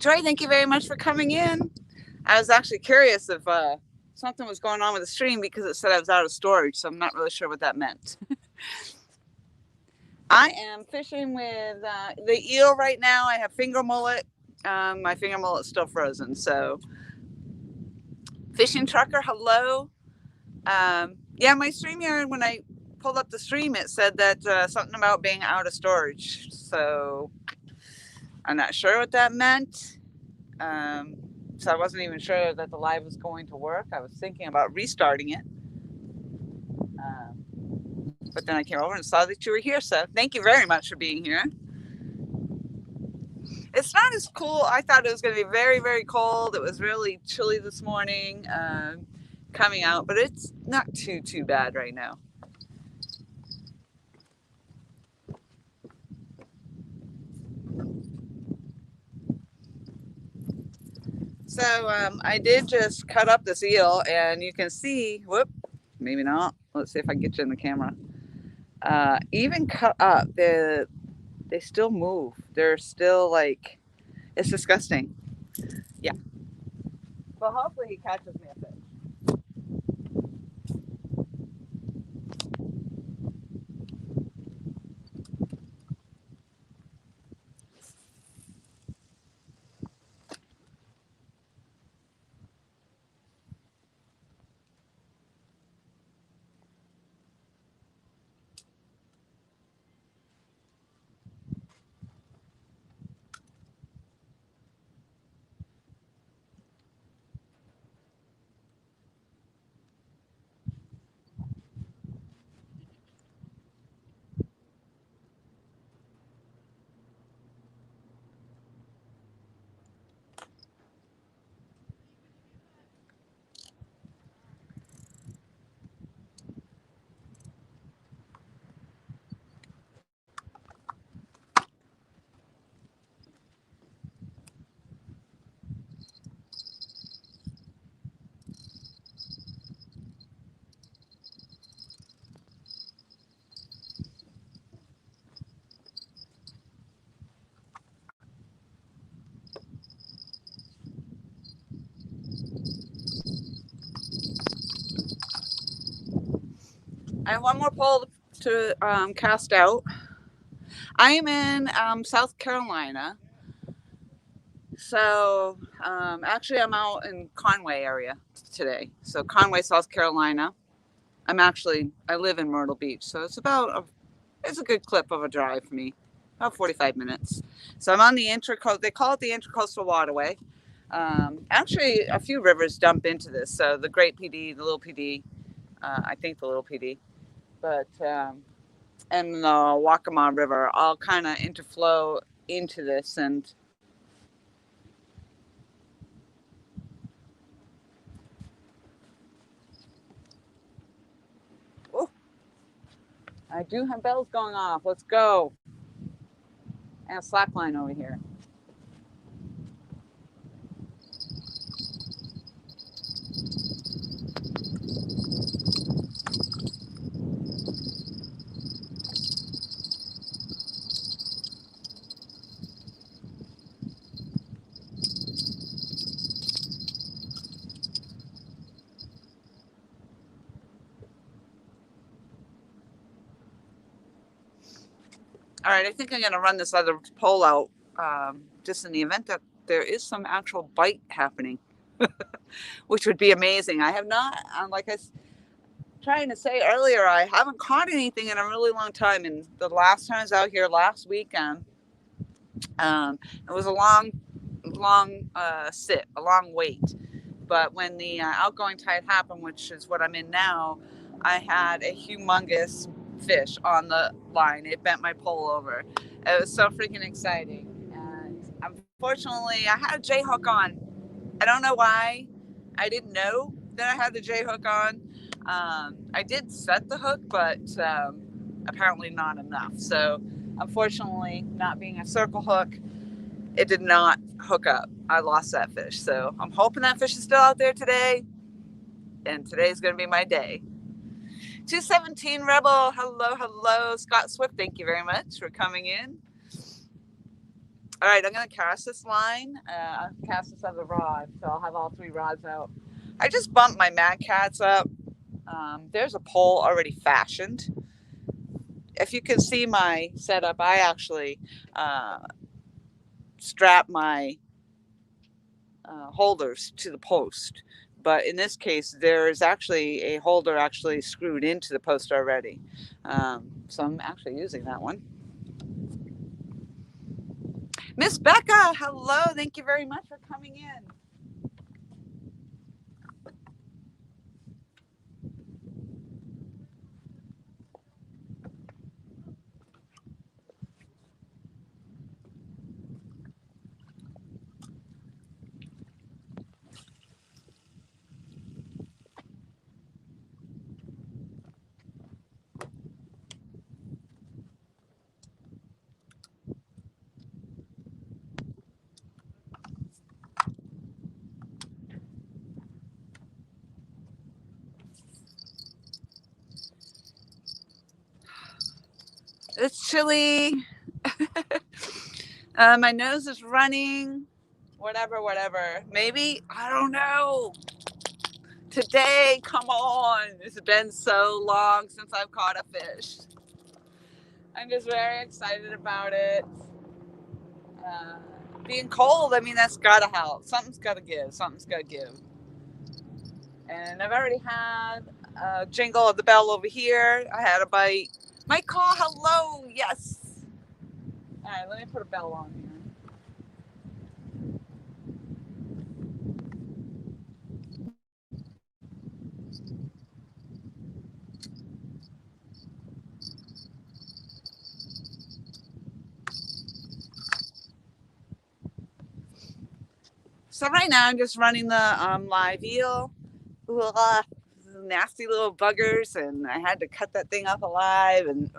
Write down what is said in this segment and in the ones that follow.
Joy, thank you very much for coming in. I was actually curious if something was going on with the stream because it said I was out of storage, so I'm not really sure what that meant. I am fishing with the eel right now. I have finger mullet. My finger mullet's still frozen, so fishing trucker, hello. Yeah, my stream here, when I pulled up the stream, it said that something about being out of storage. So I'm not sure what that meant. So I wasn't even sure that the live was going to work. I was thinking about restarting it. But then I came over and saw that you were here. So thank you very much for being here. It's not as cool. I thought it was going to be very, very cold. It was really chilly this morning coming out, but it's not too bad right now. So I did just cut up this eel, and you can see, whoop, maybe not. Let's see if I can get you in the camera. Even cut up, they still move. They're still like, it's disgusting. Yeah. But hopefully he catches me a fish. I have one more pole to cast out. I am in South Carolina. So actually, I'm out in Conway area today. So Conway, South Carolina. I live in Myrtle Beach, so it's a good clip of a drive for me, about 45 minutes. So I'm on the they call it the Intracoastal Waterway. Actually, a few rivers dump into this. So the Great PD, the Little PD, I think the Little PD, but and the Waccamaw River all kind of interflow into this. And oh, I do have bells going off. Let's go. And a slack line over here. All right, I think I'm going to run this other pole out just in the event that there is some actual bite happening, which would be amazing. I have not, like I was trying to say earlier, I haven't caught anything in a really long time. And the last time I was out here last weekend, it was a long sit, a long wait. But when the outgoing tide happened, which is what I'm in now, I had a humongous fish on the line. It bent my pole over. It was so freaking exciting. And unfortunately, I had a J hook on. I don't know why. I didn't know that I had the J hook on. I did set the hook, but apparently not enough. So unfortunately, not being a circle hook, it did not hook up. I lost that fish. So I'm hoping that fish is still out there today. And today's going to be my day. 217 Rebel. Hello. Scott Swift, thank you very much for coming in. All right, I'm going to cast this line, cast this other rod, so I'll have all 3 rods out. I just bumped my Mad Cats up. There's a pole already fashioned. If you can see my setup, I actually strap my holders to the post. But in this case, there is actually a holder actually screwed into the post already. So I'm actually using that one. Miss Becca, hello. Thank you very much for coming in. It's chilly. My nose is running. Whatever. Maybe, I don't know. Today, come on. It's been so long since I've caught a fish. I'm just very excited about it. Being cold, I mean, that's gotta help. Something's gotta give. And I've already had a jingle of the bell over here. I had a bite. Mike call, hello. Yes. All right, let me put a bell on here. So right now I'm just running the live eel. Ugh, nasty little buggers, and I had to cut that thing up alive, and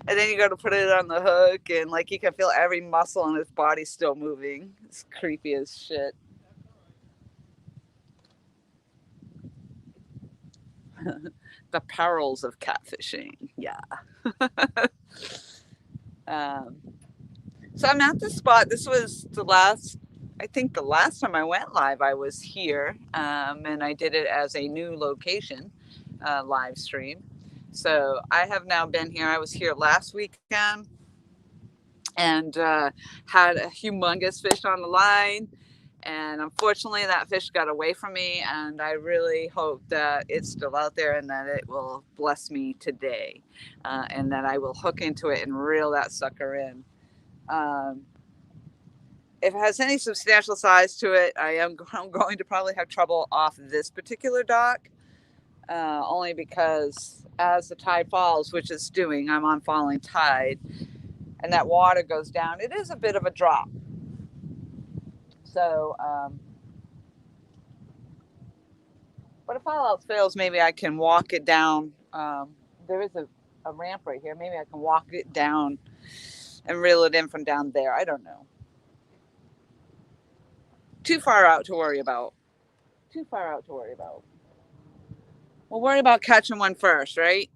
then you got to put it on the hook, and like you can feel every muscle in his body still moving. It's creepy as shit. The perils of catfishing. Yeah. So I'm at the spot. This was I think the last time I went live, I was here, and I did it as a new location live stream. So I have now been here. I was here last weekend and had a humongous fish on the line. And unfortunately, that fish got away from me. And I really hope that it's still out there and that it will bless me today, and that I will hook into it and reel that sucker in. If it has any substantial size to it, I'm going to probably have trouble off this particular dock, only because as the tide falls, which it's doing, I'm on falling tide, and that water goes down. It is a bit of a drop. So, but if all else fails, maybe I can walk it down. There is a ramp right here. Maybe I can walk it down and reel it in from down there. I don't know. Too far out to worry about. We'll worry about catching one first, right?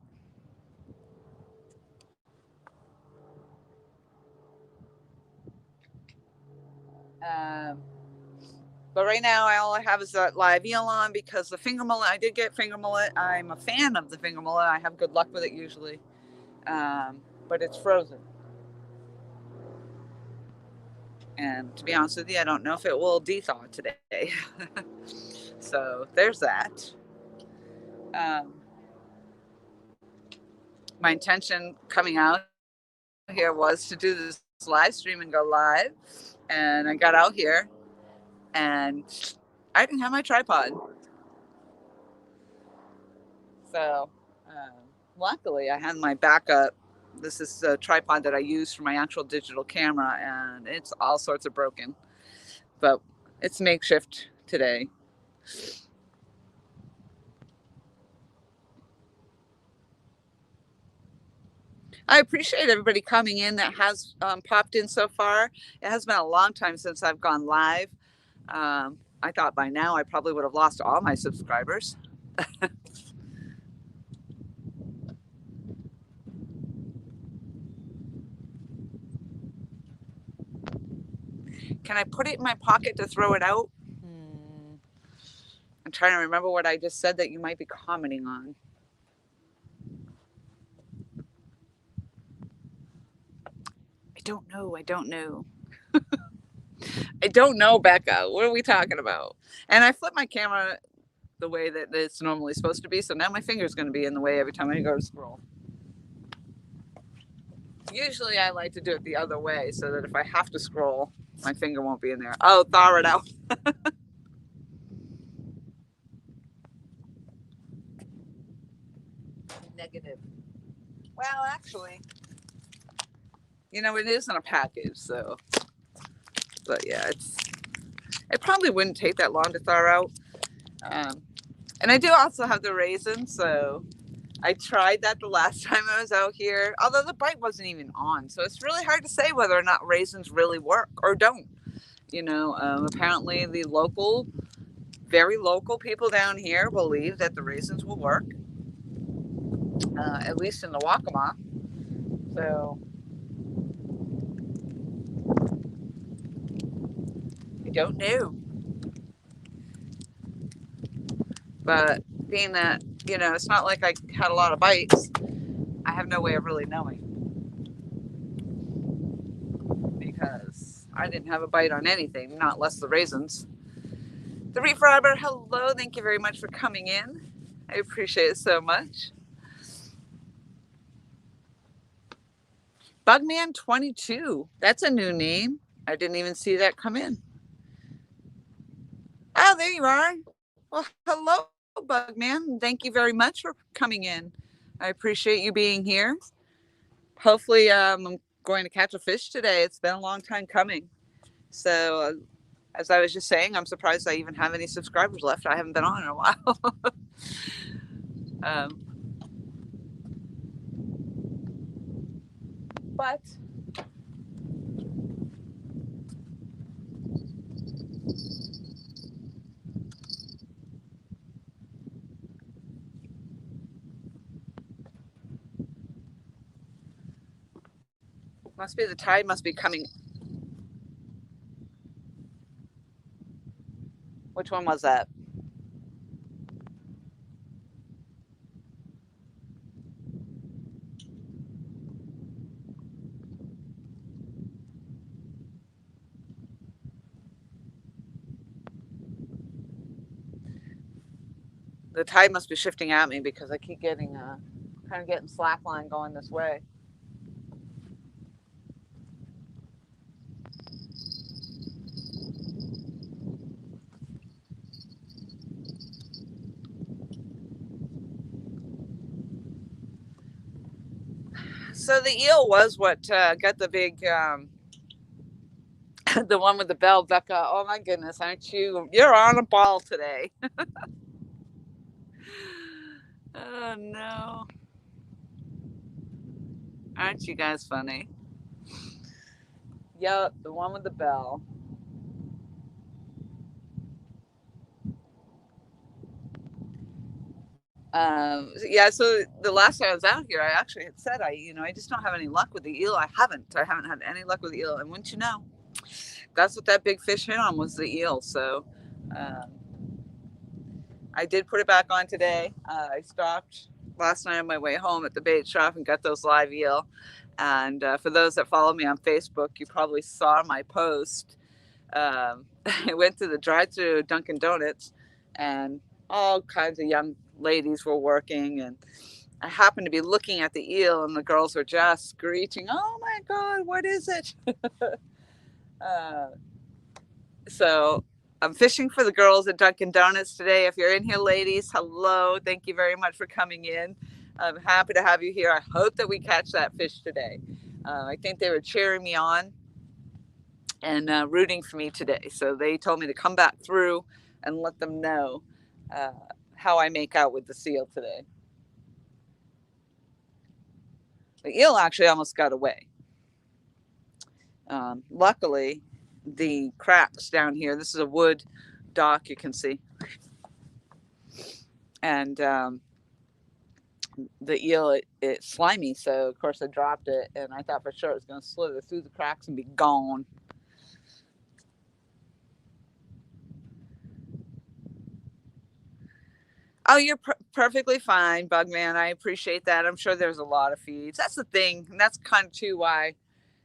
But right now, all I have is that live eel on because the finger mullet, I did get finger mullet. I'm a fan of the finger mullet. I have good luck with it usually. But it's frozen. And to be honest with you, I don't know if it will de-thaw today. So there's that. My intention coming out here was to do this live stream and go live. And I got out here and I didn't have my tripod. So luckily I had my backup. This is a tripod that I use for my actual digital camera, and it's all sorts of broken. But it's makeshift today. I appreciate everybody coming in that has popped in so far. It has been a long time since I've gone live. I thought by now I probably would have lost all my subscribers. Can I put it in my pocket to throw it out? I'm trying to remember what I just said that you might be commenting on. I don't know. I don't know. I don't know, Becca. What are we talking about? And I flip my camera the way that it's normally supposed to be, so now my finger's going to be in the way every time I go to scroll. Usually I like to do it the other way so that if I have to scroll, my finger won't be in there. Oh, thaw it out. Negative. Well, actually, it is in a package, so. But yeah, it probably wouldn't take that long to thaw out. And I do also have the raisins, so I tried that the last time I was out here, although the bite wasn't even on. So it's really hard to say whether or not raisins really work or don't. Apparently the very local people down here believe that the raisins will work, at least in the Waccamaw. So I don't know. But being that, it's not like I had a lot of bites, I have no way of really knowing. Because I didn't have a bite on anything, not less the raisins. The Reef Robber, hello. Thank you very much for coming in. I appreciate it so much. Bugman22. That's a new name. I didn't even see that come in. Oh, there you are. Well, hello, Bugman. Thank you very much for coming in. I appreciate you being here. Hopefully, I'm going to catch a fish today. It's been a long time coming. So, as I was just saying, I'm surprised I even have any subscribers left. I haven't been on in a while. But must be the tide must be coming. Which one was that? The tide must be shifting at me because I keep getting kind of getting slack line going this way. So the eel was what got the big, the one with the bell, Becca. Oh my goodness, aren't you? You're on a ball today. Oh no. Aren't you guys funny? Yep, the one with the bell. Yeah, so the last time I was out here, I actually had said I just don't have any luck with the eel. I haven't had any luck with the eel, and wouldn't you know, that's what that big fish hit on was the eel. So um, I did put it back on today. I stopped last night on my way home at the bait shop and got those live eel. And for those that follow me on Facebook, you probably saw my post. I went to the drive-through Dunkin' Donuts, and all kinds of young ladies were working, and I happened to be looking at the eel, and the girls were just screeching, "Oh my God, what is it?" uh, so I'm fishing for the girls at Dunkin' Donuts today. If you're in here, ladies, hello. Thank you very much for coming in. I'm happy to have you here. I hope that we catch that fish today. I think they were cheering me on and rooting for me today. So they told me to come back through and let them know how I make out with the seal today. The eel actually almost got away. Luckily, the cracks down here, this is a wood dock, you can see. And the eel, it's slimy. So, of course, I dropped it and I thought for sure it was going to slither through the cracks and be gone. Oh, you're perfectly fine, Bugman. I appreciate that. I'm sure there's a lot of feeds. That's the thing. And that's kind of too why,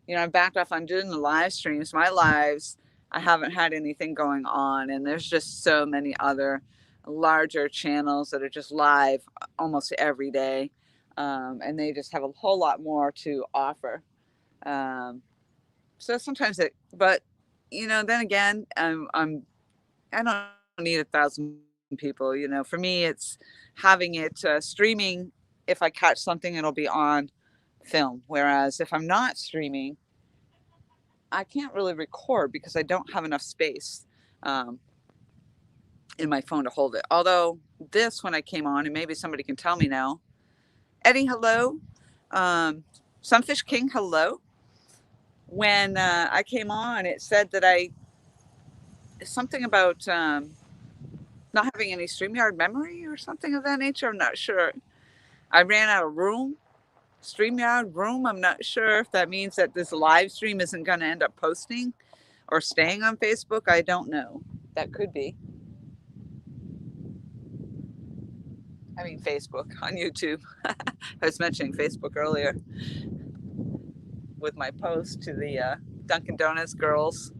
I backed off on doing the live streams. My lives, I haven't had anything going on. And there's just so many other larger channels that are just live almost every day. And they just have a whole lot more to offer. Um, so sometimes but then again, I don't need 1,000 people. For me, it's having it streaming. If I catch something, it'll be on film. Whereas if I'm not streaming, I can't really record because I don't have enough space um, in my phone to hold it. Although when I came on, and maybe somebody can tell me now, Eddie, hello. Um, Sunfish King, hello. When I came on, it said that something about not having any StreamYard memory or something of that nature. I'm not sure. I ran out of room, StreamYard room. I'm not sure if that means that this live stream isn't going to end up posting or staying on Facebook. I don't know. That could be. I mean, Facebook on YouTube. I was mentioning Facebook earlier with my post to the Dunkin' Donuts girls.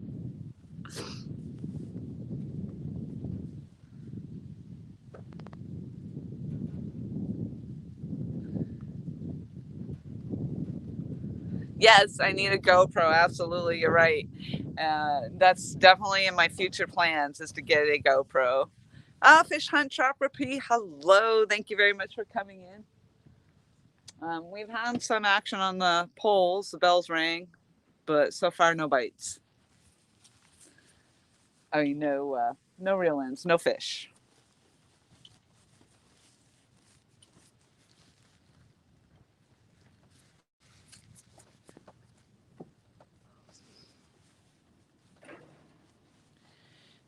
Yes, I need a GoPro. Absolutely, you're right. That's definitely in my future plans is to get a GoPro. Fish Hunt Chopper P, hello. Thank you very much for coming in. We've had some action on the poles. The bells rang, but so far no bites. I mean, no real ends, no fish.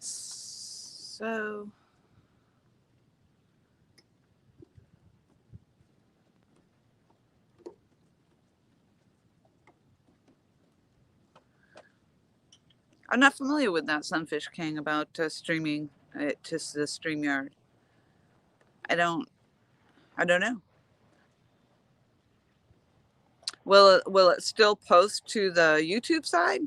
So I'm not familiar with that Sunfish King about streaming it to the StreamYard. I don't know. Will it still post to the YouTube side?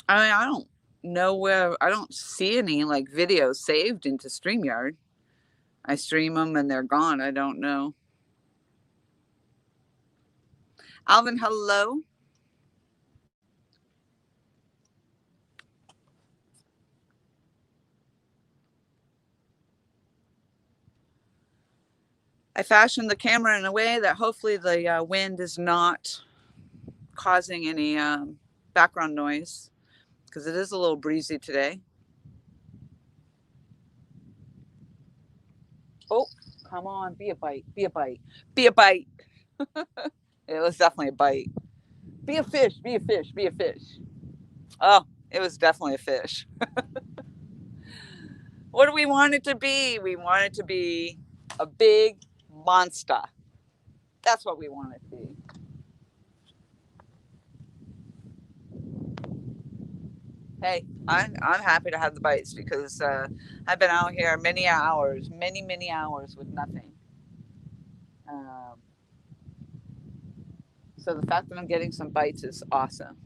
I mean, I don't know where. I don't see any like videos saved into StreamYard. I stream them and they're gone. I don't know. Alvin, hello. I fashioned the camera in a way that hopefully the wind is not causing any background noise because it is a little breezy today. Oh, come on, be a bite, be a bite, be a bite. It was definitely a bite. Be a fish, be a fish, be a fish. Oh, it was definitely a fish. What do we want it to be? We want it to be a big monster. That's what we want it to be. Hey, I'm happy to have the bites because I've been out here many hours with nothing. So the fact that I'm getting some bites is awesome.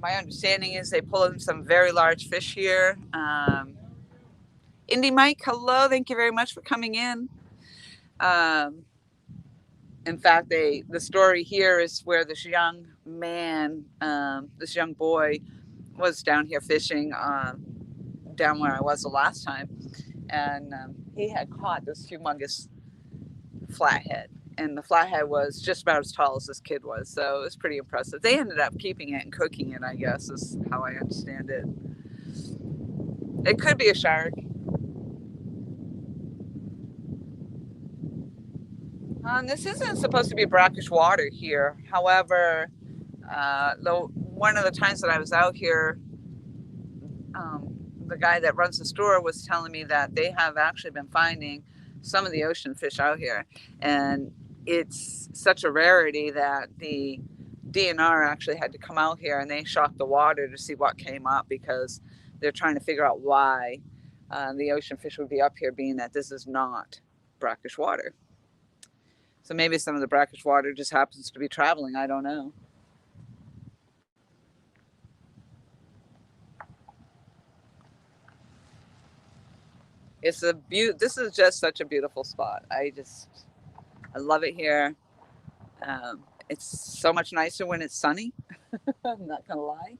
My understanding is they pull in some very large fish here. Indy Mike, hello. Thank you very much for coming in. In fact, the story here is where this young man, this young boy, was down here fishing down where I was the last time, and he had caught this humongous flathead, and the flathead was just about as tall as this kid was, so it was pretty impressive. They ended up keeping it and cooking it, I guess, is how I understand it. It could be a shark. This isn't supposed to be brackish water here. However, one of the times that I was out here, the guy that runs the store was telling me that they have actually been finding some of the ocean fish out here. And it's such a rarity that the DNR actually had to come out here and they shocked the water to see what came up because they're trying to figure out why the ocean fish would be up here, being that this is not brackish water. So maybe some of the brackish water just happens to be traveling. I don't know. It's a this is just such a beautiful spot. I love it here. It's so much nicer when it's sunny. I'm not gonna lie.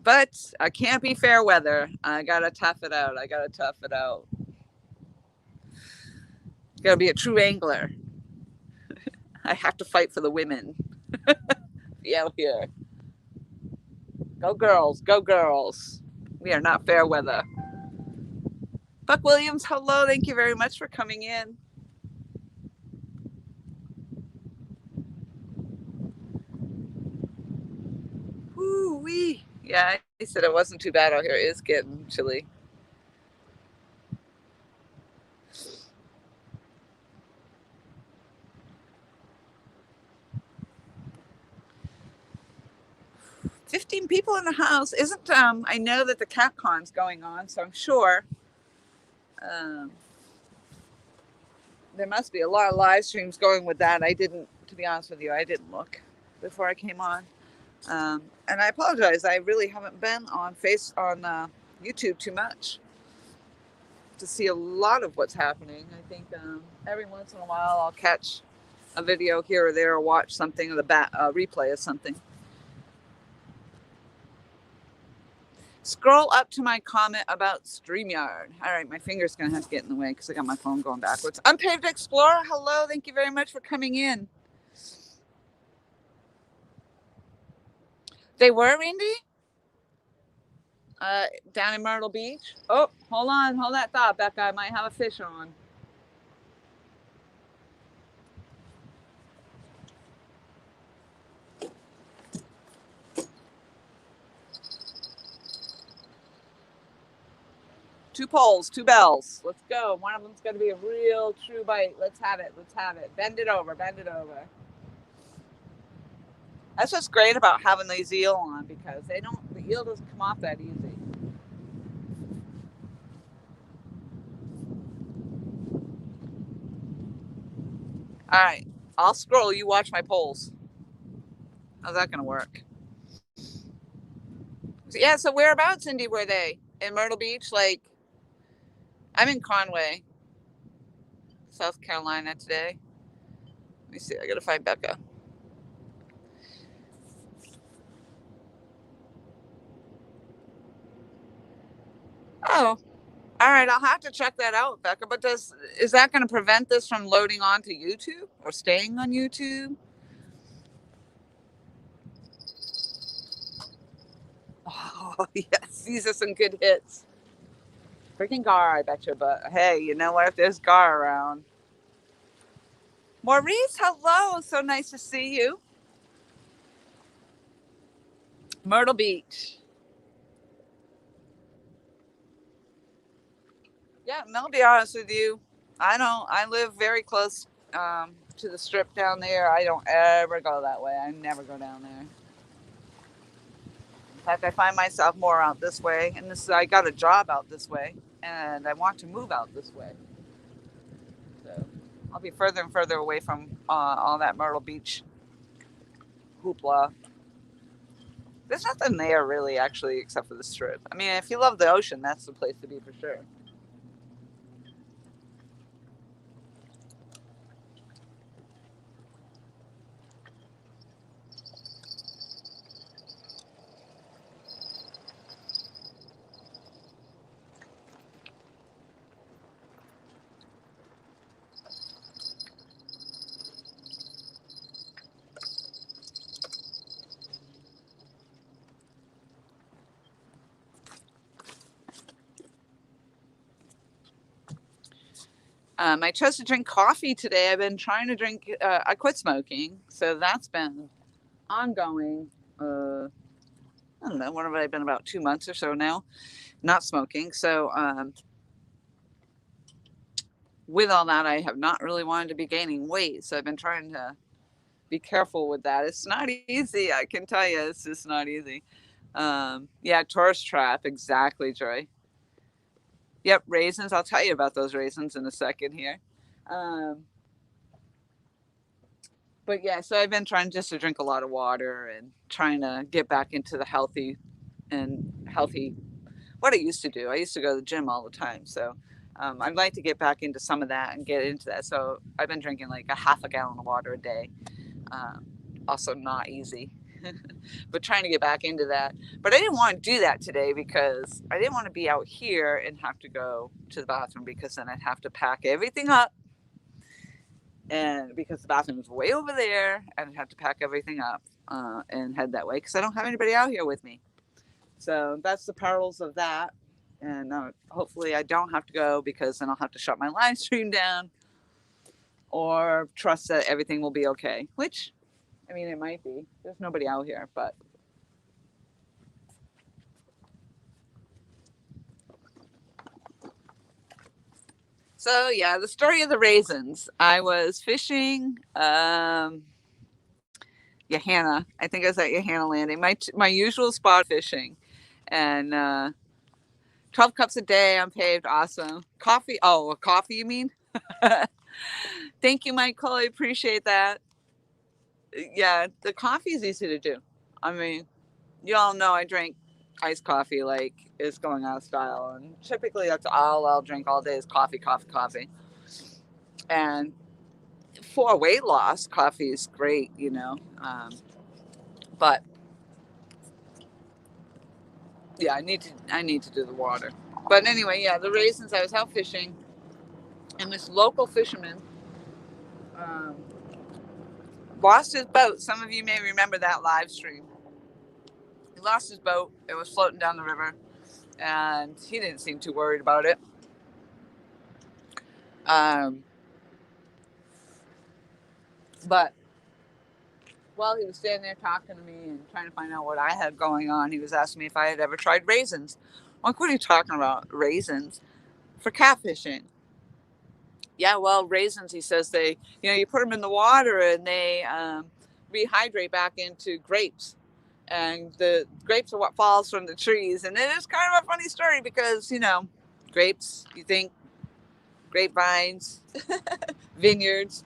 But I can't be fair weather. I gotta tough it out. Gotta be a true angler. I have to fight for the women. Be out here. Go girls, go girls. We are not fair weather. Buck Williams, hello. Thank you very much for coming in. Woo-wee. Yeah, he said it wasn't too bad out here. It is getting chilly. $15 people in the house. Isn't I know that the CatCon's going on, so I'm sure there must be a lot of live streams going with that. I didn't, to be honest with you, I didn't look before I came on. And I apologize. I really haven't been on YouTube too much to see a lot of what's happening. I think every once in a while I'll catch a video here or there or watch something, or the replay of something. Scroll up to my comment about StreamYard. All right, my finger's going to have to get in the way because I got my phone going backwards. Unpaved Explorer, hello. Thank you very much for coming in. They were, Randy? Down in Myrtle Beach? Oh, hold on. Hold that thought, Becca. I might have a fish on. Two poles, two bells. Let's go. One of them's going to be a real true bite. Let's have it. Let's have it. Bend it over. Bend it over. That's what's great about having these eel on, because the eel doesn't come off that easy. All right. I'll scroll. You watch my poles. How's that going to work? Yeah, so whereabouts, Cindy, were they? In Myrtle Beach? Like, I'm in Conway, South Carolina today. Let me see. I got to find Becca. Oh, all right. I'll have to check that out, Becca. But is that going to prevent this from loading onto YouTube or staying on YouTube? Oh, yes. These are some good hits. Freaking gar, I bet you. But hey, you know what? If there's gar around. Maurice, hello. So nice to see you. Myrtle Beach. Yeah, and I'll be honest with you. I live very close to the strip down there. I don't ever go that way. I never go down there. In fact, I find myself more out this way. And I got a job out this way, and I want to move out this way. So I'll be further and further away from all that Myrtle Beach hoopla. There's nothing there really, actually, except for the strip. I mean, if you love the ocean, that's the place to be for sure. I chose to drink coffee today. I've been trying to drink, I quit smoking. So that's been ongoing. I don't know, what have I been, about 2 months or so now, not smoking. So with all that, I have not really wanted to be gaining weight. So I've been trying to be careful with that. It's not easy. I can tell you, it's just not easy. Yeah, tourist trap. Exactly, Joy. Yep, raisins. I'll tell you about those raisins in a second here. Um, but yeah, so I've been trying just to drink a lot of water and trying to get back into the healthy what I used to do. I used to go to the gym all the time, so I'd like to get back into some of that and get into that. So I've been drinking like a half a gallon of water a day. Um, Also, not easy, but trying to get back into that. But I didn't want to do that today because I didn't want to be out here and have to go to the bathroom because then I'd have to pack everything up. And because the bathroom is way over there, I'd have to pack everything up and head that way because I don't have anybody out here with me. So that's the perils of that. And hopefully I don't have to go because then I'll have to shut my live stream down or trust that everything will be okay, which, I mean, it might be. There's nobody out here, but. So yeah, the story of the raisins. I was fishing, Yohanna. I think I was at Yohanna Landing. My usual spot fishing, and 12 cups a day on paved. Awesome. Coffee. Oh, a coffee, you mean? Thank you, Michael. I appreciate that. Yeah, the coffee is easy to do. I mean, you all know I drink iced coffee like it's going out of style. And typically that's all I'll drink all day is coffee, coffee, coffee. And for weight loss, coffee is great, you know. But yeah, I need to do the water. But anyway, yeah, the raisins. I was out fishing, and this local fisherman um, lost his boat. Some of you may remember that live stream. He lost his boat. It was floating down the river, and he didn't seem too worried about it. Um, but while he was standing there talking to me and trying to find out what I had going on, he was asking me if I had ever tried raisins. I'm like, what are you talking about? Raisins? For catfishing. Yeah, well, raisins, he says you put them in the water and they rehydrate back into grapes. And the grapes are what falls from the trees. And it is kind of a funny story because, grapes, you think grapevines, vineyards,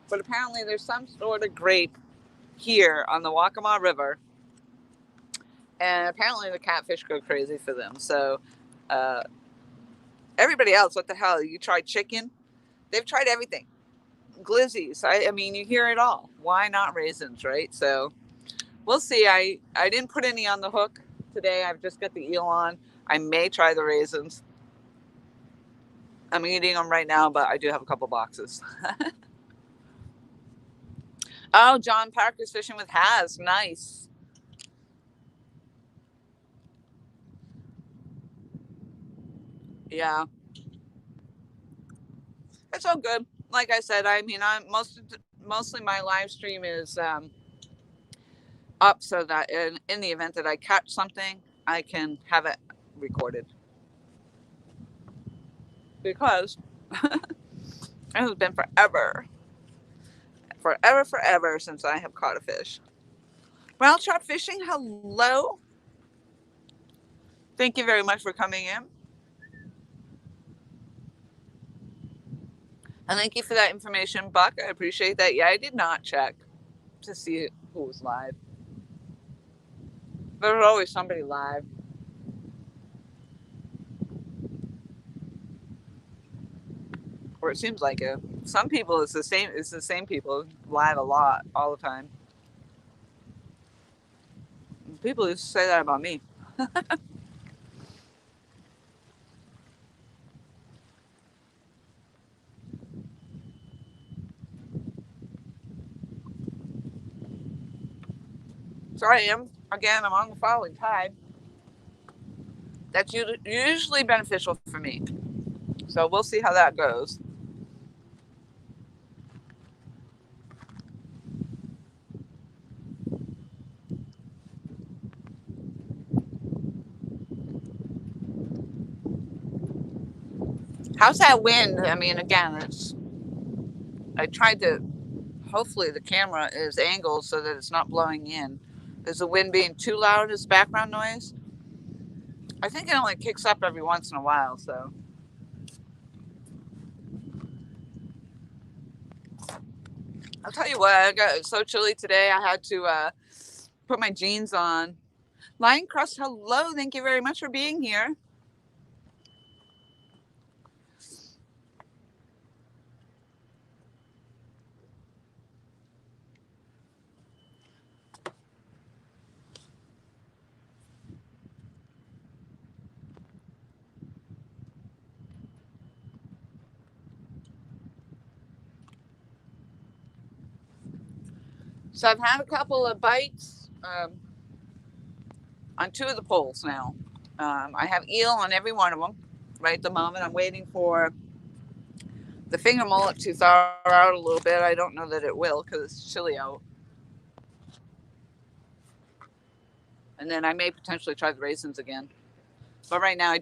but apparently there's some sort of grape here on the Waccamaw River. And apparently the catfish go crazy for them. So uh, everybody else, what the hell? You tried chicken? They've tried everything. Glizzies. I mean, you hear it all. Why not raisins, right? So we'll see. I didn't put any on the hook today. I've just got the eel on. I may try the raisins. I'm eating them right now, but I do have a couple boxes. Oh, John Parker's fishing with Haz. Nice. Yeah, it's all good. Like I said, I mean, mostly my live stream is up so that in the event that I catch something, I can have it recorded because it has been forever since I have caught a fish. Well, Trout Fishing, hello. Thank you very much for coming in. And thank you for that information, Buck. I appreciate that. Yeah, I did not check to see who was live. There's always somebody live. Or it seems like it. Some people it's the same people live a lot all the time. People used to say that about me. So I am. Again, I'm on the following tide. That's usually beneficial for me. So we'll see how that goes. How's that wind? I mean, again, I tried to, hopefully the camera is angled so that it's not blowing in. Is the wind being too loud as background noise? I think it only kicks up every once in a while, so. I'll tell you what, I got so chilly today, I had to put my jeans on. Lion Crust, hello, thank you very much for being here. So I've had a couple of bites on two of the poles now. I have eel on every one of them right at the moment. I'm waiting for the finger mullet to thaw out a little bit. I don't know that it will because it's chilly out. And then I may potentially try the raisins again. But right now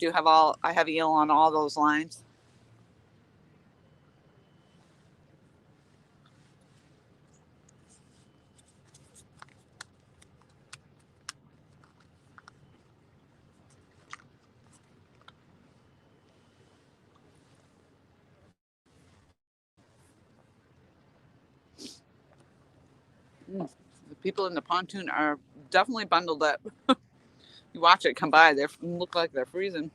I have eel on all those lines. The people in the pontoon are definitely bundled up. You watch it come by, they look like they're freezing.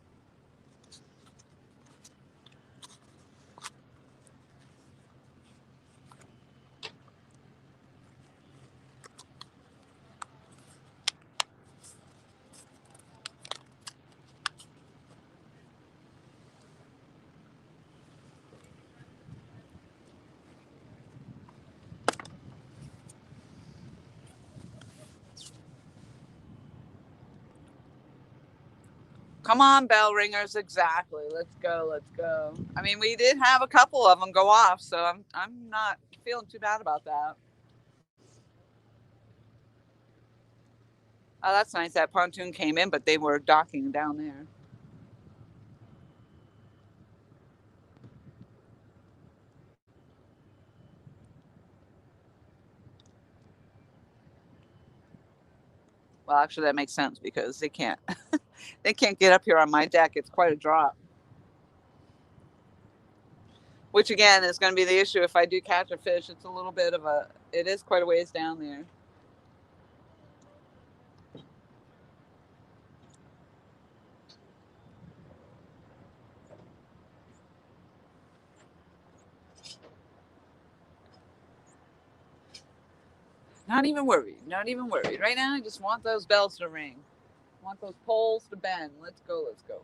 Come on, bell ringers, exactly. Let's go, let's go. I mean, we did have a couple of them go off, so I'm not feeling too bad about that. Oh, that's nice. That pontoon came in, but they were docking down there. Well, actually, that makes sense because they can't they can't get up here on my deck. It's quite a drop. Which again is going to be the issue if I do catch a fish. It's a little bit of a. It is quite a ways down there. Not even worried. Not even worried. Right now, I just want those bells to ring. I want those poles to bend. Let's go. Let's go.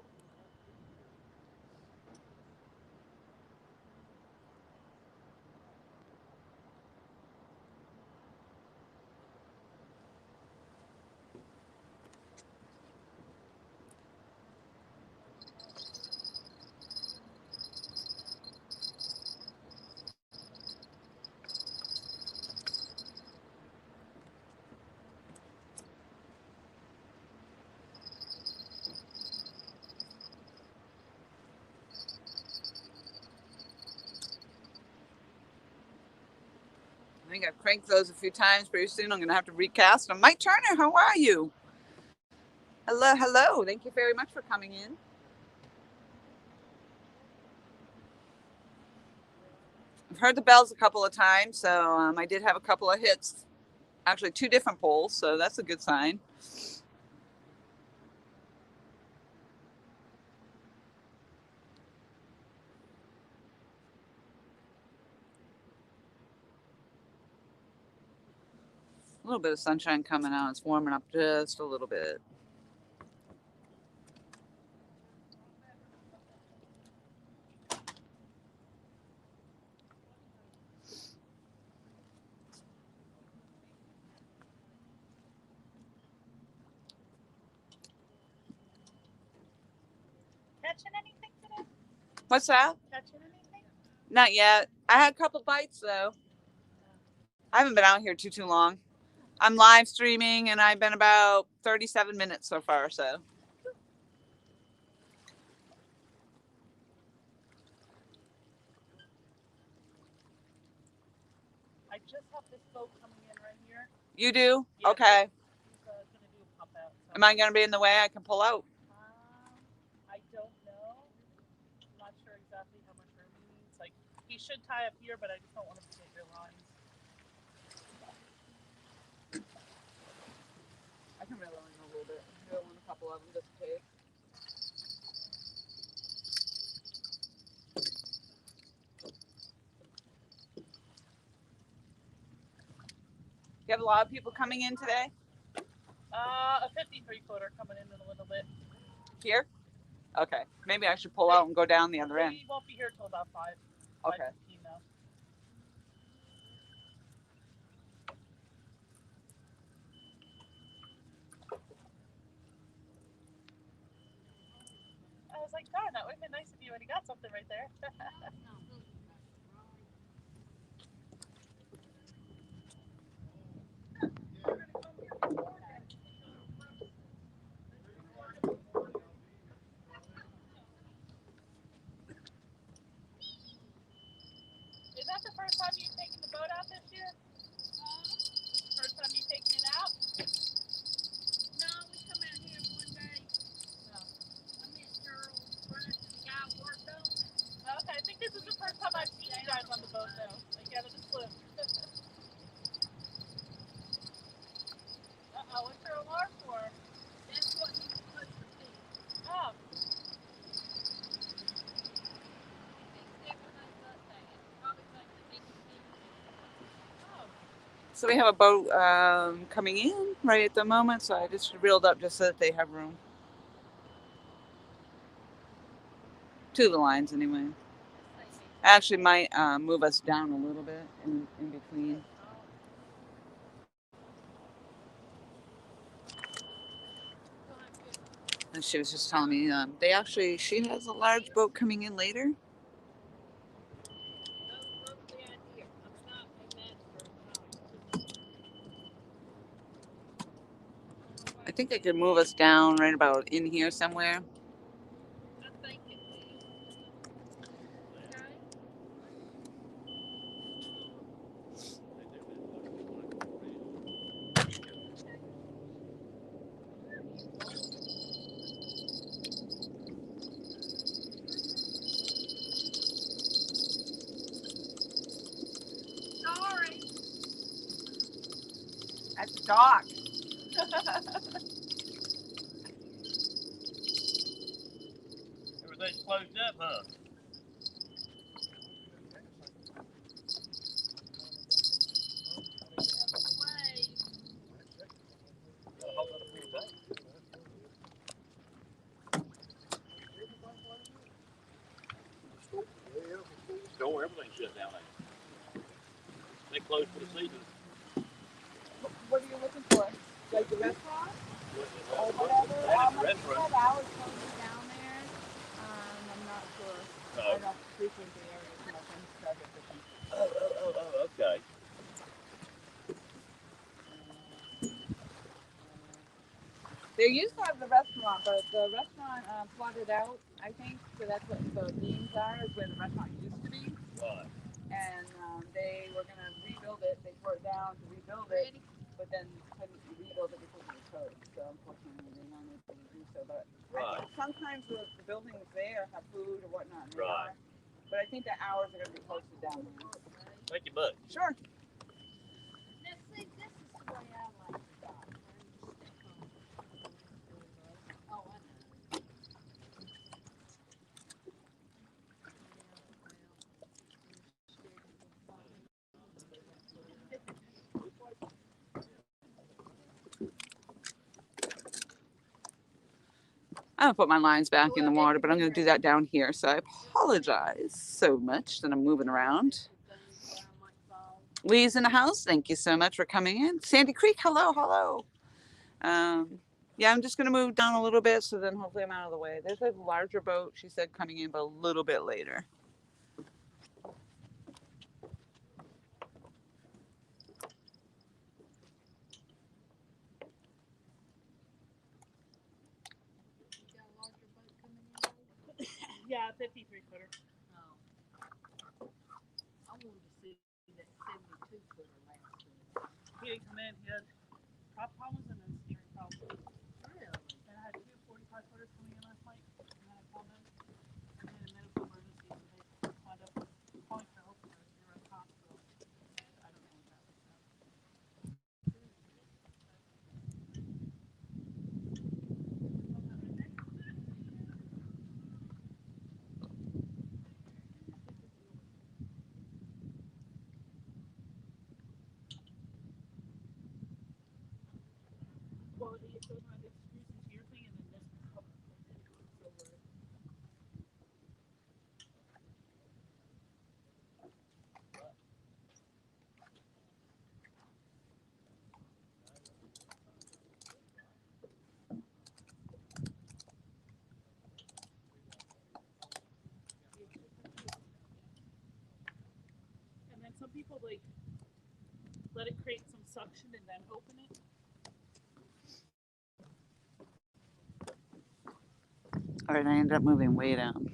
I think I've cranked those a few times. Pretty soon, I'm going to have to recast them. Mike Turner, how are you? Hello, hello. Thank you very much for coming in. I've heard the bells a couple of times, so I did have a couple of hits. Actually, two different poles, so that's a good sign. A little bit of sunshine coming out. It's warming up just a little bit. Catching anything today? What's that? Catching anything? Not yet. I had a couple bites though. I haven't been out here too long. I'm live streaming and I've been about 37 minutes so far. So I just have this boat coming in right here. You do? Yeah, Okay. He's gonna do a pump out. So. Am I going to be in the way? I can pull out. I don't know. I'm not sure exactly how much room he needs. Like, he should tie up here, but I just don't want him to hit your lines. I can reel in a little bit. Reel in a couple of them just in case. You have a lot of people coming in today? A 53-footer coming in a little bit. Here? Okay. Maybe I should pull out and go down the other end. He won't be here till about 5. Okay. 5:15 now. I was like, darn, that would have been nice if you would have got something right there. Is that the first time you've taken the boat out this year? Is this the first time you've taken it out? No, we come out here one day. I met Charles first and the guy worked on it. Okay, I think this is the first time I've seen you guys on the boat though. Like out of the slip. Uh-oh, what's your alarm for? That's what he was supposed to be. Oh. So we have a boat coming in right at the moment, so I just reeled up just so that they have room. Two of the lines anyway. I actually might move us down a little bit in between. And she was just telling me she has a large boat coming in later. I think I could move us down right about in here somewhere. I think it will. Okay. Sorry. At the dock. Everything's closed up, huh? Store, everything's shut down there. They closed for the season. What are you looking for? Like the restaurant? Or whatever? The restaurant. Hours down there. I'm not sure. Oh. I don't frequent the area too much. I'm started fishing. Oh, okay. They used to have the restaurant, but the restaurant flooded out, I think. So that's what the beans are, is where the restaurant used to be. Right. And they were going to rebuild it. They tore it down to rebuild it, but then couldn't rebuild it because of the code. So unfortunately, they weren't able to do so. But I think sometimes the buildings there have food or whatnot. Right. But I think the hours are going to be posted down there. Thank you much. Sure. Now see, this is the way I like the dock. Oh, I know. I'm going to put my lines back in the water, but I'm going to do that down here. So I apologize so much that I'm moving around. Lee's in the house. Thank you so much for coming in. Sandy Creek, hello, hello. Yeah, I'm just going to move down a little bit so then hopefully I'm out of the way. There's a larger boat, she said, coming in, but a little bit later. Yeah, 53-footer. I wanted to see That 72 footer last week. He didn't come in. He had prop problems and then steering problems. Really? And I had two 45 footers coming in last night. And I called them. And then a medical emergency. So they wound up calling for help. And they were in the hospital. I don't know what that was. Well, it goes on. It screws into your thing and then this cover. So we're and then some people like let it create some suction and then open it. All right, I ended up moving way down.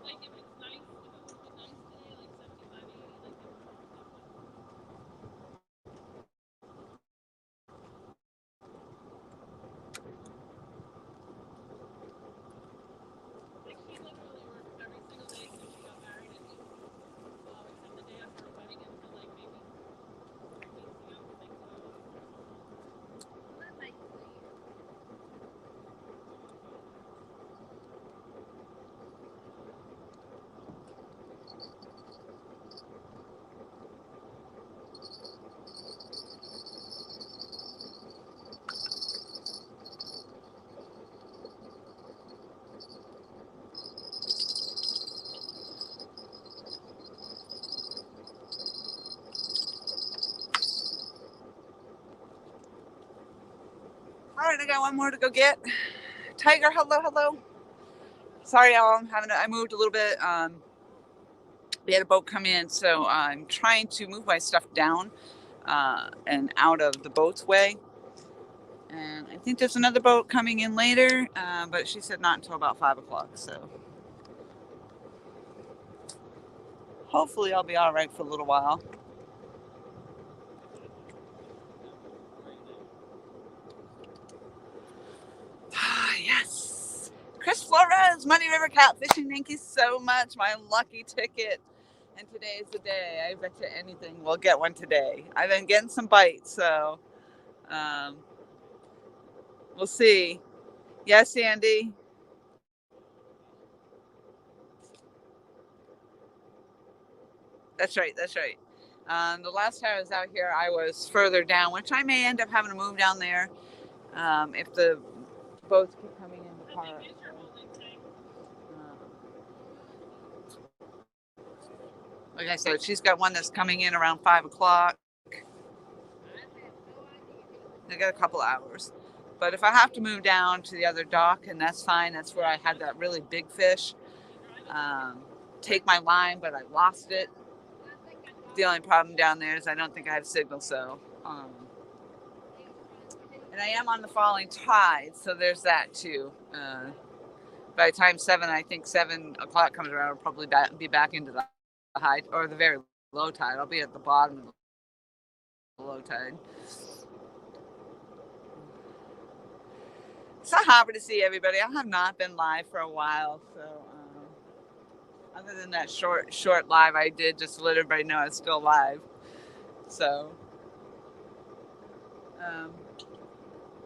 Like if it's nice, if it would be nice today, like 75, 80, like it would work that way. Like she literally worked every single day since she got married and except the day after her wedding until like maybe 3 weeks ago because they closed. Well, that makes sense. All right, I got one more to go get. Tiger, hello, hello. Sorry, y'all. I moved a little bit. We had a boat come in, so I'm trying to move my stuff down and out of the boat's way. And I think there's another boat coming in later, but she said not until about 5 o'clock. So hopefully I'll be all right for a little while. Yes. Chris Flores, Muddy River Catfishing, thank you so much. My lucky ticket. And today is the day. I bet you anything we'll get one today. I've been getting some bites, so we'll see. Yes, Andy. That's right. That's right. The last time I was out here, I was further down, which I may end up having to move down there if the boats keep coming in the park. Like I said, she's got one that's coming in around 5 o'clock. I got a couple hours. But if I have to move down to the other dock, and that's fine, that's where I had that really big fish. Take my line, but I lost it. The only problem down there is I don't think I have signal, so And I am on the falling tide, so there's that too. By the time 7 o'clock comes around, I'll probably be back into the high or the very low tide. I'll be at the bottom of the low tide. So happy to see everybody. I have not been live for a while, so other than that short live I did just to let everybody know I was still live. So,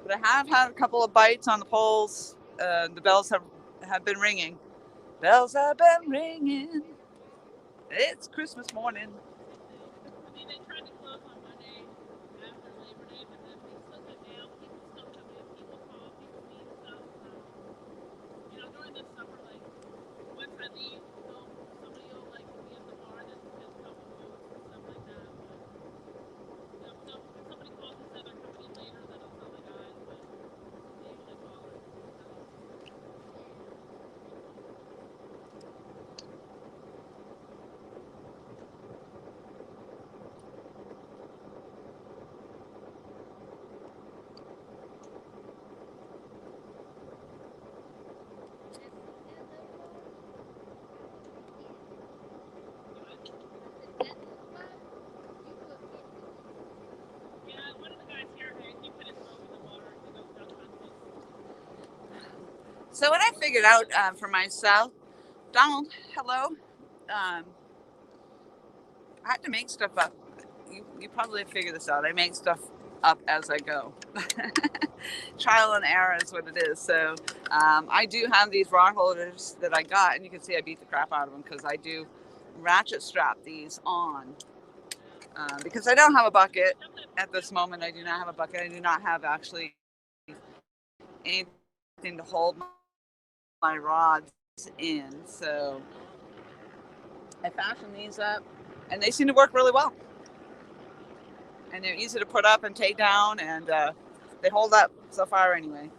but I have had a couple of bites on the poles. The bells have been ringing. Bells have been ringing. It's Christmas morning. I mean, they tried to close on Monday after Labor Day, but then they still took down. People still come in, people call, people need stuff. So, you know, during the summer, like, once I leave, somebody will, like, be at the bar and just couple booths and stuff like that. But, you know, so if somebody calls and says they're coming in later, then I'll tell the guys, but they usually call it. Yeah, one of the guys here, he put his phone in the water and he goes down to So what I figured out for myself, Donald, hello. I had to make stuff up. You probably figure this out. I make stuff up as I go. Trial and error is what it is. So I do have these rod holders that I got, and you can see I beat the crap out of them because I do ratchet strap these on. Because I don't have a bucket at this moment. I do not have a bucket. I do not have actually anything to hold my rods in. So I fashioned these up, and they seem to work really well. And they're easy to put up and take down, and they hold up so far anyway.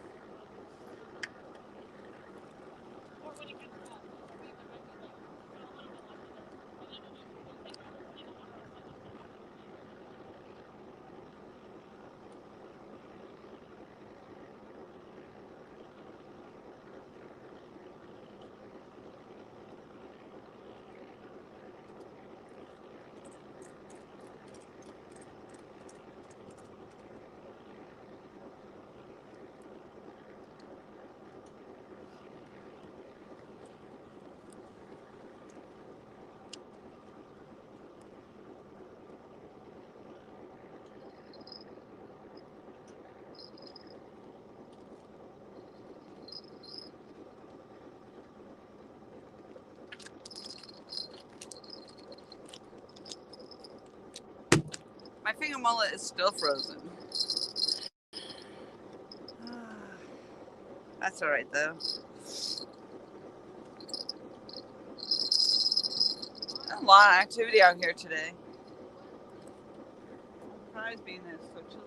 My finger mullet is still frozen. That's all right though. A lot of activity out here today. I'm surprised being there so chilly.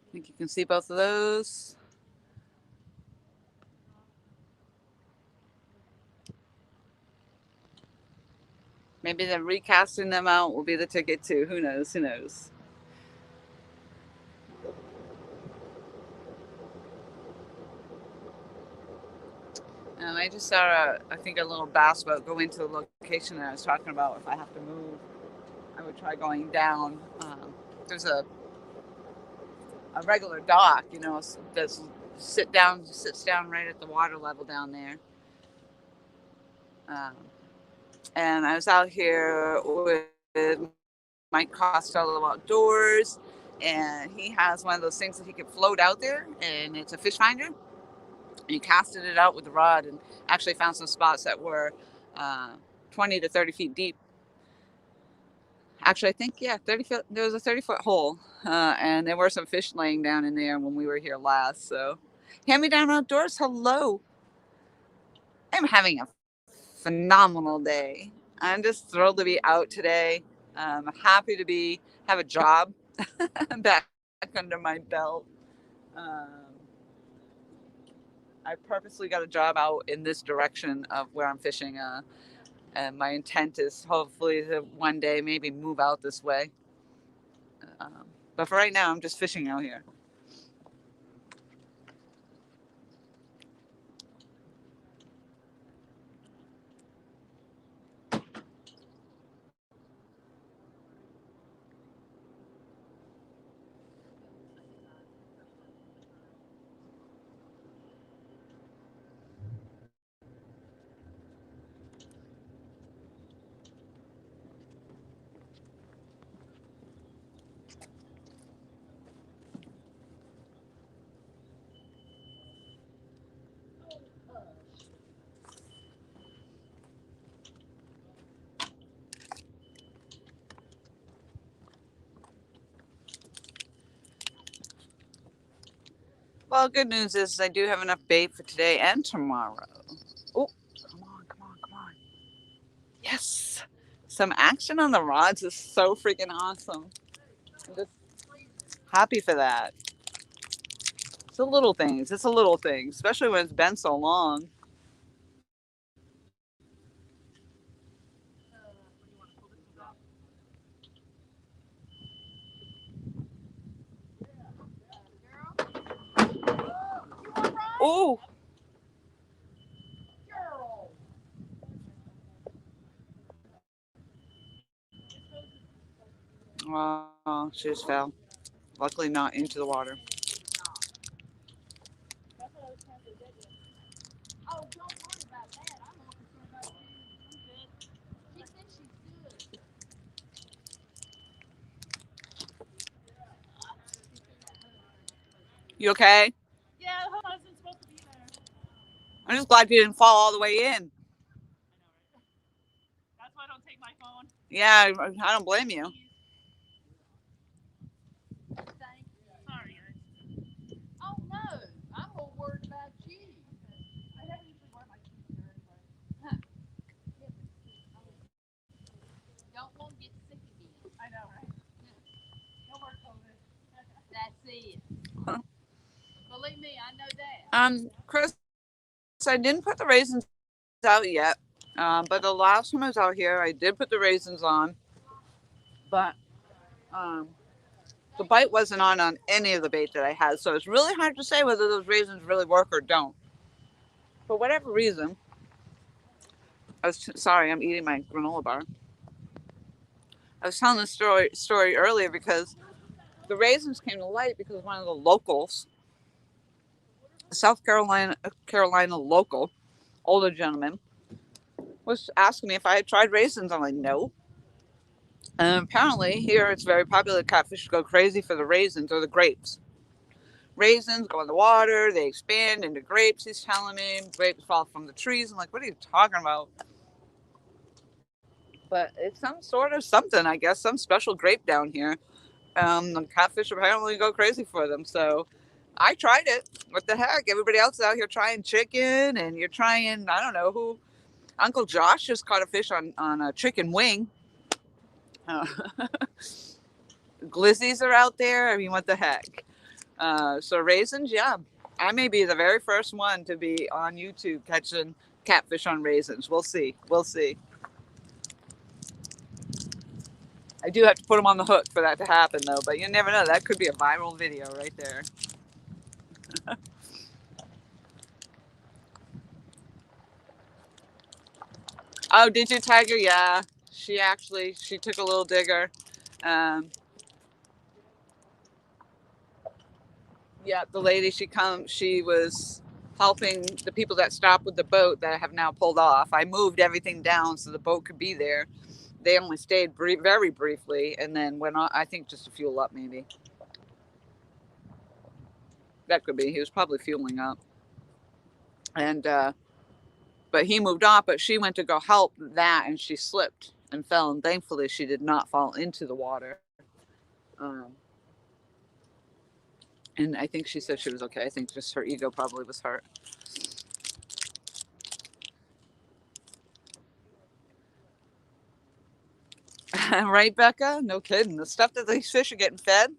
I think you can see both of those. Maybe then recasting them out will be the ticket too. Who knows? Who knows? I just saw, I think, a little bass boat go into the location that I was talking about. If I have to move, I would try going down. There's a a regular dock, you know, that's sits down right at the water level down there. Um, and I was out here with Mike Costello Outdoors, and he has one of those things that he can float out there, and it's a fish finder. And he casted it out with the rod and actually found some spots that were 20 to 30 feet deep. Actually, I think, yeah, 30 foot, there was a 30-foot hole, and there were some fish laying down in there when we were here last. So, Hand Me Down Outdoors, hello. I'm having a phenomenal day. I'm just thrilled to be out today. I'm happy to have a job back under my belt. Um, I purposely got a job out in this direction of where I'm fishing. And my intent is hopefully to one day maybe move out this way. But for right now, I'm just fishing out here. Well, good news is I do have enough bait for today and tomorrow. Oh, come on, come on, come on. Yes. Some action on the rods is so freaking awesome. I'm just happy for that. It's the little things. It's a little thing, especially when it's been so long. Oh. Oh, she just fell. Luckily, not into the water. Oh, don't worry about that. I'm more concerned about you. I'm good. She said she's good. You okay? Yeah, the husband's supposed to be there. I'm just glad you didn't fall all the way in. I know, right? That's why I don't take my phone. Yeah, I don't blame you. Sorry, guys. Oh no, I'm more worried about you. I never usually wear my keys here anyway. Huh. Don't want to get sick again. I know, right? No more COVID. That's it. Huh. Believe me, I know that. Chris, I didn't put the raisins out yet. But the last time I was out here, I did put the raisins on. But the bite wasn't on any of the bait that I had. So it's really hard to say whether those raisins really work or don't. For whatever reason, sorry, I'm eating my granola bar. I was telling this story earlier because the raisins came to light because one of the locals, South Carolina local, older gentleman, was asking me if I had tried raisins. I'm like, no. And apparently here it's very popular. Catfish go crazy for the raisins or the grapes. Raisins go in the water, they expand into grapes, he's telling me. Grapes fall from the trees. I'm like, what are you talking about? But it's some sort of something, I guess, some special grape down here. The catfish apparently go crazy for them. So I tried it. What the heck? Everybody else is out here trying chicken, and you're trying, I don't know who. Uncle Josh just caught a fish on a chicken wing. Glizzies are out there. I mean, what the heck? So raisins, yeah. I may be the very first one to be on YouTube catching catfish on raisins. We'll see. We'll see. I do have to put them on the hook for that to happen, though. But you never know. That could be a viral video right there. Oh, did you tag her? Yeah. She took a little digger. Um, Yeah, the lady, she was helping the people that stopped with the boat that have now pulled off. I moved everything down so the boat could be there. They only stayed very briefly and then went on, I think just to fuel up maybe. That could be. He was probably fueling up. And but he moved off, but she went to go help that and she slipped and fell, and thankfully she did not fall into the water. Um, and I think she said she was okay. I think just her ego probably was hurt. Right, Becca? No kidding. The stuff that these fish are getting fed,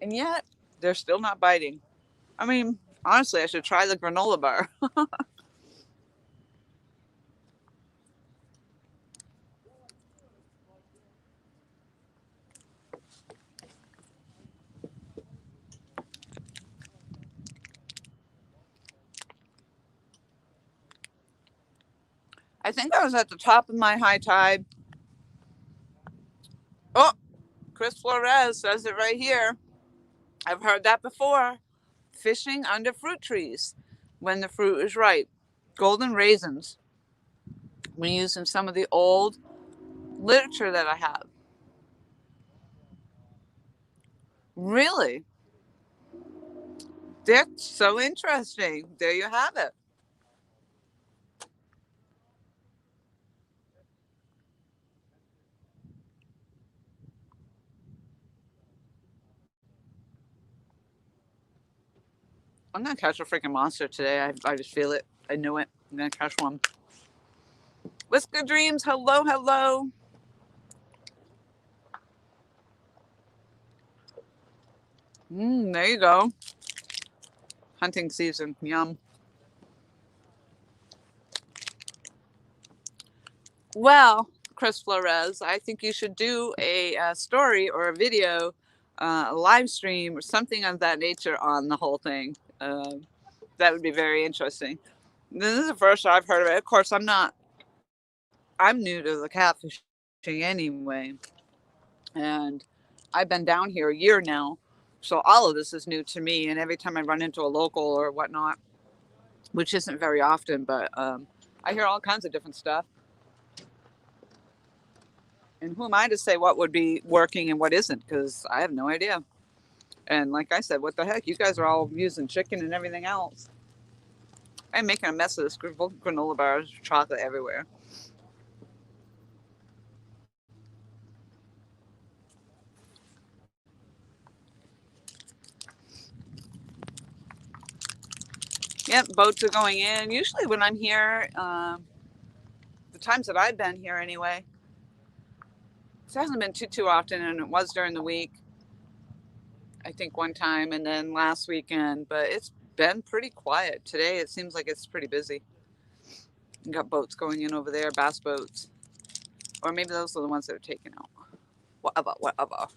and yet they're still not biting. I mean, honestly, I should try the granola bar. I think I was at the top of my high tide. Oh, Chris Flores says it right here. I've heard that before. Fishing under fruit trees when the fruit is ripe. Golden raisins. We use in some of the old literature that I have. Really? That's so interesting. There you have it. I'm gonna catch a freaking monster today. I just feel it. I knew it. I'm gonna catch one. Whisker Dreams, hello, hello. There you go. Hunting season. Yum. Well, Chris Flores, I think you should do a story or a video, a live stream or something of that nature on the whole thing. That would be very interesting. This is the first I've heard of it. Of course, I'm new to the catfishing anyway, and I've been down here a year now, so all of this is new to me. And every time I run into a local or whatnot, which isn't very often, but I hear all kinds of different stuff. And who am I to say what would be working and what isn't? Because I have no idea. And like I said, what the heck? You guys are all using chicken and everything else. I'm making a mess of this granola bars, chocolate everywhere. Yep, boats are going in. Usually when I'm here, the times that I've been here anyway, it hasn't been too often, and it was during the week. I think one time, and then last weekend, but it's been pretty quiet. Today it seems like it's pretty busy. You got boats going in over there, bass boats. Or maybe those are the ones that are taken out. Whatever, whatever.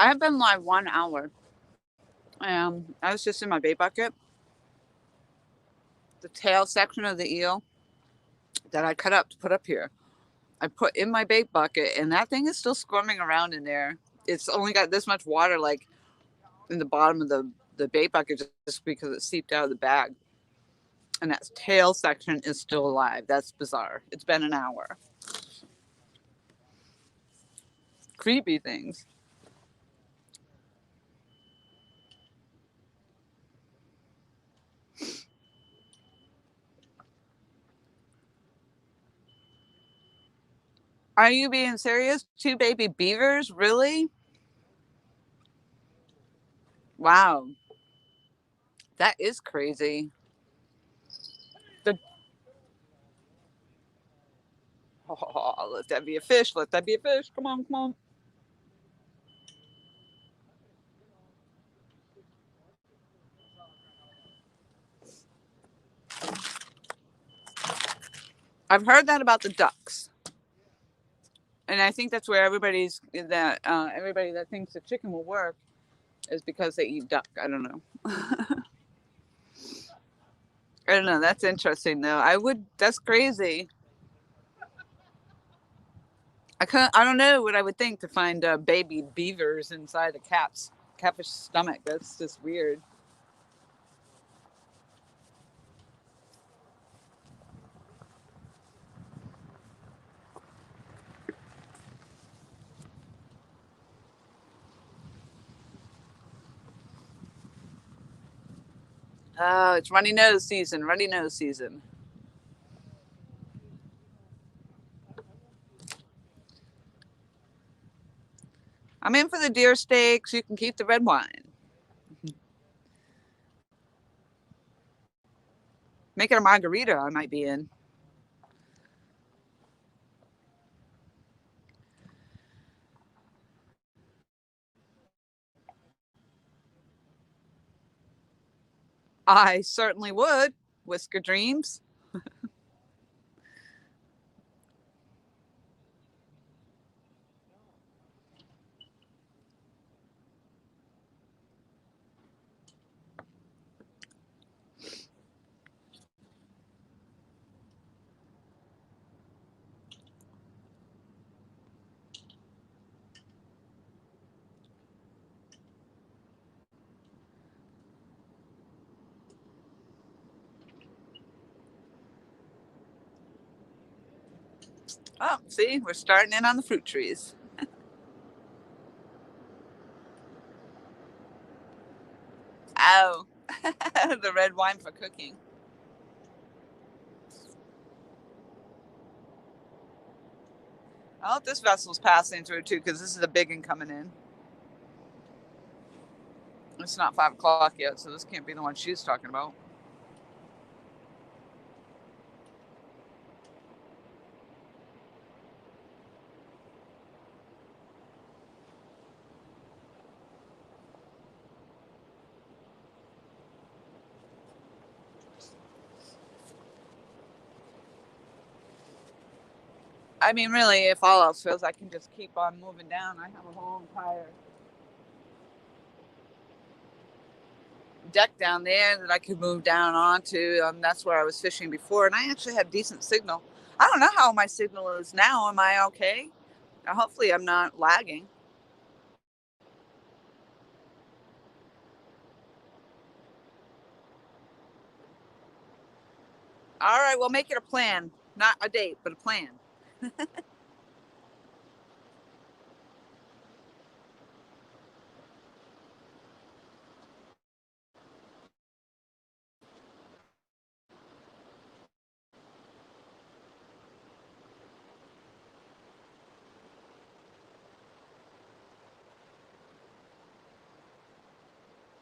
I have been live 1 hour. I was just in my bait bucket. The tail section of the eel that I cut up to put up here, I put in my bait bucket, and that thing is still squirming around in there. It's only got this much water, like in the bottom of the bait bucket, just because it seeped out of the bag. And that tail section is still alive. That's bizarre. It's been an hour. creepy things. Are you being serious? 2 baby beavers? Really? Wow. That is crazy. The, oh, let that be a fish. Let that be a fish. Come on, come on. I've heard that about the ducks. And I think that's where everybody that thinks the chicken will work is because they eat duck. I don't know. I don't know. That's interesting though. That's crazy. I don't know what I would think to find baby beavers inside a catfish stomach. That's just weird. Oh, it's runny nose season. Runny nose season. I'm in for the deer steaks. You can keep the red wine. Make it a margarita. I might be in. I certainly would. Whisker Dreams. Oh, see, we're starting in on the fruit trees. Oh, the red wine for cooking. Oh, this vessel's passing through too, because this is a big one coming in. It's not 5 o'clock yet, so this can't be the one she's talking about. I mean, really, if all else fails, I can just keep on moving down. I have a whole entire deck down there that I could move down onto. That's where I was fishing before, and I actually had decent signal. I don't know how my signal is now. Am I okay? Hopefully, I'm not lagging. All right, we'll make it a plan. Not a date, but a plan.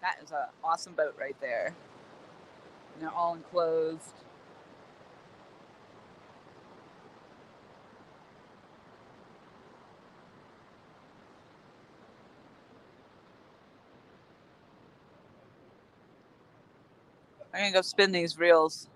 That is an awesome boat right there. And they're all enclosed. I'm gonna go spin these reels.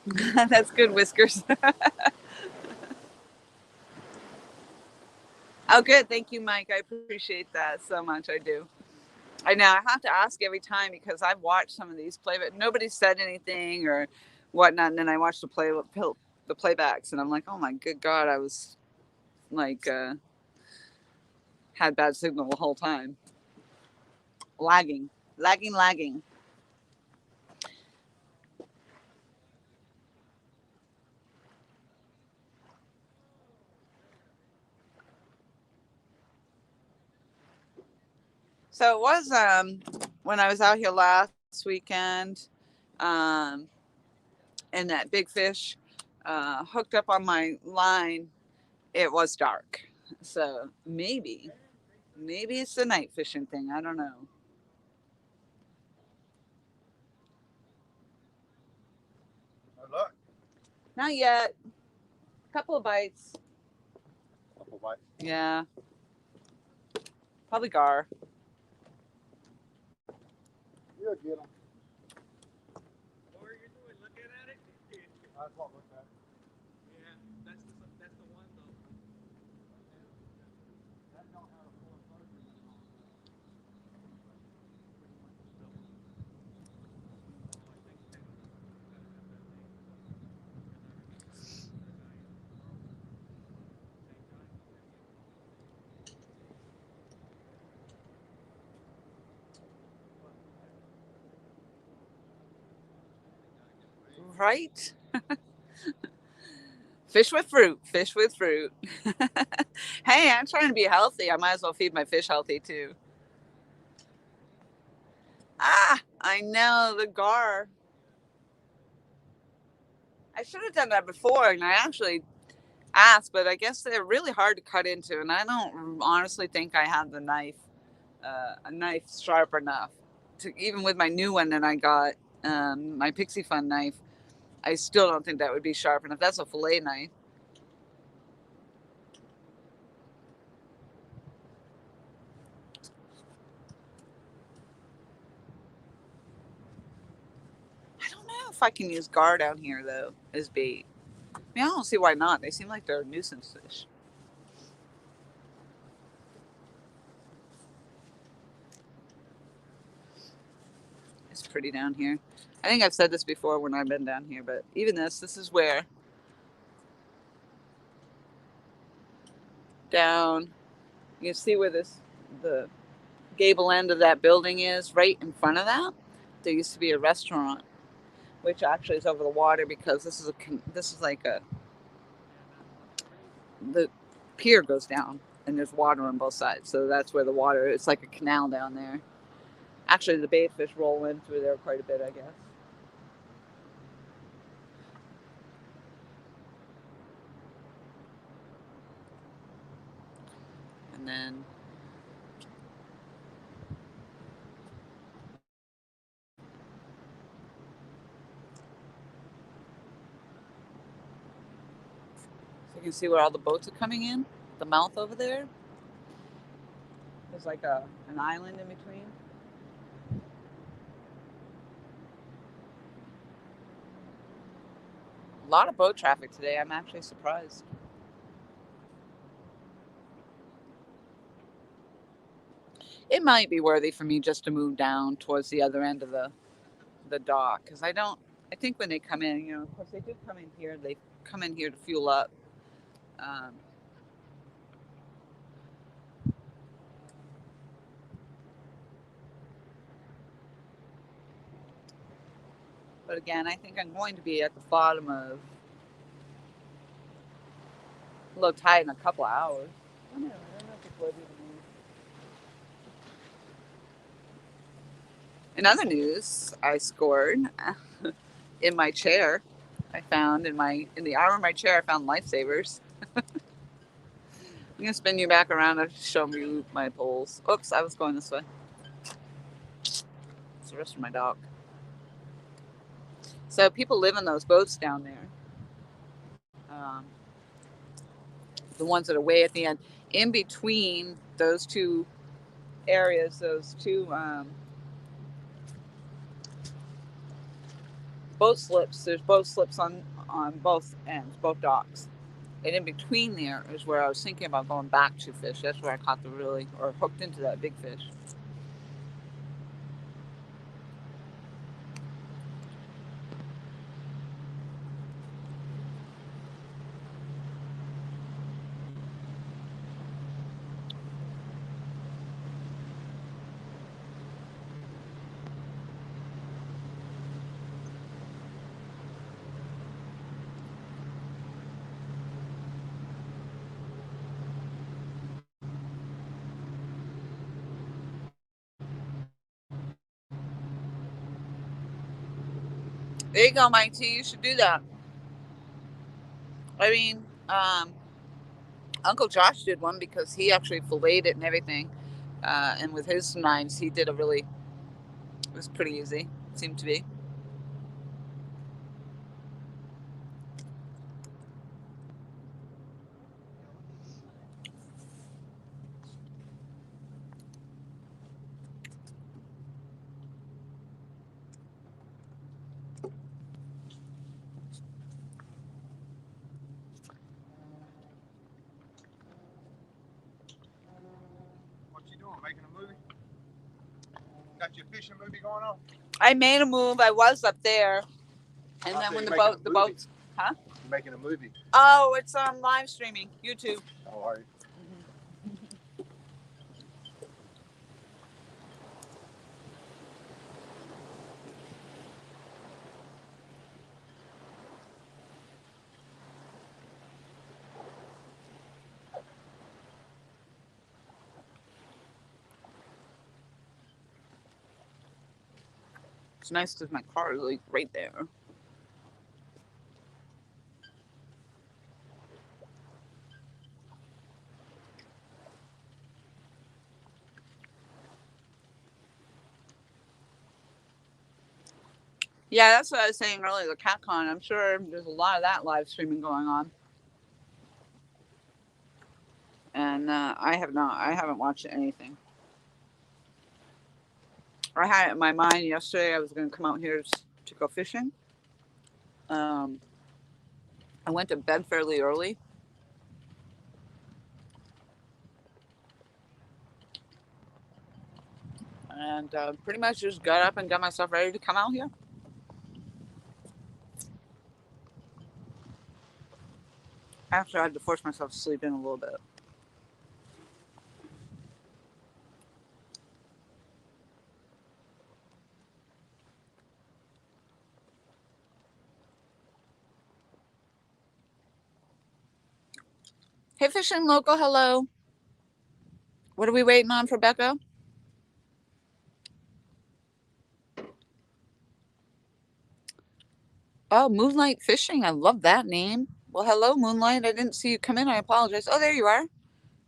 That's good, Whiskers. Oh, good. Thank you, Mike. I appreciate that so much. I do. I know. I have to ask every time because I've watched some of these play, but nobody said anything or whatnot. And then I watched the playbacks, and I'm like, oh my good God, I was like had bad signal the whole time, lagging, lagging. So it was when I was out here last weekend, um, and that big fish hooked up on my line. It was dark, so maybe it's the night fishing thing. I don't know. Good luck. Not yet. Couple of bites. Couple bites. Yeah, probably gar. You'll get them. What are you doing? Looking at it? That's what we're at. Yeah, that's the one though. That don't have a full closure. Right? Fish with fruit. Fish with fruit. Hey, I'm trying to be healthy. I might as well feed my fish healthy too. Ah, I know the gar. I should have done that before, and I actually asked, but I guess they're really hard to cut into, and I don't honestly think I have the knife, a knife sharp enough to even with my new one that I got, my Pixie Fun knife. I still don't think that would be sharp enough. That's a fillet knife. I don't know if I can use gar down here though as bait. I mean, I don't see why not. They seem like they're a nuisance fish. It's pretty down here. I think I've said this before when I've been down here, but even this is where down. You can see where the gable end of that building is. Right in front of that, there used to be a restaurant, which actually is over the water because this is like the pier goes down and there's water on both sides. So that's where the water. It's like a canal down there. Actually, the bait fish roll in through there quite a bit, I guess. And then so you can see where all the boats are coming in. The mouth over there. There's like an island in between. A lot of boat traffic today. I'm actually surprised. It might be worthy for me just to move down towards the other end of the dock because I don't. I think when they come in, of course they do come in here. They come in here to fuel up. Um, but again, I think I'm going to be at the bottom of low tide in a couple of hours. I don't know if it's worthy to move. In other news, I scored in my chair. I found in the arm of my chair. I found lifesavers. I'm gonna spin you back around to show you my poles. Oops, I was going this way. It's the rest of my dog. So people live in those boats down there. Um, the ones that are way at the end, in between those two areas, those two boat slips. There's boat slips on both ends, both docks. And in between there is where I was thinking about going back to fish. That's where I caught the really, or hooked into that big fish. There you go, Mike T. You should do that. I mean, Uncle Josh did one because he actually filleted it and everything. And with his knives, he did a really, it was pretty easy, seemed to be. What you doing? Making a movie? Got your fishing movie going on? I made a move. I was up there. And I then said when you the making boat, a the movie. boats, huh? You making a movie? Oh, it's live streaming, YouTube. Oh, all right. It's nice because my car is like right there. Yeah, that's what I was saying earlier. The CatCon. I'm sure there's a lot of that live streaming going on. And I have not. I haven't watched anything. I had it in my mind yesterday. I was going to come out here to go fishing. Um, I went to bed fairly early, and pretty much just got up and got myself ready to come out here. After I had to force myself to sleep in a little bit. Hey, fishing local, hello. What are we waiting on for Becca? Oh, Moonlight Fishing. I love that name. Well, hello, Moonlight. I didn't see you come in. I apologize. Oh, there you are.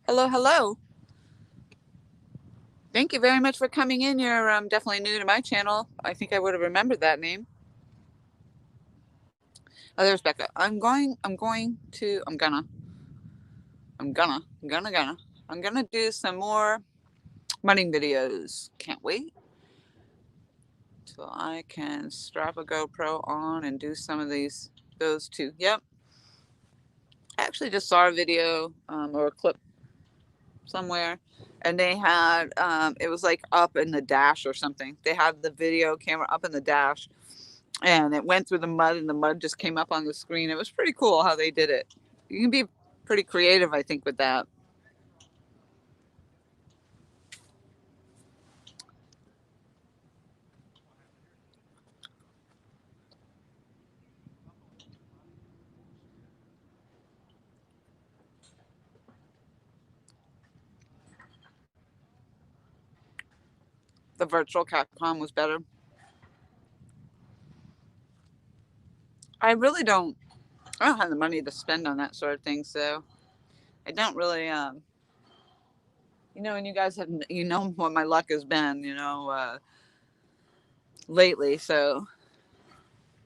Hello, hello. Thank you very much for coming in. You're definitely new to my channel. I think I would have remembered that name. Oh, there's Becca. I'm gonna do some more running videos. Can't wait till I can strap a GoPro on and do some of those two. Yep. I actually just saw a video or a clip somewhere, and they had it was like up in the dash or something. They had the video camera up in the dash, and it went through the mud, and the mud just came up on the screen. It was pretty cool how they did it. You can be pretty creative, I think, with that. The virtual Capcom was better. I really don't. I don't have the money to spend on that sort of thing, so I don't really. And you guys have, what my luck has been, lately. So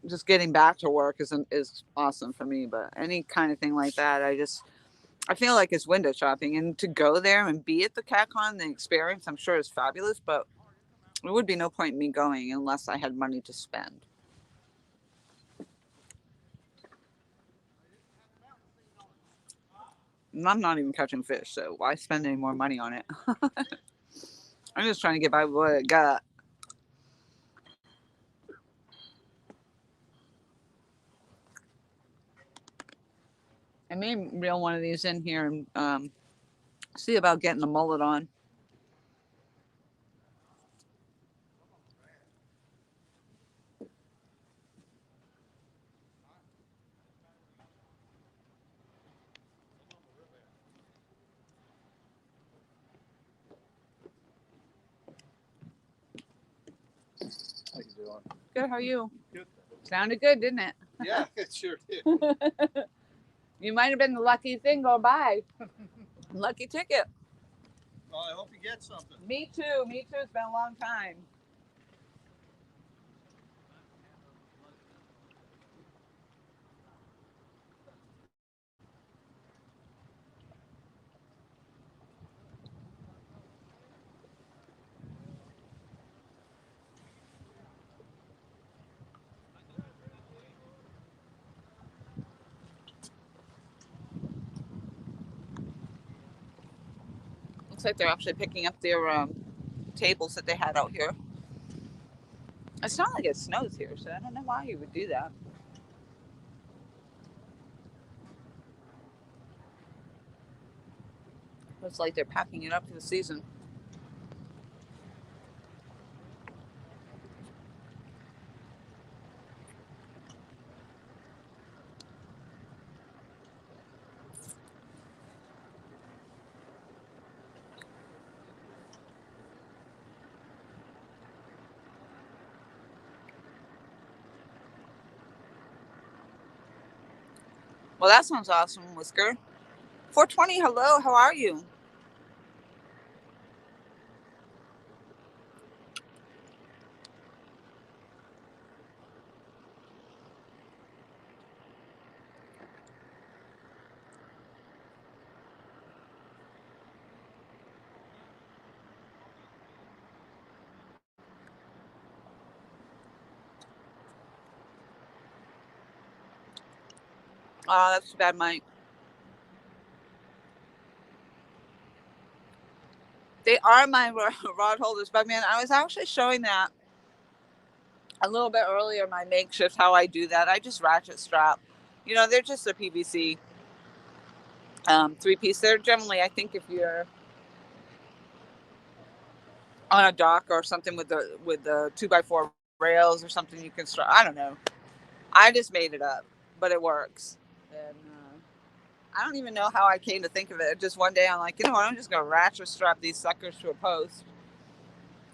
just getting back to work is awesome for me. But any kind of thing like that, I feel like it's window shopping, and to go there and be at the CatCon, the experience, I'm sure is fabulous. But there would be no point in me going unless I had money to spend. And I'm not even catching fish, so why spend any more money on it? I'm just trying to get by with what I got. I may reel one of these in here and see about getting the mullet on. How you doing? Good, how are you? Good. Sounded good, didn't it? Yeah, it sure did. You might have been the lucky thing going by. Lucky ticket. Well, I hope you get something. Me too. Me too. It's been a long time. Looks like they're actually picking up their tables that they had out here. It's not like it snows here, so I don't know why you would do that. Looks like they're packing it up for the season. Well, that sounds awesome, Whisker. 420, hello, how are you? Oh, that's too bad, Mike. They are my rod holders, but man, I was actually showing that a little bit earlier, my makeshift, how I do that. I just ratchet strap. You know, they're just a PVC three-piece. They're generally, I think, if you're on a dock or something with the 2x4 rails or something, you can strap. I don't know. I just made it up, but it works. And I don't even know how I came to think of it. Just one day, I'm like, you know what? I'm just gonna ratchet strap these suckers to a post.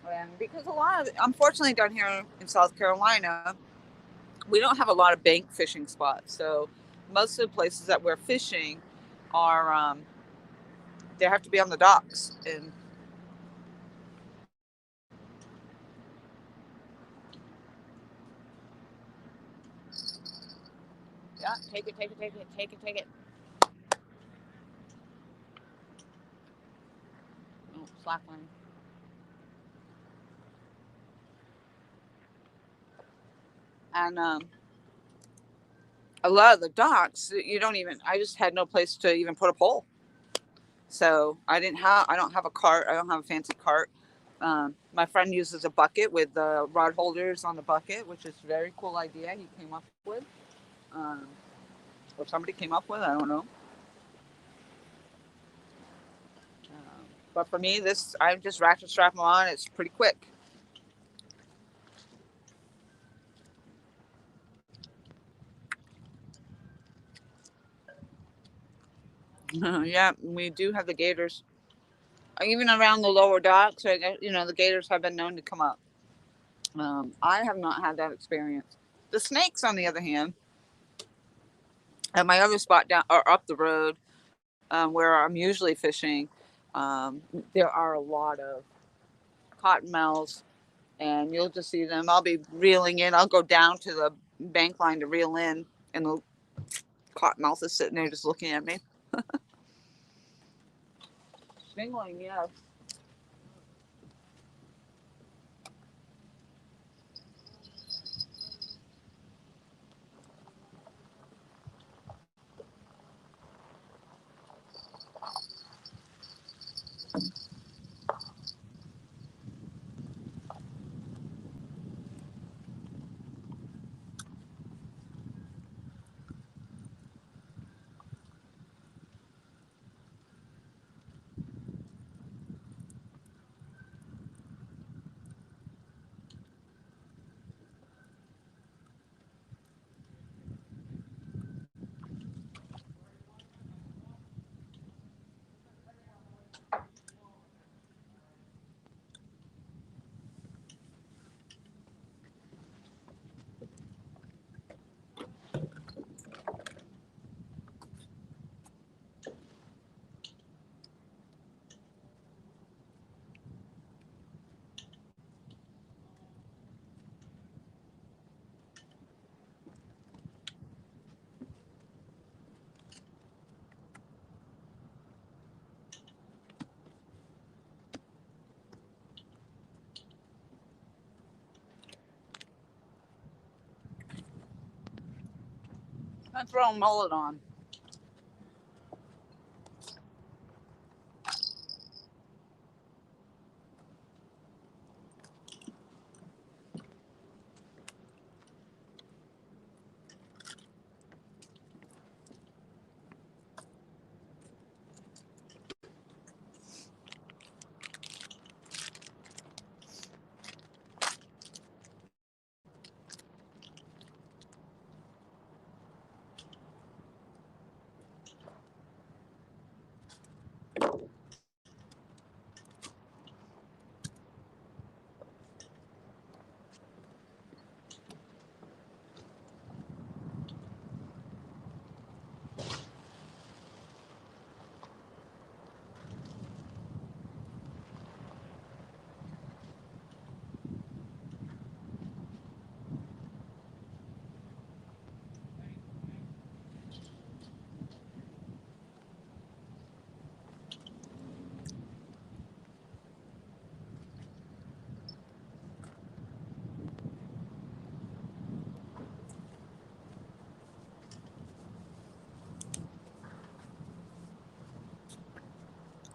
And because a lot of, unfortunately, down here in South Carolina, we don't have a lot of bank fishing spots. So most of the places that we're fishing are they have to be on the docks. And yeah, take it, take it, take it, take it, take it. Oh, slackline. And a lot of the docks, you don't even. I just had no place to even put a pole. So I didn't have. I don't have a cart. I don't have a fancy cart. My friend uses a bucket with the rod holders on the bucket, which is a very cool idea he came up with, um, or somebody came up with. I don't know. But for me, this I just ratchet strap them on. It's pretty quick. Yeah, we do have the gators. Even around the lower docks, you know, the gators have been known to come up. I have not had that experience. The snakes, on the other hand, at my other spot down or up the road, where I'm usually fishing, um, there are a lot of cottonmouths, and you'll just see them. I'll be reeling in. I'll go down to the bank line to reel in, and the cottonmouth is sitting there just looking at me. Stingling, yes. I'm throwing mullet on.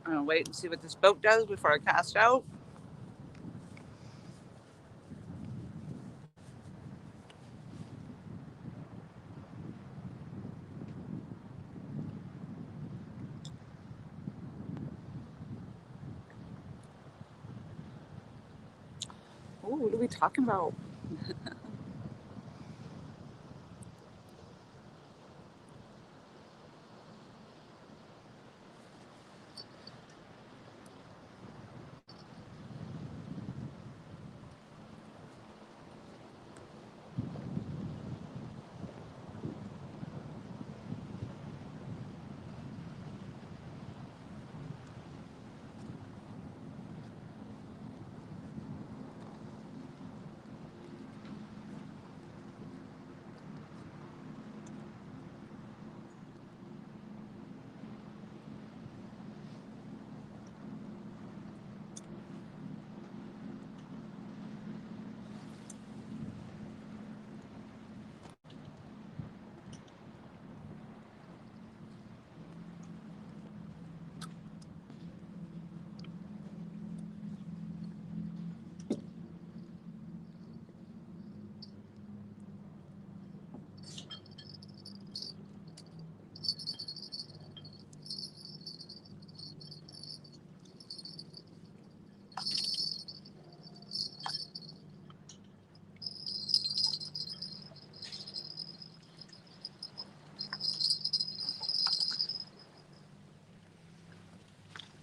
I'm gonna wait and see what this boat does before I cast out. Ooh, what are we talking about?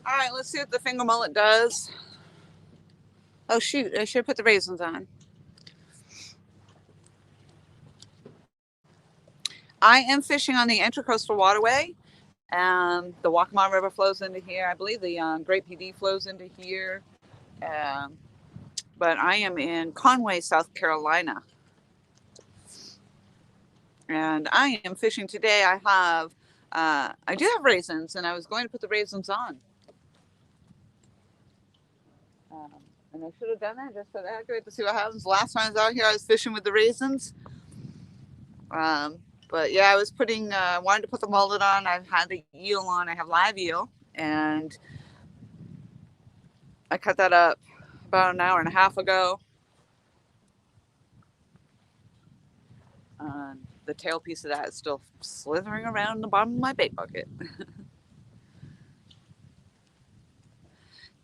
All right, let's see what the finger mullet does. Oh shoot, I should put the raisins on. I am fishing on the Intracoastal Waterway. The Waccamaw River flows into here. I believe the Great PD flows into here. Um, but I am in Conway, South Carolina. And I am fishing today. I do have raisins, and I was going to put the raisins on. And I should have done that just for the heck of it to see what happens. Last time I was out here, I was fishing with the raisins. But yeah, I was wanted to put the mullet on. I've had the eel on. I have live eel, and I cut that up about an hour and a half ago. The tail piece of that is still slithering around the bottom of my bait bucket.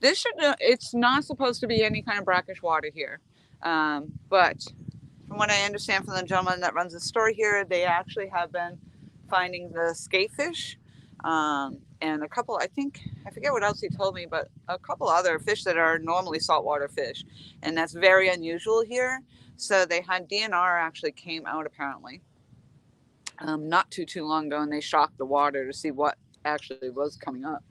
It's not supposed to be any kind of brackish water here. But from what I understand from the gentleman that runs the store here, they actually have been finding the skatefish and a couple, I forget what else he told me, but a couple other fish that are normally saltwater fish. And that's very unusual here. So they had DNR actually came out apparently not too long ago, and they shocked the water to see what actually was coming up.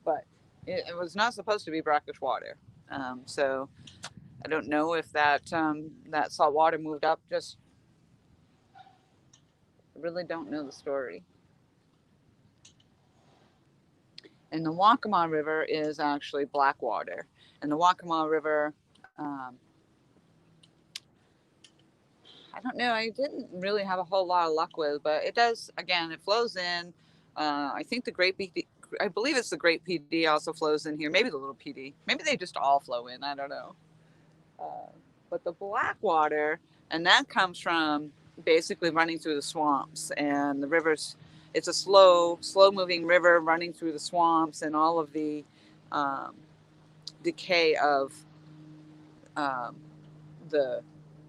But it was not supposed to be brackish water. So I don't know if that salt water moved up. Just really don't know the story. And the Waccamaw River is actually black water, and the Waccamaw River I don't know. I didn't really have a whole lot of luck with, but it does. Again, it flows in. I think the Great PD. I believe it's the Great PD also flows in here. Maybe the Little PD. Maybe they just all flow in. I don't know. But the black water, and that comes from basically running through the swamps and the rivers. It's a slow moving river running through the swamps and all of the um, decay of um, the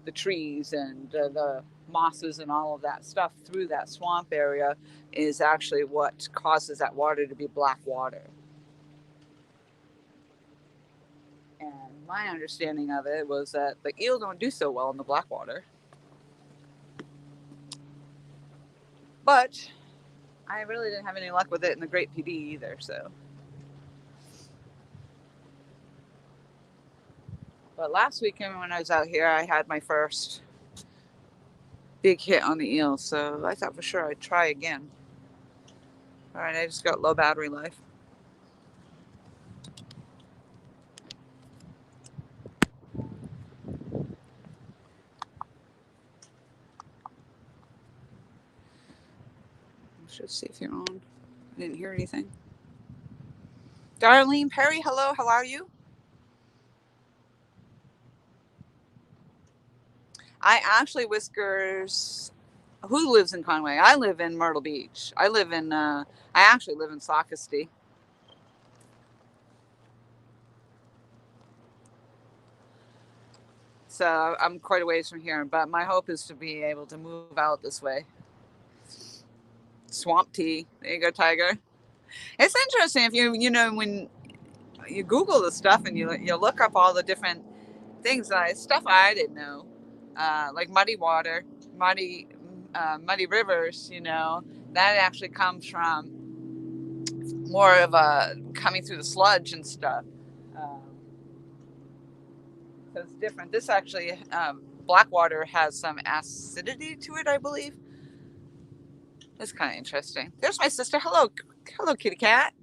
the trees and the mosses and all of that stuff through that swamp area is actually what causes that water to be black water. And my understanding of it was that the eel don't do so well in the black water. But I really didn't have any luck with it in the Great PD either. So, but last weekend when I was out here, I had my first big hit on the eel. So I thought for sure I'd try again. All right, I just got low battery life. Should see if you're on. I didn't hear anything. Darlene Perry, hello. How are you? I actually Whiskers. Who lives in Conway? I live in Myrtle Beach. I live in. I actually live in Sockasty. So I'm quite a ways from here. But my hope is to be able to move out this way. Swamp tea. There you go, Tiger. It's interesting if when you Google the stuff and you look up all the different things, stuff I didn't know, like muddy water, muddy rivers. That actually comes from more of a coming through the sludge and stuff. Um, so it's different. This actually, black water has some acidity to it, I believe. It's kind of interesting. There's my sister. Hello, kitty cat.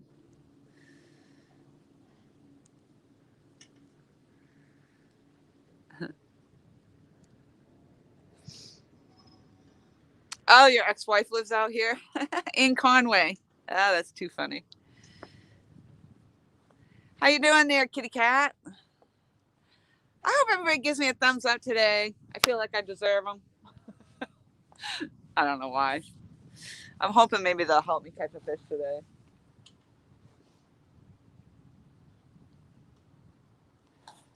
Oh, your ex-wife lives out here in Conway. Oh, that's too funny. How you doing there, kitty cat? I hope everybody gives me a thumbs up today. I feel like I deserve them. I don't know why. I'm hoping maybe they'll help me catch a fish today.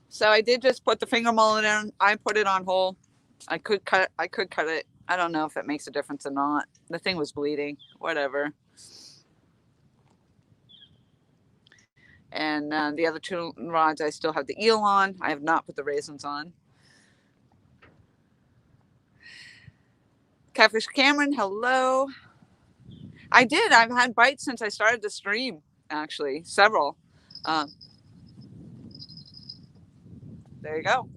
So I did just put the finger mullet in. I put it on whole. I could cut it. I don't know if it makes a difference or not. The thing was bleeding. Whatever. And the other two rods, I still have the eel on. I have not put the raisins on. Catfish Cameron, hello. I did. I've had bites since I started the stream, actually. Several. Um, there you go.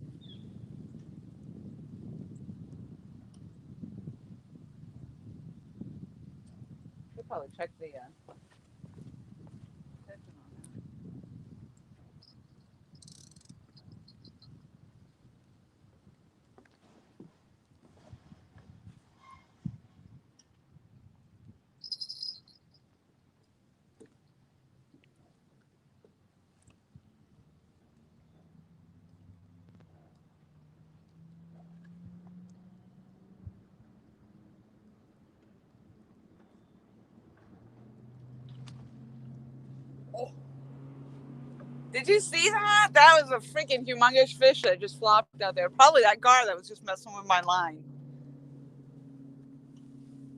Should probably check the section on that. Oh, did you see that? That was a freaking humongous fish that just flopped out there. Probably that gar that was just messing with my line.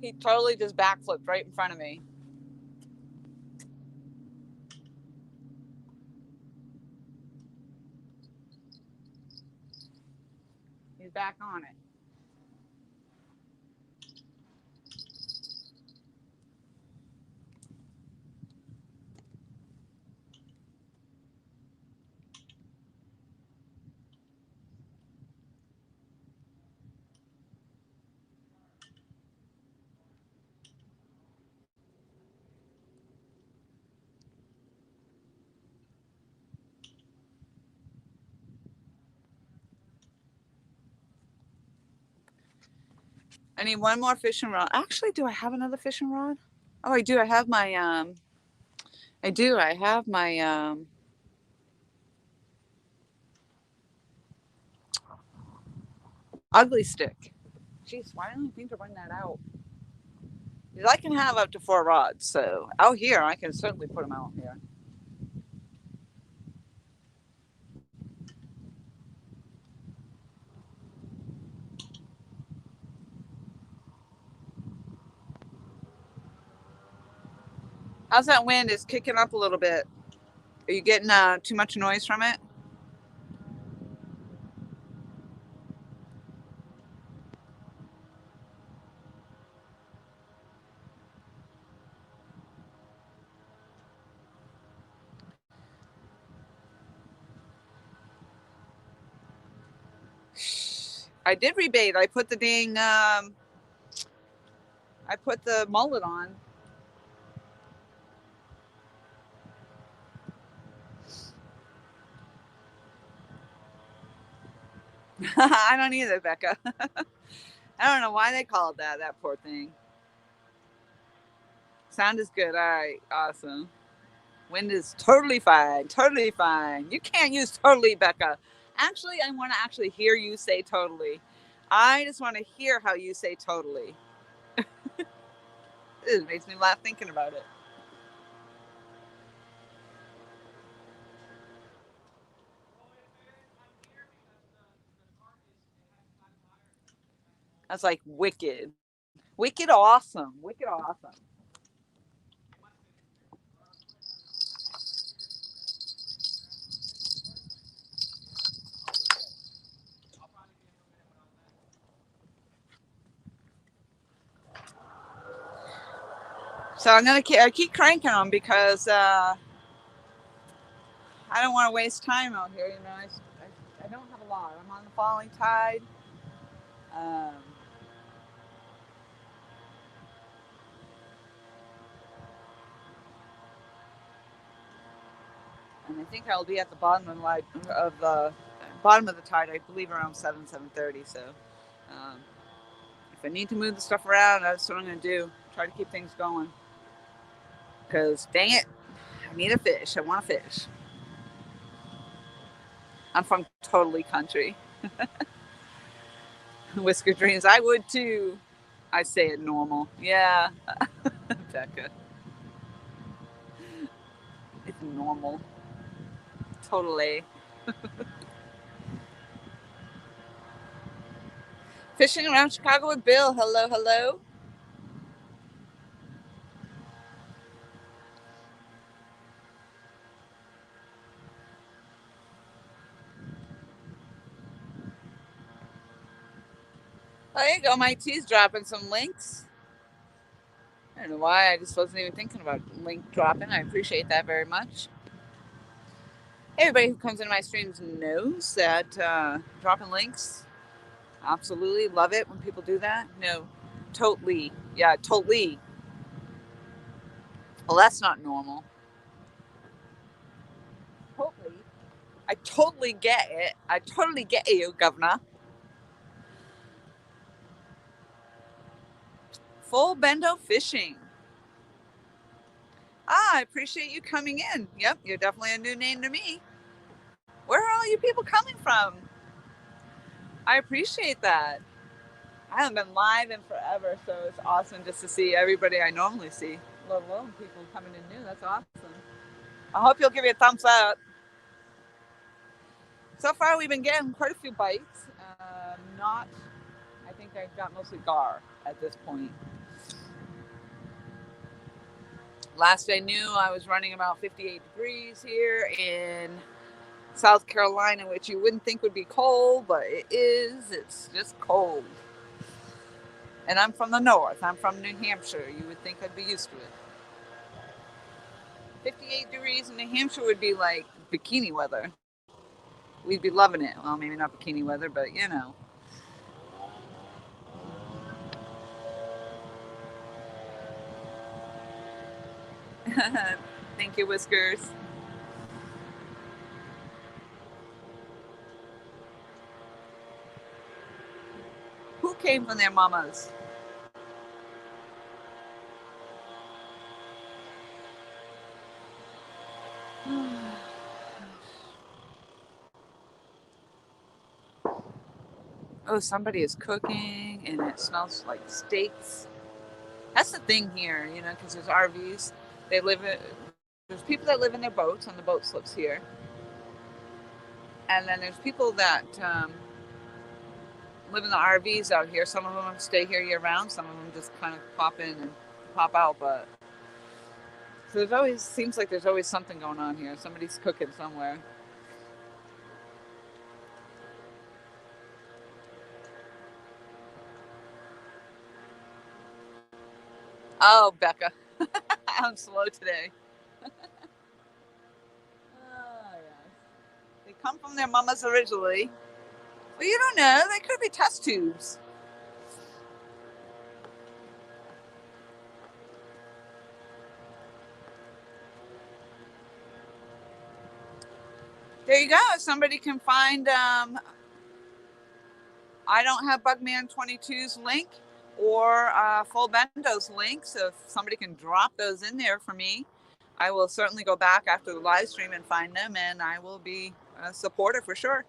He totally just backflipped right in front of me. He's back on it. I need one more fishing rod. Actually, do I have another fishing rod? Oh, I do. I have my I do. I have my ugly stick. Jeez, why don't I think to run that out? Because I can have up to 4 rods, so out here I can certainly put them out here. How's that wind? It's kicking up a little bit. Are you getting too much noise from it? I did rebait. I put the dang I put the mullet on. I don't either, Becca. I don't know why they call it that. That poor thing. Sound is good. All right, awesome. Wind is totally fine. Totally fine. You can't use totally, Becca. Actually, I want to actually hear you say totally. I just want to hear how you say totally. It makes me laugh thinking about it. That's like wicked. Wicked awesome. Wicked awesome. So I'm gonna keep cranking them because I don't want to waste time out here. You know, I don't have a lot. I'm on the falling tide. Um, and I think I'll be at the bottom of the bottom of the tide. I believe around 7:30. So if I need to move the stuff around, that's what I'm gonna do. Try to keep things going. Because dang it, I need a fish. I want a fish. I'm from totally country. Whisker dreams. I would too. I say it normal. Yeah, Becca. It's normal. Totally. Fishing around Chicago with Bill. Hello, hello. Oh, there you go. My T's dropping some links. I don't know why. I just wasn't even thinking about link dropping. I appreciate that very much. Everybody who comes into my streams knows that dropping links, absolutely love it when people do that. No, totally. Yeah, totally. Well, that's not normal. Totally. I totally get it. I totally get you, Governor. Full bendo fishing. I appreciate you coming in. Yep, you're definitely a new name to me. Where are all you people coming from? I appreciate that. I haven't been live in forever, so it's awesome just to see everybody I normally see, let alone people coming in new. That's awesome. I hope you'll give me a thumbs up. So far, we've been getting quite a few bites. Not, I think I've got mostly gar at this point. Last I knew, I was running about 58 degrees here in South Carolina, which you wouldn't think would be cold, but it is. It's just cold. And I'm from the north. I'm from New Hampshire. You would think I'd be used to it. 58 degrees in New Hampshire would be like bikini weather. We'd be loving it. Well, maybe not bikini weather, but you know. Thank you, Whiskers. Who came from their mamas? Oh, somebody is cooking and it smells like steaks. That's the thing here, you know, because there's RVs. They live in, there's people that live in their boats on the boat slips here. And then there's people that live in the RVs out here. Some of them stay here year round. Some of them just kind of pop in and pop out. But so there's always seems like there's always something going on here. Somebody's cooking somewhere. Oh, Becca, I'm slow today. Oh yes, they come from their mamas originally. Well, you don't know. They could be test tubes. There you go. If somebody can find, I don't have Bugman 22's link or Full Bendo's link. So if somebody can drop those in there for me, I will certainly go back after the live stream and find them, and I will be a supporter for sure.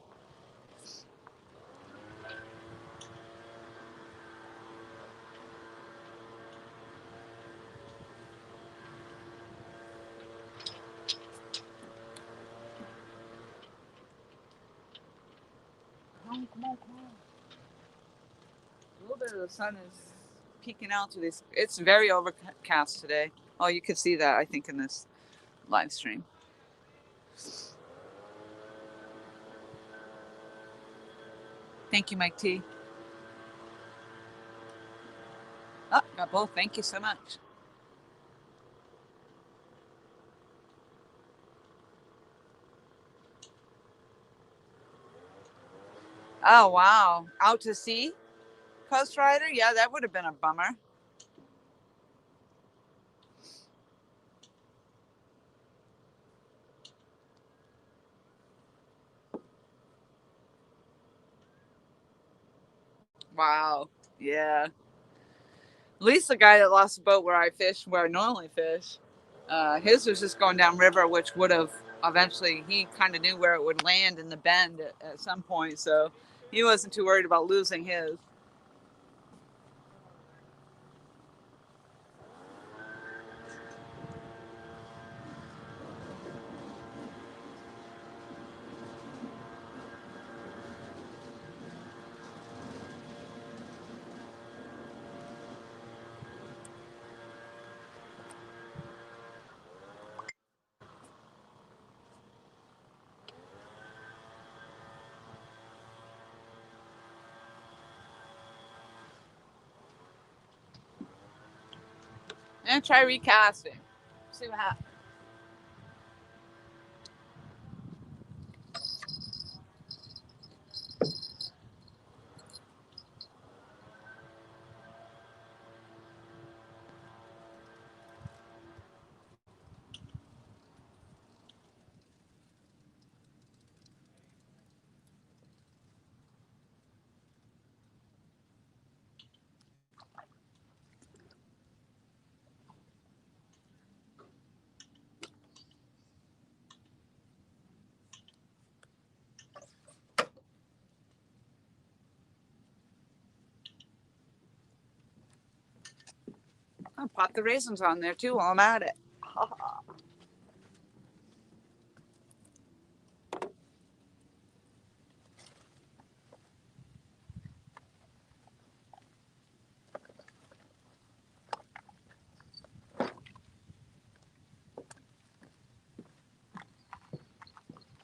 Come on. A little bit of the sun is peeking out to this. It's very overcast today. Oh, you can see that, I think, in this live stream. Thank you, Mike T. Oh, got both. Thank you so much. Oh, wow. Out to sea, Coast Rider? Yeah, that would have been a bummer. Wow. Yeah. At least the guy that lost the boat where I fish, where I normally fish, his was just going down river, which would have eventually, he kind of knew where it would land in the bend at some point. So he wasn't too worried about losing his. And try recasting. See what happens. I'll pop the raisins on there too while I'm at it.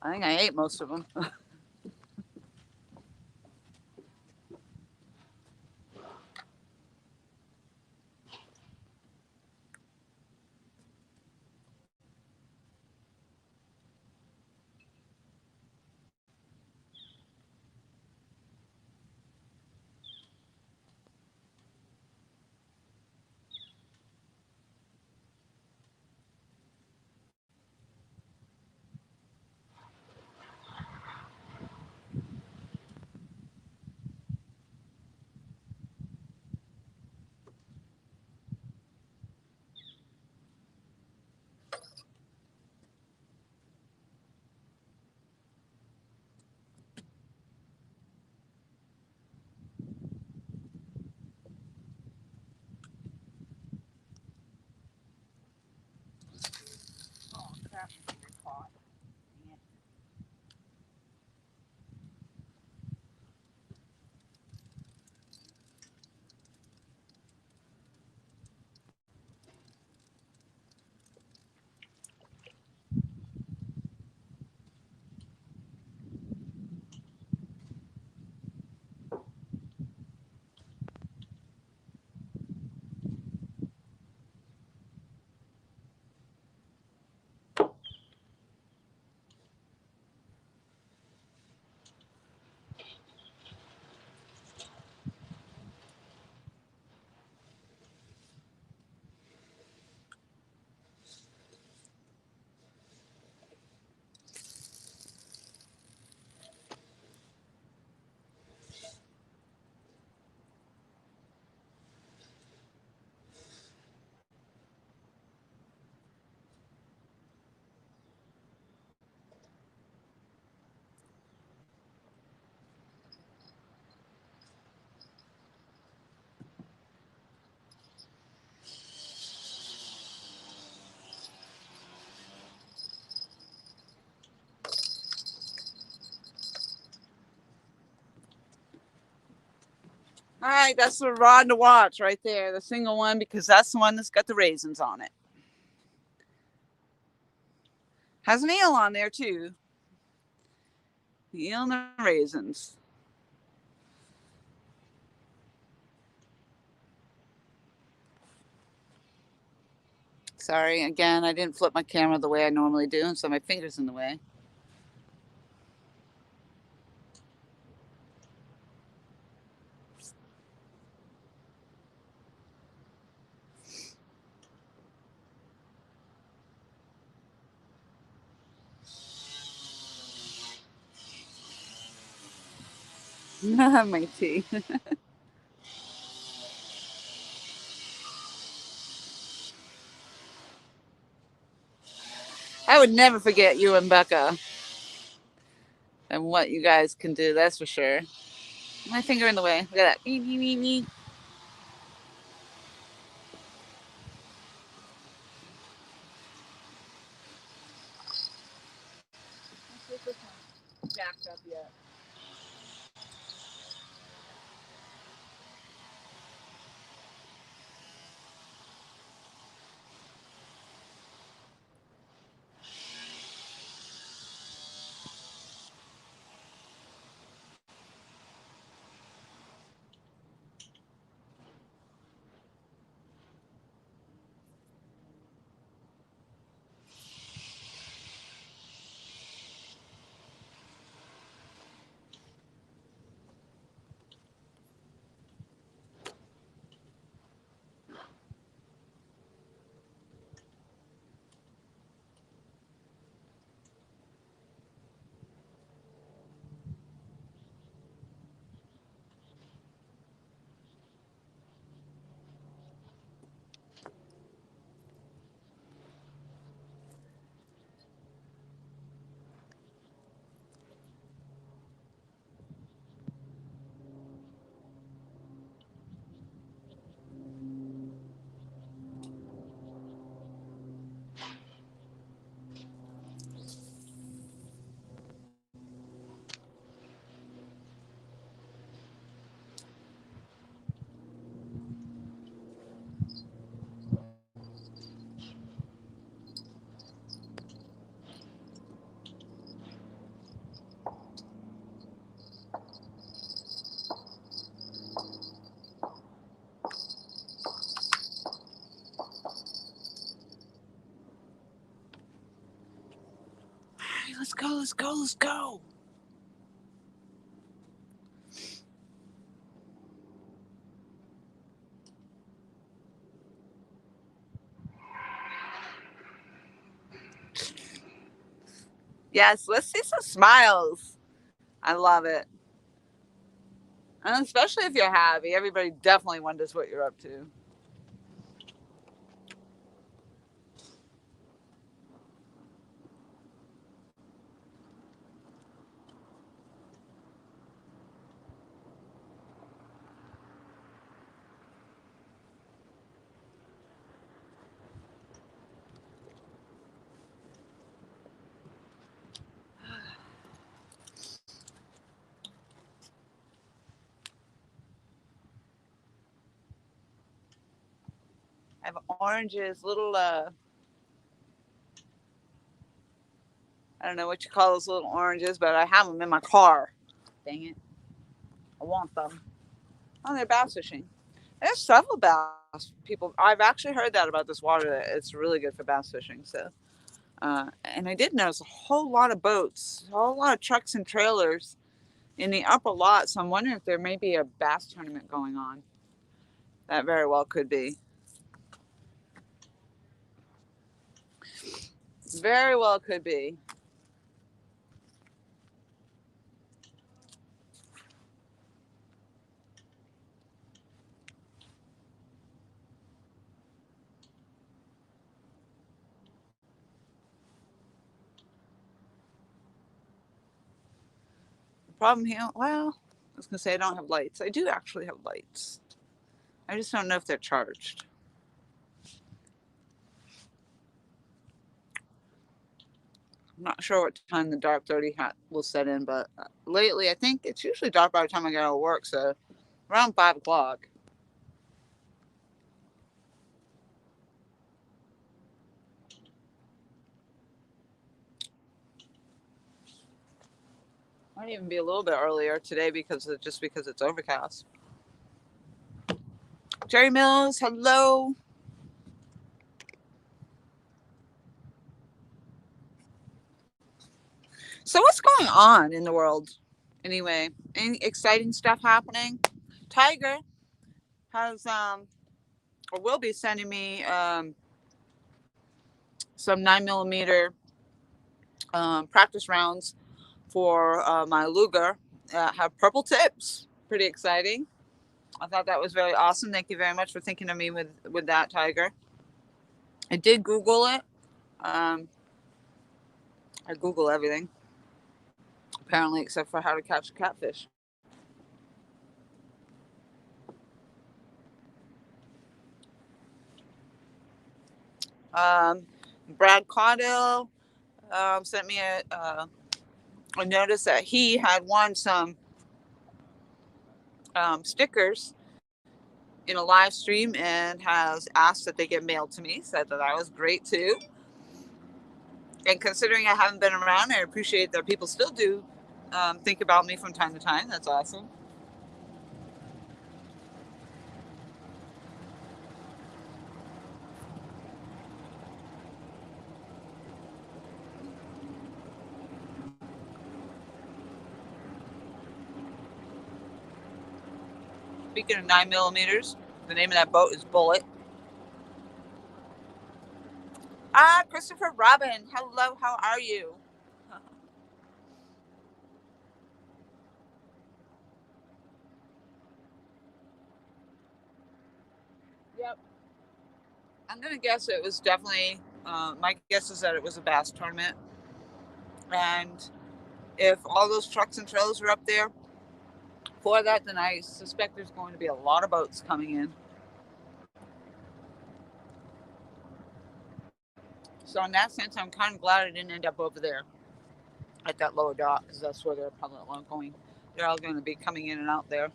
I think I ate most of them. All right, that's the rod to watch right there, the single one, because that's the one that's got the raisins on it. Has an eel on there too. The eel and the raisins. Sorry, again, I didn't flip my camera the way I normally do, and so my finger's in the way. My tea. I would never forget you and Becca and what you guys can do, that's for sure. My finger in the way. Look at that. Beep, beep, beep, beep. Jacked up yet. Let's go, let's go, let's go. Yes, let's see some smiles. I love it. And especially if you're happy. Everybody definitely wonders what you're up to. I have oranges, little I don't know what you call those little oranges, but I have them in my car. Dang it. I want them. Oh, they're bass fishing. There's several bass people. I've actually heard that about this water, that it's really good for bass fishing. So, and I did notice a whole lot of boats, a whole lot of trucks and trailers in the upper lot. So I'm wondering if there may be a bass tournament going on. That very well could be. Very well could be. The problem here, well, I was gonna say I don't have lights. I do actually have lights. I just don't know if they're charged. I'm not sure what time the dark 30 hat will set in, but lately I think it's usually dark by the time I get out of work. So around 5 o'clock. Might even be a little bit earlier today because it's overcast. Jerry Mills, hello. So what's going on in the world anyway? Any exciting stuff happening? Tiger has or will be sending me some 9mm practice rounds for my Luger have purple tips. Pretty exciting. I thought that was very awesome. Thank you very much for thinking of me with that, Tiger. I did Google it. I Google everything, apparently, except for how to catch a catfish. Um, Brad Caudill sent me a notice that he had won some stickers in a live stream and has asked that they get mailed to me. Said that was great too. And considering I haven't been around, I appreciate that people still do think about me from time to time. That's awesome. Speaking of 9mm, the name of that boat is Bullet. Christopher Robin, hello, how are you? Yep. I'm gonna guess it was definitely. My guess is that it was a bass tournament, and if all those trucks and trailers are up there for that, then I suspect there's going to be a lot of boats coming in. So in that sense, I'm kind of glad I didn't end up over there at that lower dock because that's where they're probably all going. They're all going to be coming in and out there.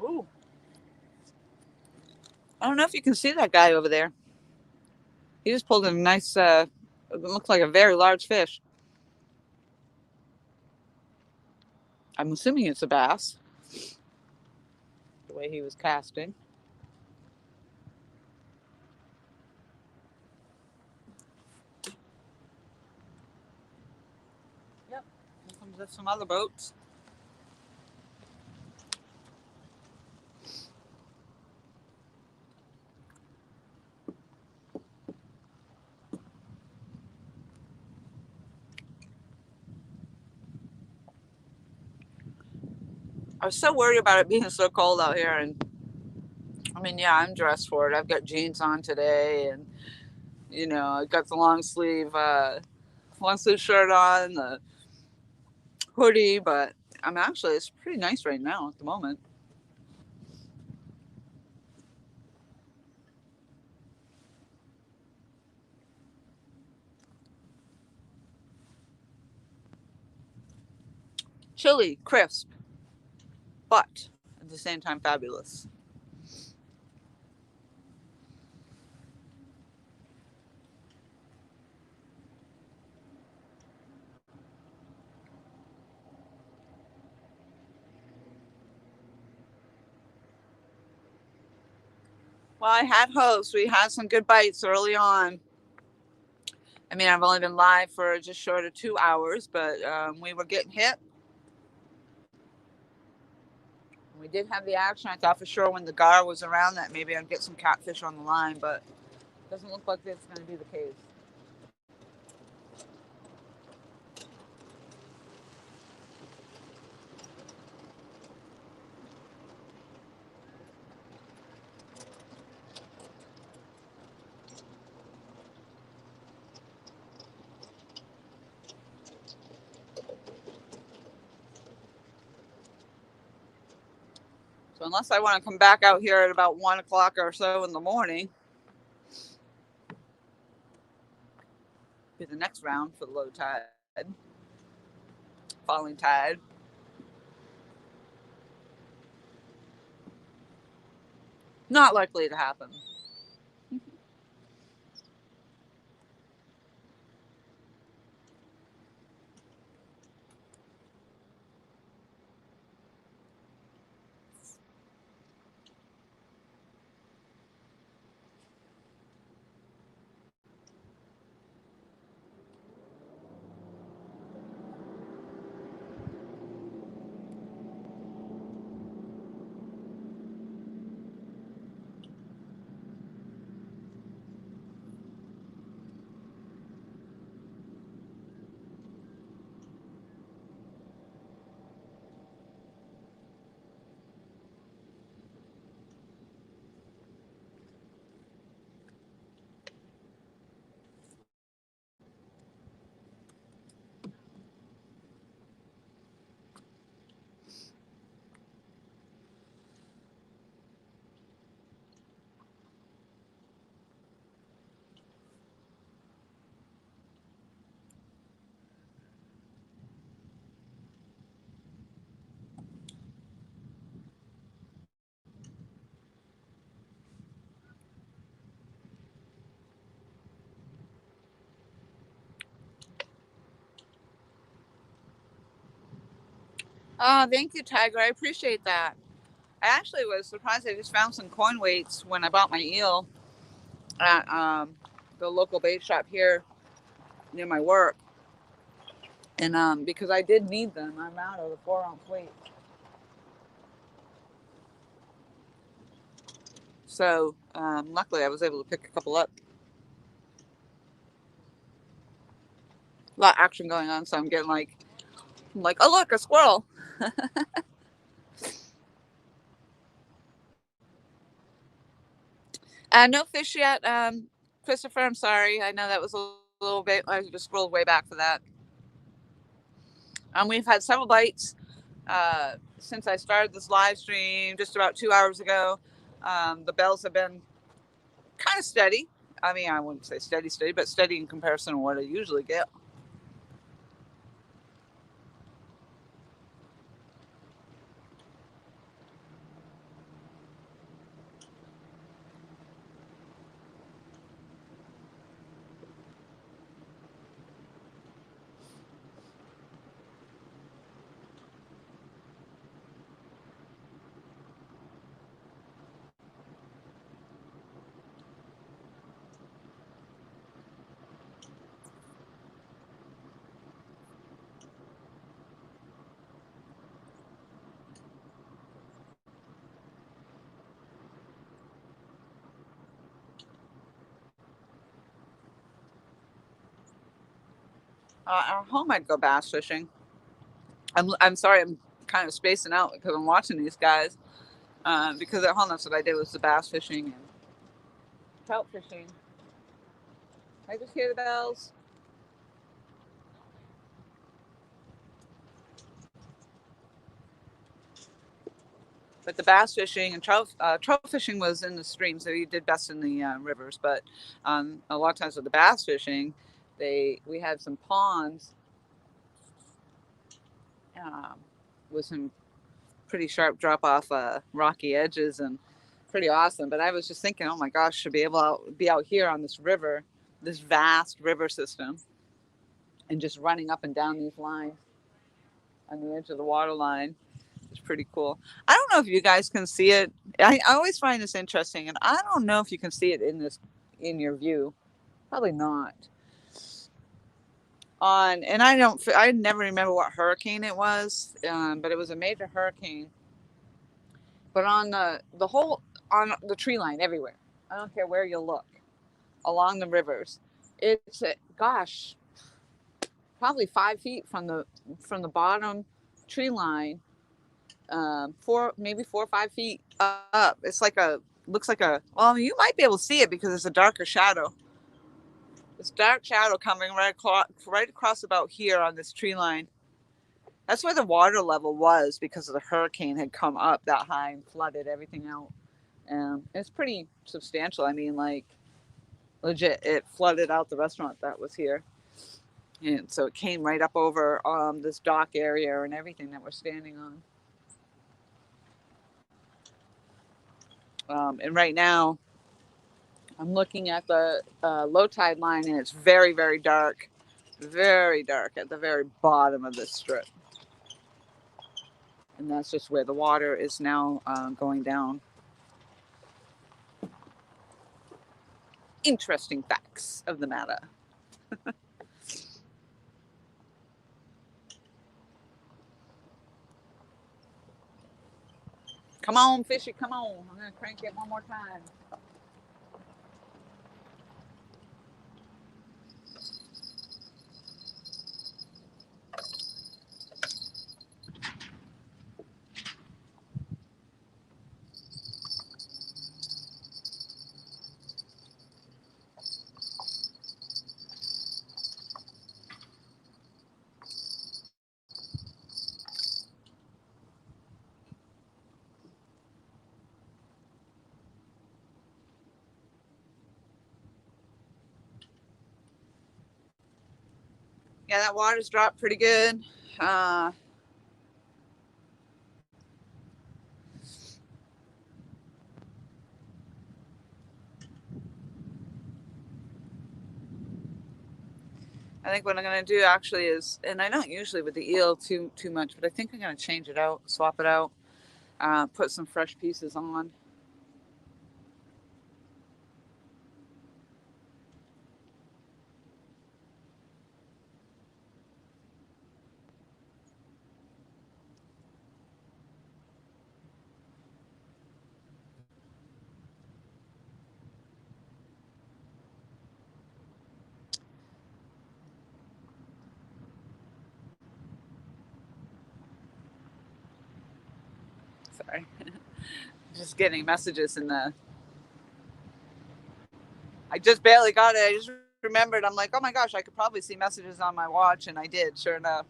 Ooh, I don't know if you can see that guy over there. He just pulled a nice, it looks like a very large fish. I'm assuming it's a bass, the way he was casting. Yep, here comes some other boats. I was so worried about it being so cold out here, and I mean, yeah, I'm dressed for it. I've got jeans on today, and I got the long sleeve shirt on, the hoodie. But I'm actually, it's pretty nice right now at the moment. Chilly, crisp, but at the same time fabulous. Well, I had hopes. We had some good bites early on. I mean, I've only been live for just short of 2 hours, but we were getting hit. We did have the action. I thought for sure when the gar was around that maybe I'd get some catfish on the line, but it doesn't look like that's going to be the case. So unless I want to come back out here at about 1 o'clock or so in the morning, the next round for the low tide, falling tide. Not likely to happen. Oh, thank you, Tiger. I appreciate that. I actually was surprised. I just found some coin weights when I bought my eel at the local bait shop here near my work, and because I did need them, I'm out of the 4 ounce weight. So luckily, I was able to pick a couple up. A lot of action going on, so I'm getting like, oh look, a squirrel. No fish yet, Christopher. I'm sorry. I know that was a little bit. I just scrolled way back for that. We've had several bites since I started this live stream just about 2 hours ago. The bells have been kind of steady. I mean, I wouldn't say steady, but steady in comparison to what I usually get. At home, I'd go bass fishing. I'm sorry, I'm kind of spacing out because I'm watching these guys. Because at home, that's what I did was the bass fishing and trout fishing. I just hear the bells. But the bass fishing and trout fishing was in the stream, so you did best in the rivers. But a lot of times with the bass fishing, we had some ponds um, with some pretty sharp drop off rocky edges and pretty awesome. But I was just thinking, oh my gosh, to be able to be out here on this river, this vast river system, and just running up and down these lines on the edge of the water line. It's pretty cool. I don't know if you guys can see it. I always find this interesting, and I don't know if you can see it in your view. Probably not. And I never remember what hurricane it was, but it was a major hurricane. But on on the tree line everywhere, I don't care where you look, along the rivers, it's gosh, probably 5 feet from the bottom tree line, maybe 4 or 5 feet up. It's looks like well, you might be able to see it because it's a darker shadow. This dark shadow coming right across about here on this tree line. That's where the water level was because of the hurricane had come up that high and flooded everything out. And it's pretty substantial. I mean, like legit, it flooded out the restaurant that was here. And so it came right up over this dock area and everything that we're standing on. And right now, I'm looking at the low tide line, and it's very, very dark at the very bottom of this strip. And that's just where the water is now going down. Interesting facts of the matter. Come on, fishy, come on. I'm going to crank it one more time. Yeah, that water's dropped pretty good. I think what I'm going to do actually is, and I don't usually with the eel too much, but I think I'm going to change it out, swap it out, put some fresh pieces on. Sorry, just getting messages in the. I just barely got it. I just remembered. I'm like, oh my gosh, I could probably see messages on my watch, and I did, sure enough.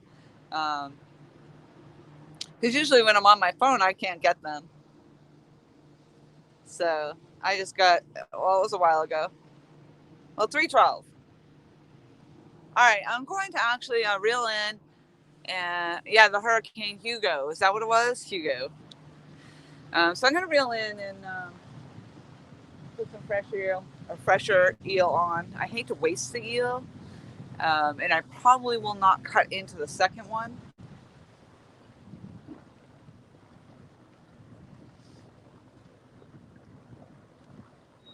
Because usually when I'm on my phone, I can't get them. So I just got. Well, it was a while ago. Well, 3:12. All right, I'm going to actually reel in, and yeah, the Hurricane Hugo. Is that what it was? Hugo. So I'm going to reel in and put some fresher eel on. I hate to waste the eel, and I probably will not cut into the second one.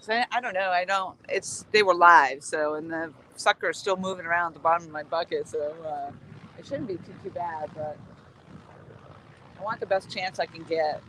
So I don't know. I don't. They were live, so and the sucker is still moving around the bottom of my bucket, so it shouldn't be too bad. But I want the best chance I can get.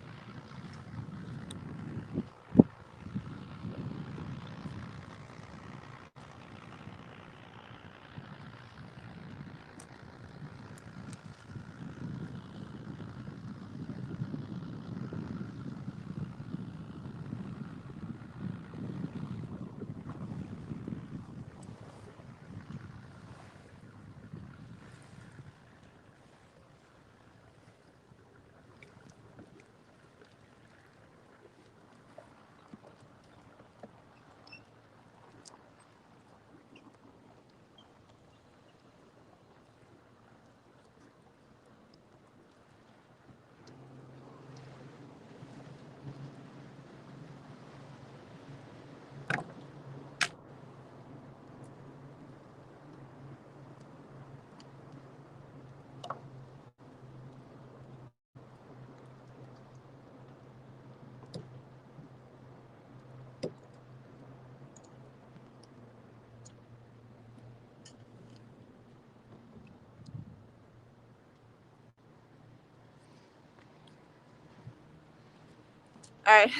All right,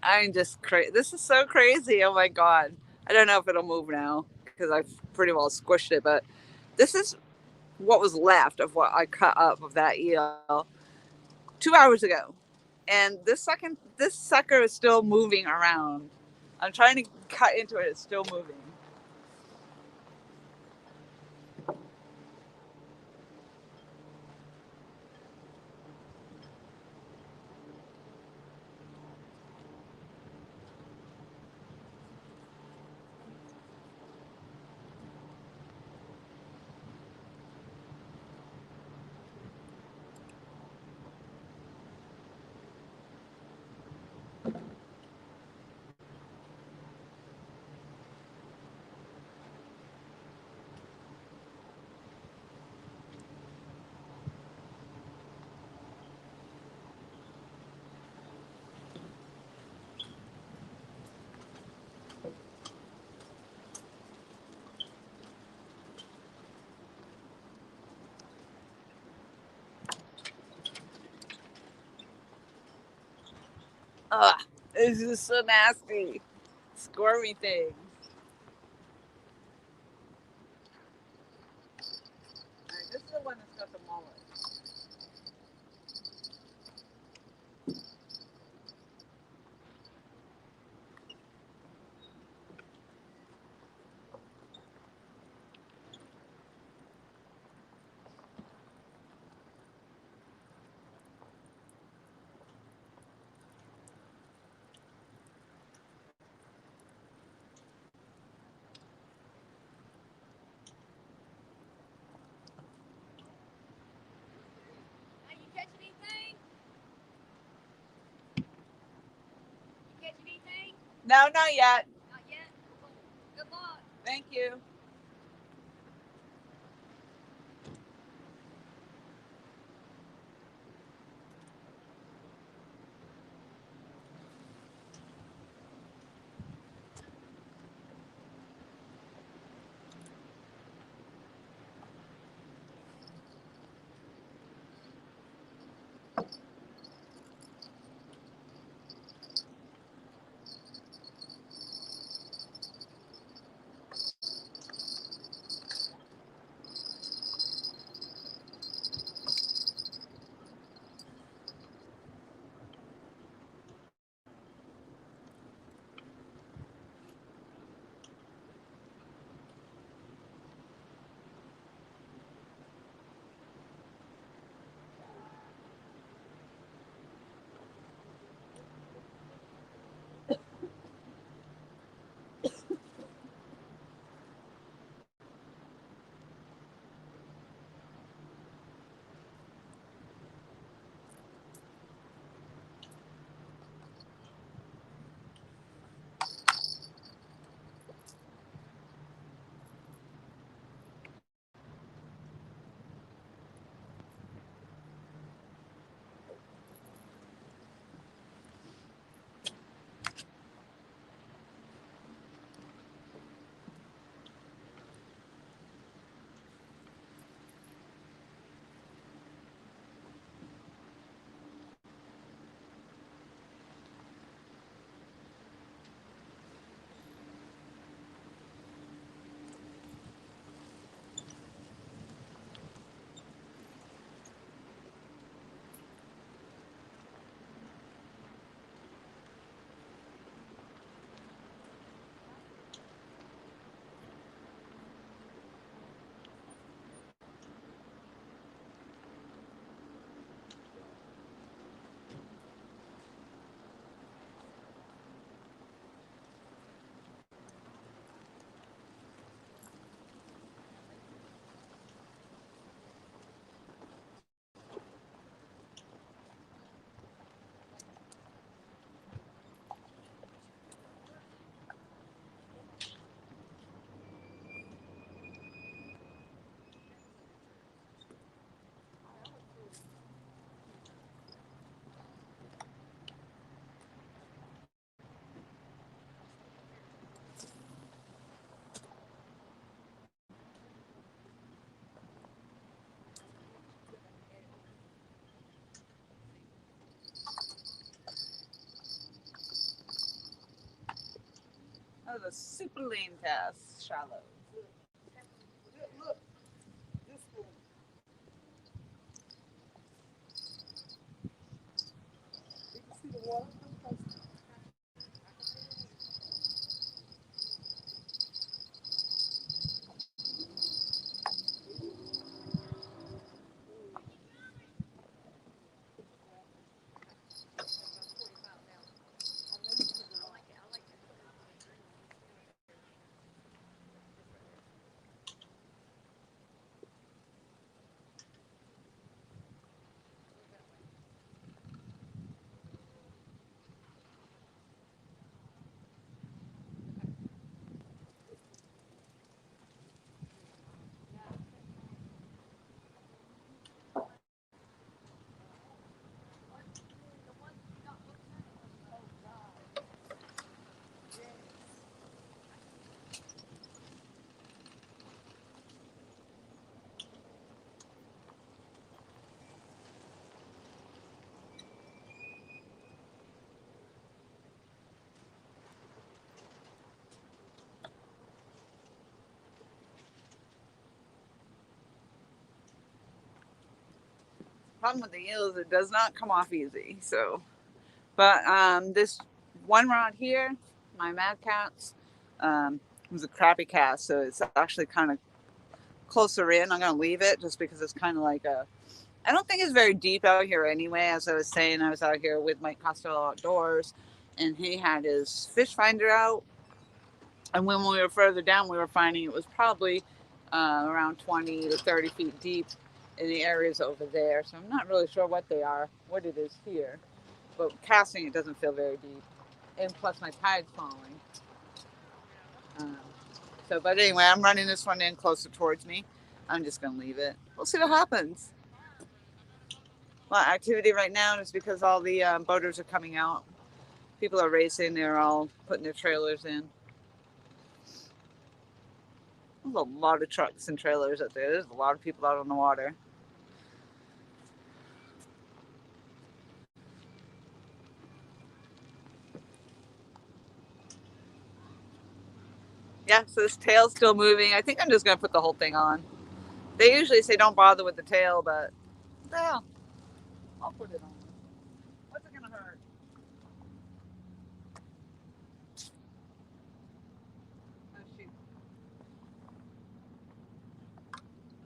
I'm just crazy. This is so crazy. Oh my god. I don't know if it'll move now because I've pretty well squished it, but this is what was left of what I cut up of that eel 2 hours ago. And this sucker is still moving around. I'm trying to cut into it, it's still moving. Ugh, it's just so nasty. Squirmy thing. All right, this is the one that's got the mullet. Hey, you catch anything? You catch anything? No, not yet. Not yet? Cool. Good luck. Thank you. Oh, the super lean test, shallow. Look, this one. You can see the water. problem with the eel is it does not come off easy. So, but this one rod here, my Mad Cats, was a crappie cast, so it's actually kind of closer in. I'm gonna leave it just because it's kind of like a. I don't think it's very deep out here anyway. As I was saying, I was out here with Mike Costello Outdoors, and he had his fish finder out. And when we were further down, we were finding it was probably around 20 to 30 feet deep in the areas over there. So I'm not really sure what they are, what it is here. But casting it doesn't feel very deep. And plus my tide's falling. Um, but anyway, I'm running this one in closer towards me. I'm just going to leave it. We'll see what happens. Well, activity right now is because all the boaters are coming out. People are racing. They're all putting their trailers in. There's a lot of trucks and trailers out there. There's a lot of people out on the water. Yeah, so this tail's still moving. I think I'm just going to put the whole thing on. They usually say don't bother with the tail, but well, I'll put it on. What's it going to hurt? Oh, shoot.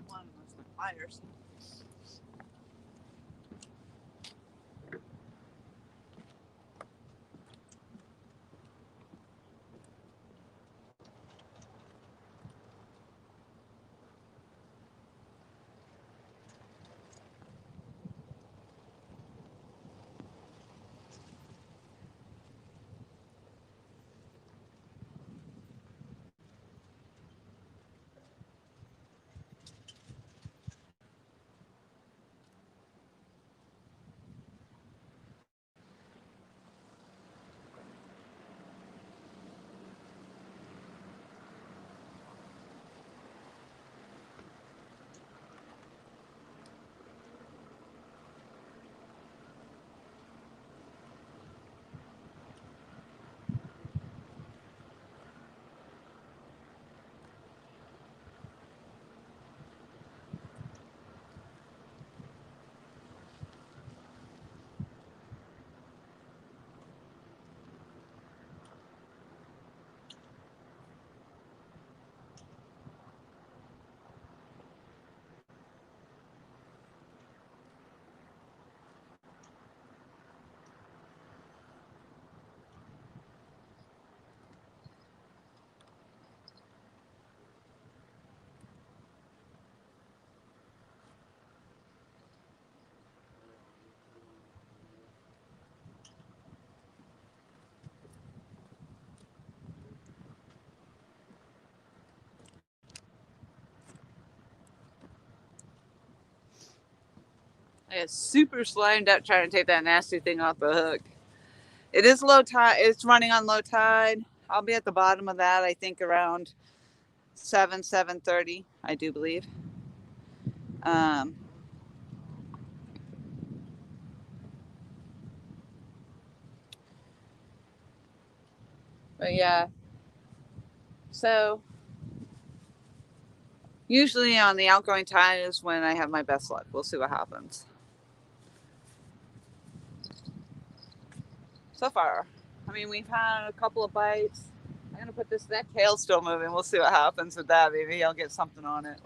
One of those pliers. I got super slimed up trying to take that nasty thing off the hook. It is low tide. It's running on low tide. I'll be at the bottom of that, I think, around 7:30, I do believe. Um, but yeah, so usually on the outgoing tide is when I have my best luck. We'll see what happens. So far, I mean, we've had a couple of bites. I'm gonna put that tail's still moving. We'll see what happens with that. Maybe I'll get something on it.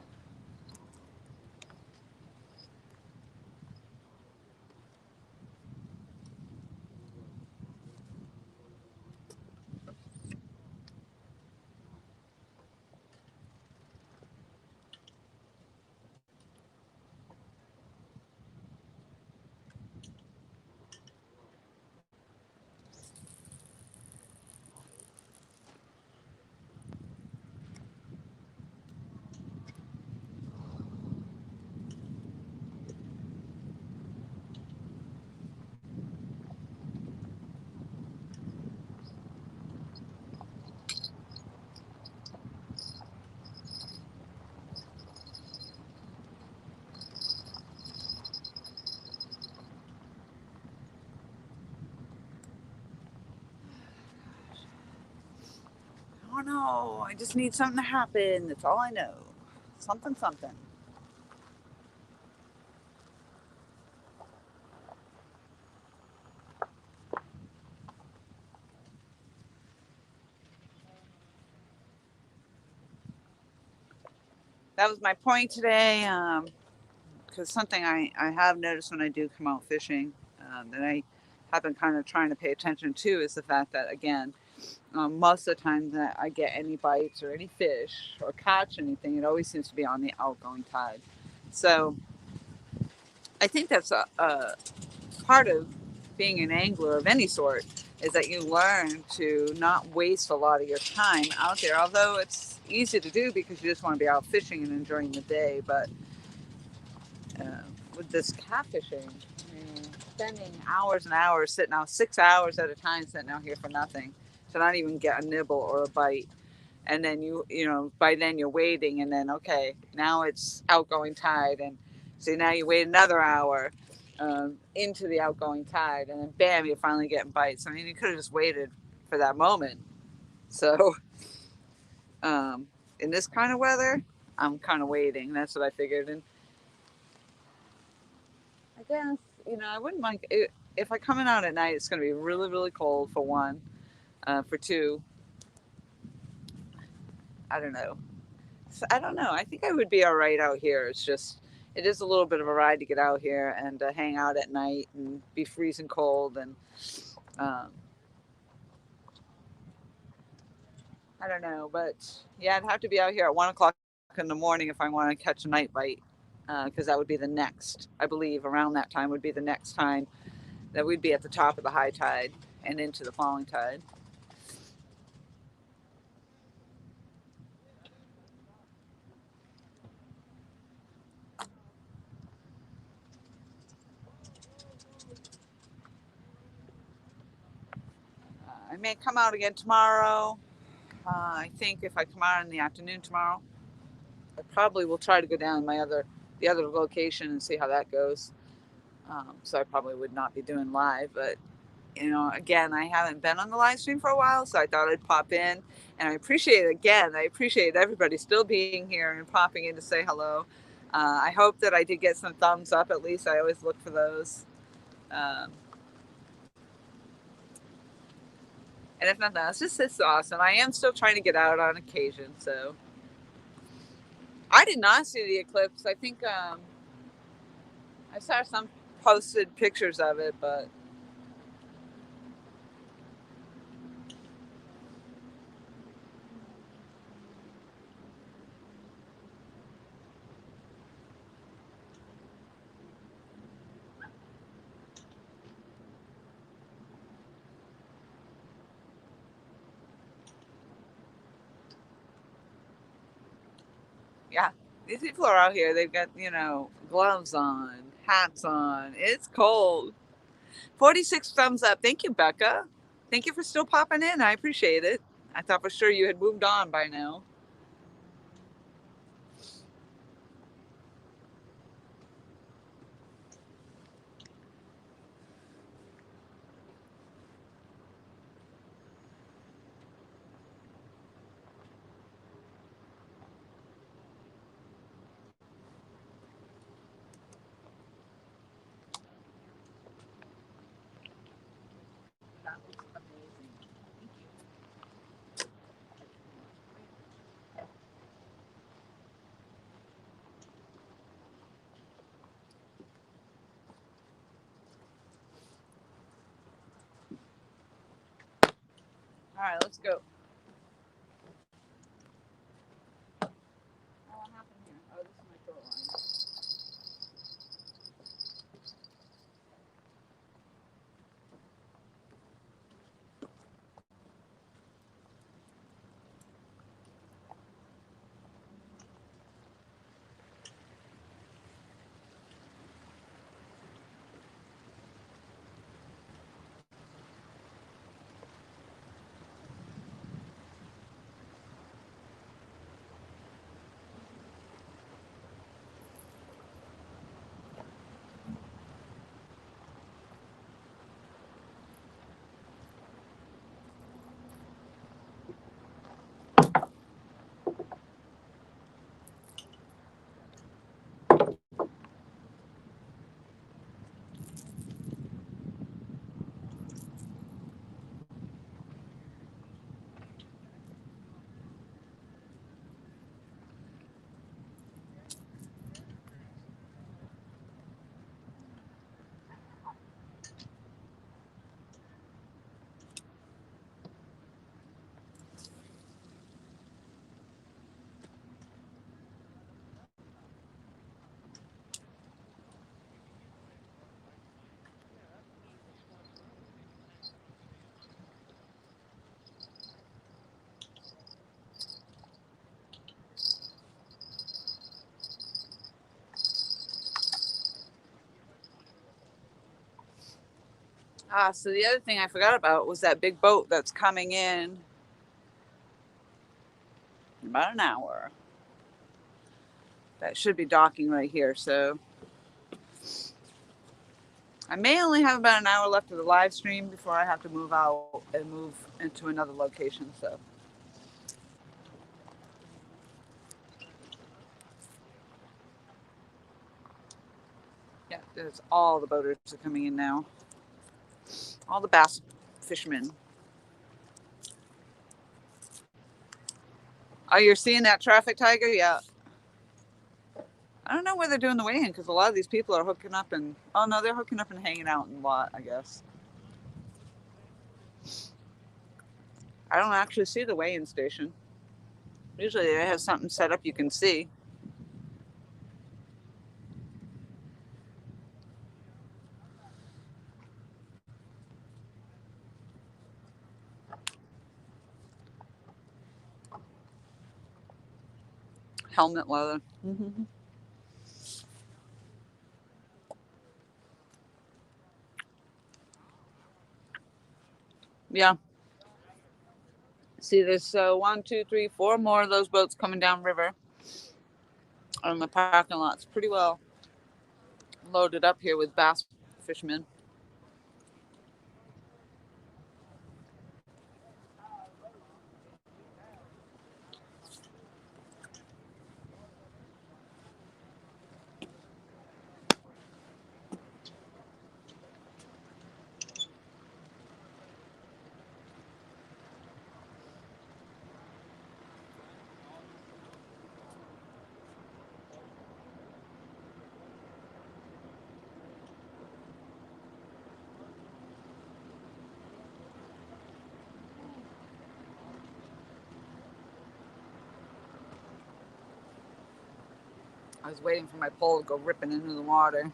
Oh no, I just need something to happen. That's all I know. Something. that was my point today. Because something I have noticed when I do come out fishing, that I have been kind of trying to pay attention to, is the fact that, again, most of the time that I get any bites or any fish or catch anything, it always seems to be on the outgoing tide. So I think that's a part of being an angler of any sort, is that you learn to not waste a lot of your time out there. Although it's easy to do because you just want to be out fishing and enjoying the day, but uh, with this catfishing, spending hours and hours sitting out 6 hours at a time sitting out here for nothing, to not even get a nibble or a bite, and then by then you're waiting, and then okay, now it's outgoing tide, and so now you wait another hour into the outgoing tide, and then bam, you're finally getting bites. I mean, you could have just waited for that moment. So in this kind of weather, I'm kind of waiting. That's what I figured. And I guess, I wouldn't mind if I come in out at night. It's going to be really, really cold for one. For two, I don't know. I don't know. I think I would be all right out here. It's just, it is a little bit of a ride to get out here and hang out at night and be freezing cold. And um, I don't know. But yeah, I'd have to be out here at 1 o'clock in the morning if I want to catch a night bite. Because that would be the next, I believe, around that time would be the next time that we'd be at the top of the high tide and into the falling tide. I may come out again tomorrow. I think if I come out in the afternoon tomorrow, I probably will try to go down the other location and see how that goes. So I probably would not be doing live, but again, I haven't been on the live stream for a while, so I thought I'd pop in. And I appreciate it again. I appreciate everybody still being here and popping in to say hello. I hope that I did get some thumbs up. At least I always look for those. Um, and if nothing else, it's awesome. I am still trying to get out on occasion, so I did not see the eclipse. I think I saw some posted pictures of it, but yeah, these people are out here. They've got, gloves on, hats on. It's cold. 46 thumbs up. Thank you, Becca. Thank you for still popping in. I appreciate it. I thought for sure you had moved on by now. That looks amazing. Thank you. All right, let's go. Oh, what happened here? Oh, this is my throat line. So the other thing I forgot about was that big boat that's coming in about an hour. That should be docking right here. So I may only have about an hour left of the live stream before I have to move out and move into another location. So yeah, there's all the boaters are coming in now. All the bass fishermen. Oh, you're seeing that traffic, Tiger? Yeah. I don't know where they're doing the weigh-in because a lot of these people are hooking up and oh no, they're hooking up and hanging out in the lot, I guess. I don't actually see the weigh-in station. Usually they have something set up you can see. Helmet leather. Mm-hmm. Yeah. See, there's 1, 2, 3, 4 more of those boats coming down river. And the parking lot's pretty well loaded up here with bass fishermen. I was waiting for my pole to go ripping into the water.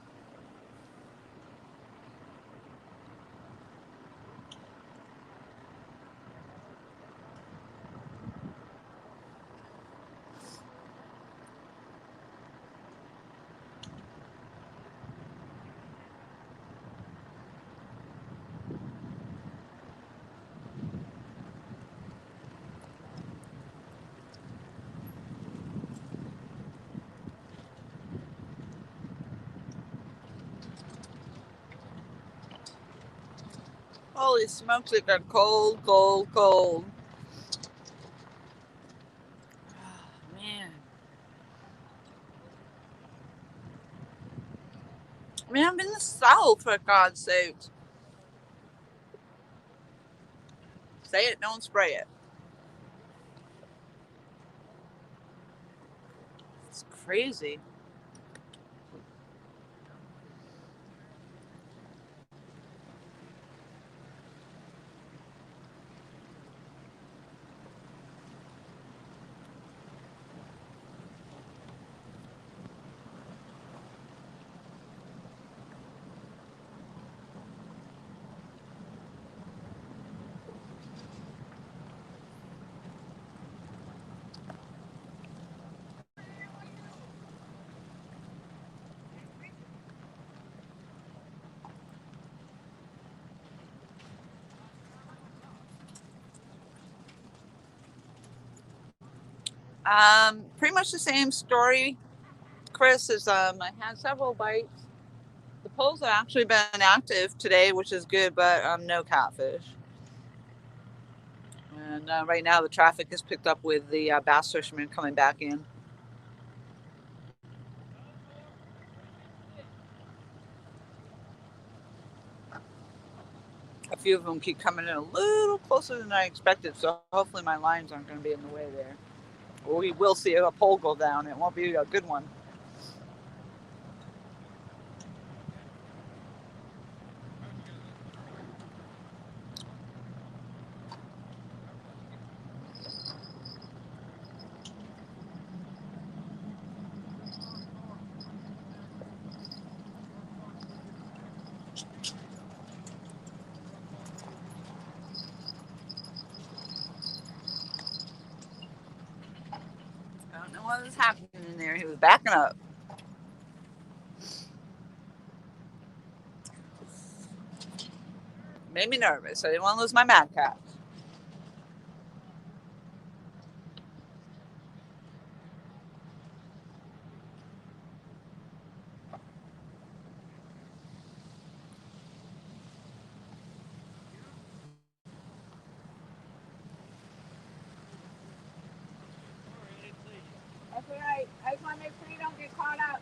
Holy smokes, it got cold, cold, cold. Oh, man. I mean, I'm in the South, for God's sakes. Say it, don't spray it. It's crazy. Pretty much the same story, Chris. Is I had several bites. The poles have actually been active today, which is good, but no catfish. And right now, the traffic is picked up with the bass fishermen coming back in. A few of them keep coming in a little closer than I expected, so hopefully my lines aren't going to be in the way there. We will see a pole go down. It won't be a good one. I don't know what was happening in there. He was backing up. Made me nervous. I didn't want to lose my mad cat. That's all right. I just want to make sure you don't get caught up.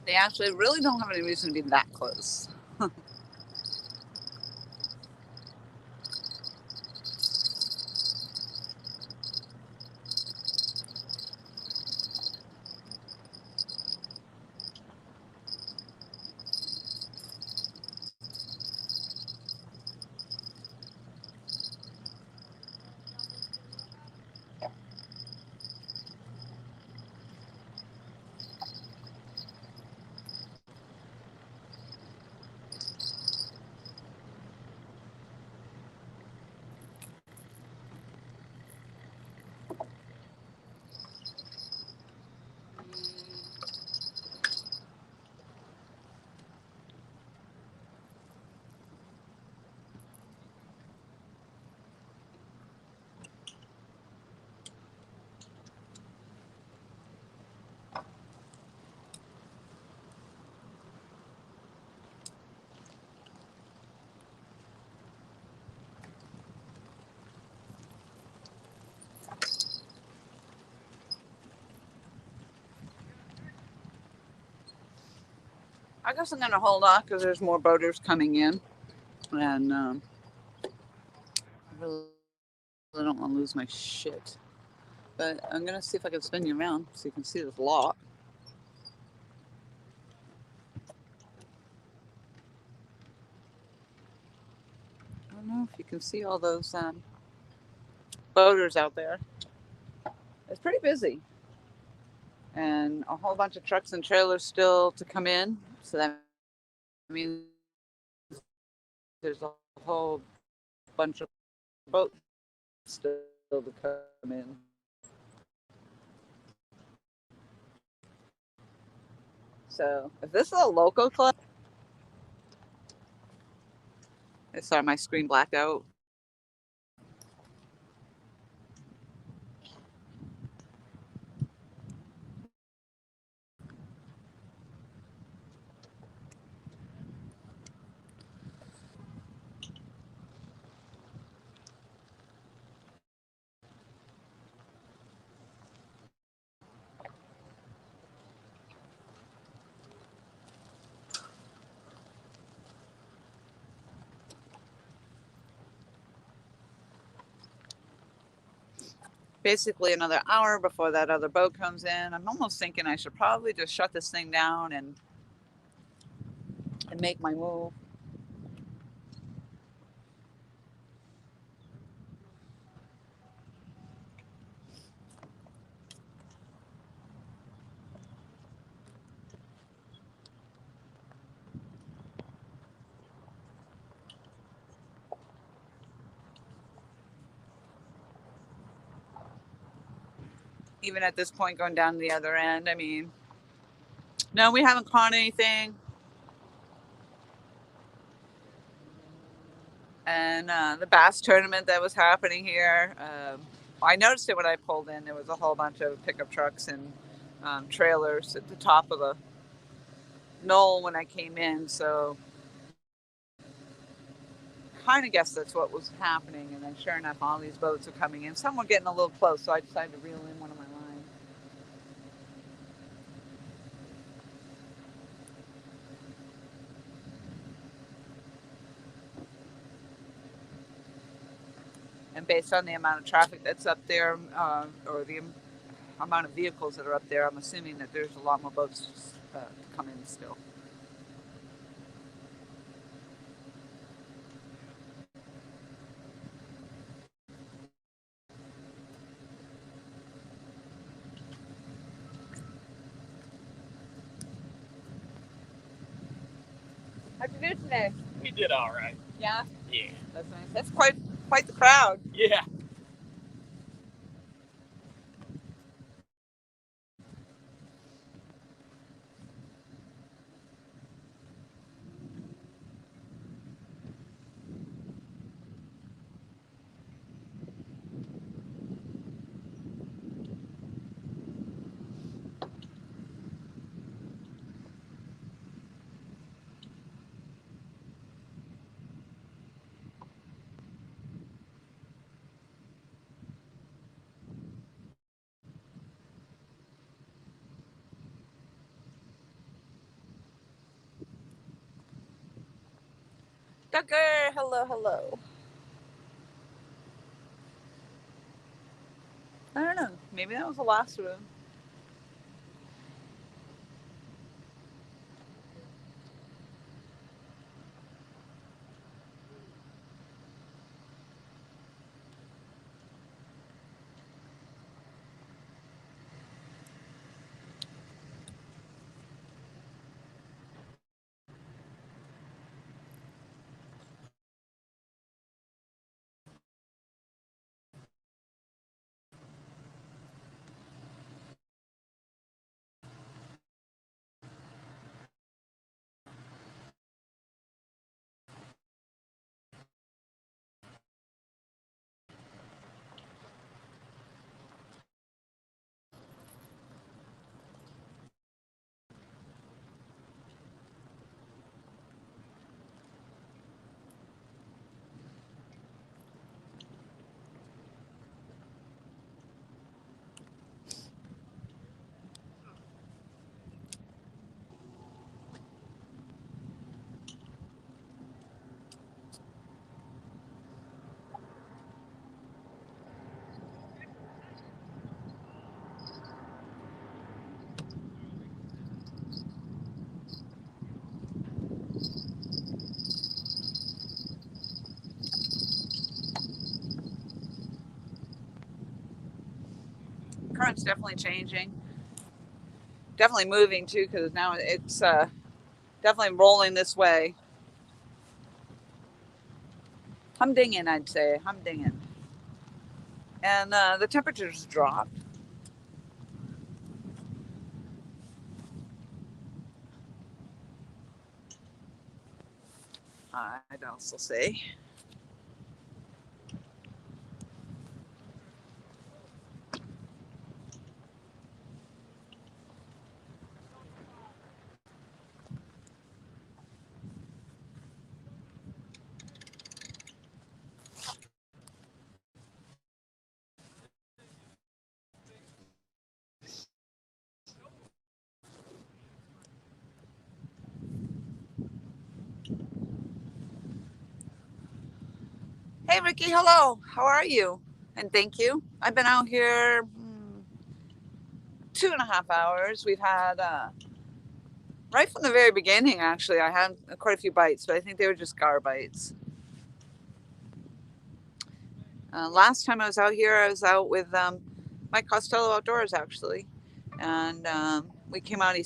They actually really don't have any reason to be that close. I guess I'm gonna hold off because there's more boaters coming in, and I really don't want to lose my shit. But I'm gonna see if I can spin you around so you can see this lot. I don't know if you can see all those boaters out there. It's pretty busy, and a whole bunch of trucks and trailers still to come in. So that means there's a whole bunch of boats still to come in. So if this is a local club, sorry, my screen blacked out. Basically another hour before that other boat comes in. I'm almost thinking I should probably just shut this thing down and make my move. Even at this point, going down to the other end, I mean, no, we haven't caught anything. And the bass tournament that was happening here, I noticed it when I pulled in. There was a whole bunch of pickup trucks and trailers at the top of the knoll when I came in. So kind of guessed that's what was happening. And then sure enough, all these boats are coming in. Some were getting a little close, so I decided to reel in one of my lines. And based on the amount of traffic that's up there, or the amount of vehicles that are up there, I'm assuming that there's a lot more boats to come in still. How'd you do today? We did all right. Yeah, Yeah. that's nice. That's quite the crowd. Yeah. Tucker, hello, hello. I don't know. Maybe that was the last room. Current's definitely changing. Definitely moving too, because now it's definitely rolling this way. Humdinging, I'd say. Humdinging. And the temperatures dropped. I'd also say. Hey, Ricky, hello. How are you? And thank you. I've been out here 2.5 hours. We've had, right from the very beginning, actually, I had quite a few bites, but I think they were just gar bites. Last time I was out here, I was out with Mike Costello Outdoors, actually. And we came out, he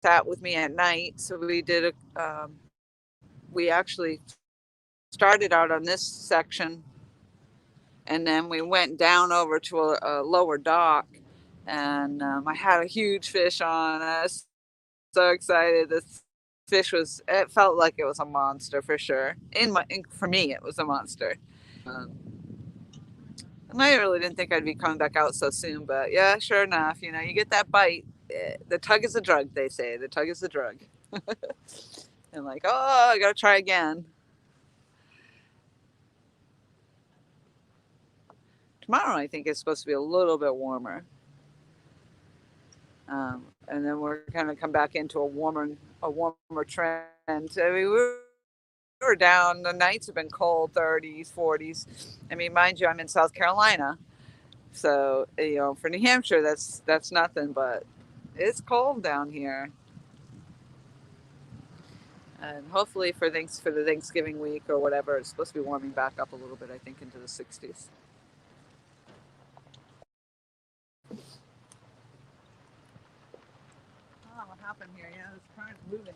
sat with me at night. So we did we actually started out on this section, and then we went down over to a lower dock, and I had a huge fish on us. So excited! This fish it felt like it was a monster for sure. For me, it was a monster. Um, and I really didn't think I'd be coming back out so soon, but yeah, sure enough, you get that bite. The tug is a drug, they say. The tug is a drug. And like, oh, I gotta try again. Tomorrow, I think, is supposed to be a little bit warmer. And then we're going to come back into a warmer trend. I mean, were down. The nights have been cold, 30s, 40s. I mean, mind you, I'm in South Carolina, so for New Hampshire, that's nothing. But it's cold down here, and hopefully for the Thanksgiving week or whatever, it's supposed to be warming back up a little bit. I think into the 60s. Oh, what happened here? Yeah, this current moving.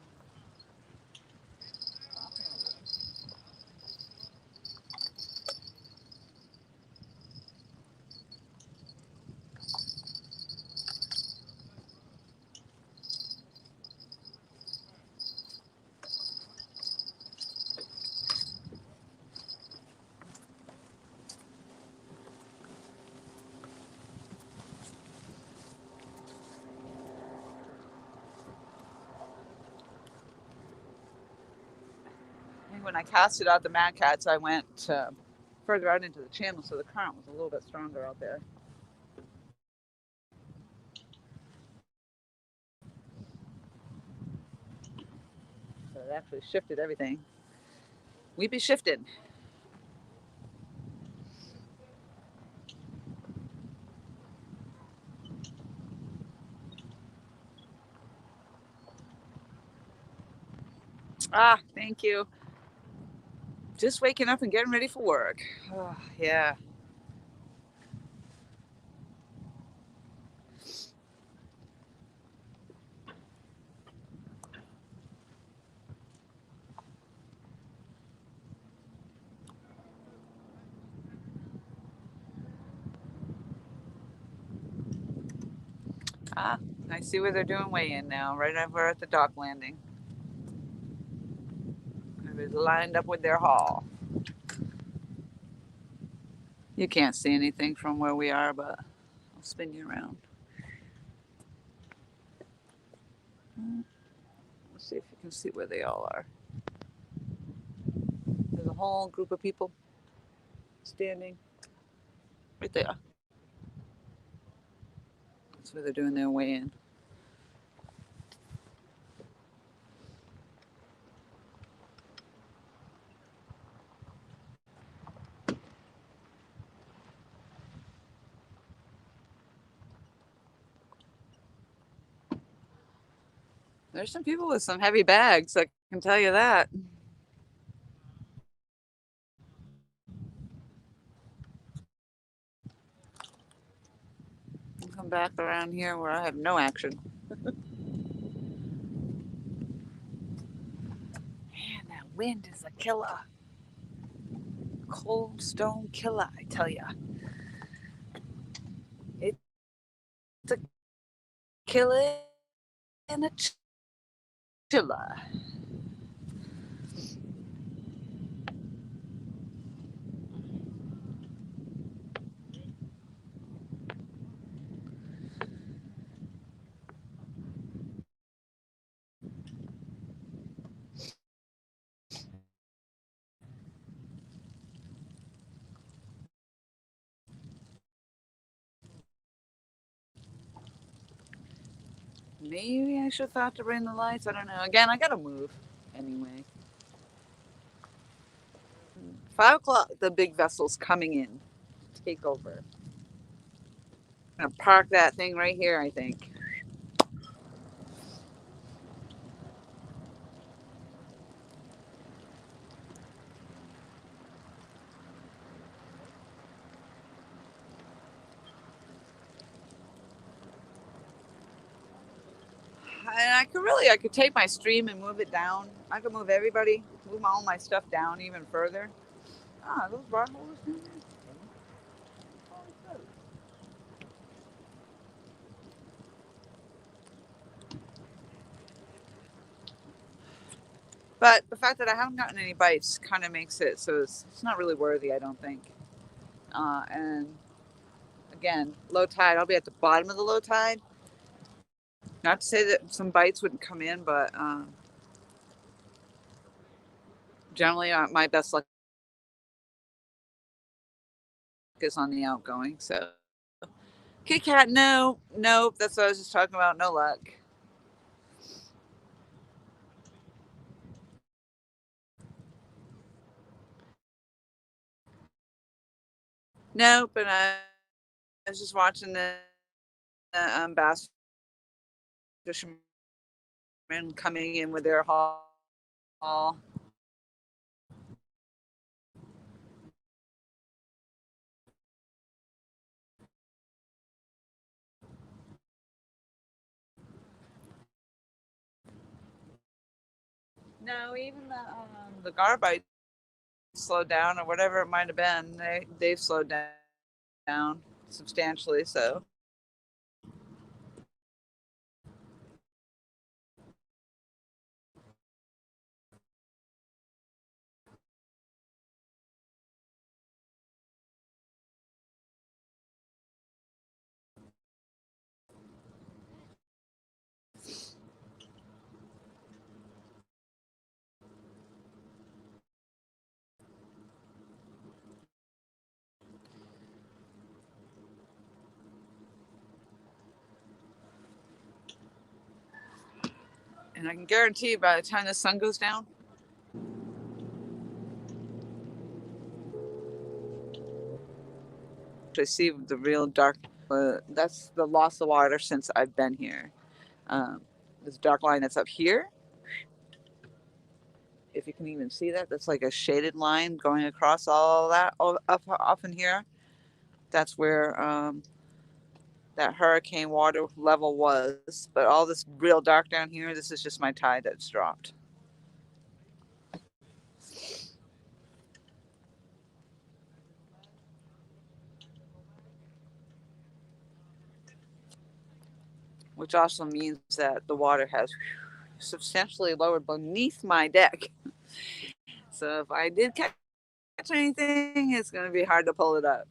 When I casted out the mad cats, I went further out into the channel, so the current was a little bit stronger out there. So it actually shifted everything. We be shifted. Ah, thank you. Just waking up and getting ready for work. Oh, yeah. Ah, I see where they're doing weigh-in now, right over at the dock landing. Everybody's lined up with their haul. You can't see anything from where we are, but I'll spin you around. Let's see if you can see where they all are. There's a whole group of people standing right there. That's where they're doing their weigh-in. There's some people with some heavy bags, I can tell you that. I'll come back around here where I have no action. Man, that wind is a killer. Cold stone killer, I tell ya. It's a killer and a chiller. Maybe I should have thought to bring the lights. I don't know. Again, I gotta move anyway. 5 o'clock, the big vessel's coming in. Take over. I'm gonna park that thing right here, I think. And I could take my stream and move it down. I could move everybody, move all my stuff down even further. Ah, those bar holders down there. But the fact that I haven't gotten any bites kind of makes it so it's not really worthy, I don't think. And again, low tide, I'll be at the bottom of the low tide. Not to say that some bites wouldn't come in, but generally my best luck is on the outgoing. So, Kit Kat, no, nope. That's what I was just talking about. No luck. Nope, and I was just watching the bass fishermen coming in with their haul. No, even the garbite slowed down or whatever it might have been. They've slowed down substantially. So and I can guarantee you by the time the sun goes down, I see the real dark. That's the loss of water since I've been here. Um, this dark line that's up here, if you can even see that, that's like a shaded line going across all that up in here. That's where that hurricane water level was. But all this real dark down here, this is just my tide that's dropped. Which also means that the water has substantially lowered beneath my deck. So if I did catch anything, it's going to be hard to pull it up.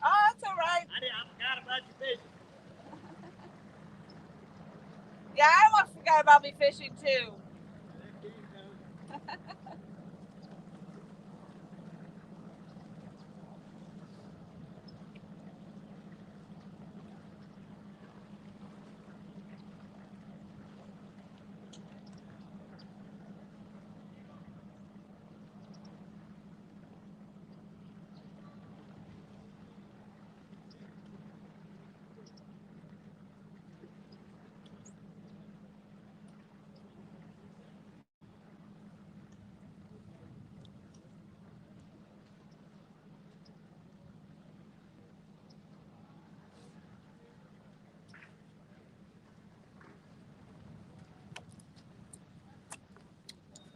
Oh, that's all right. I forgot about your fishing. Yeah, I almost forgot about me fishing too.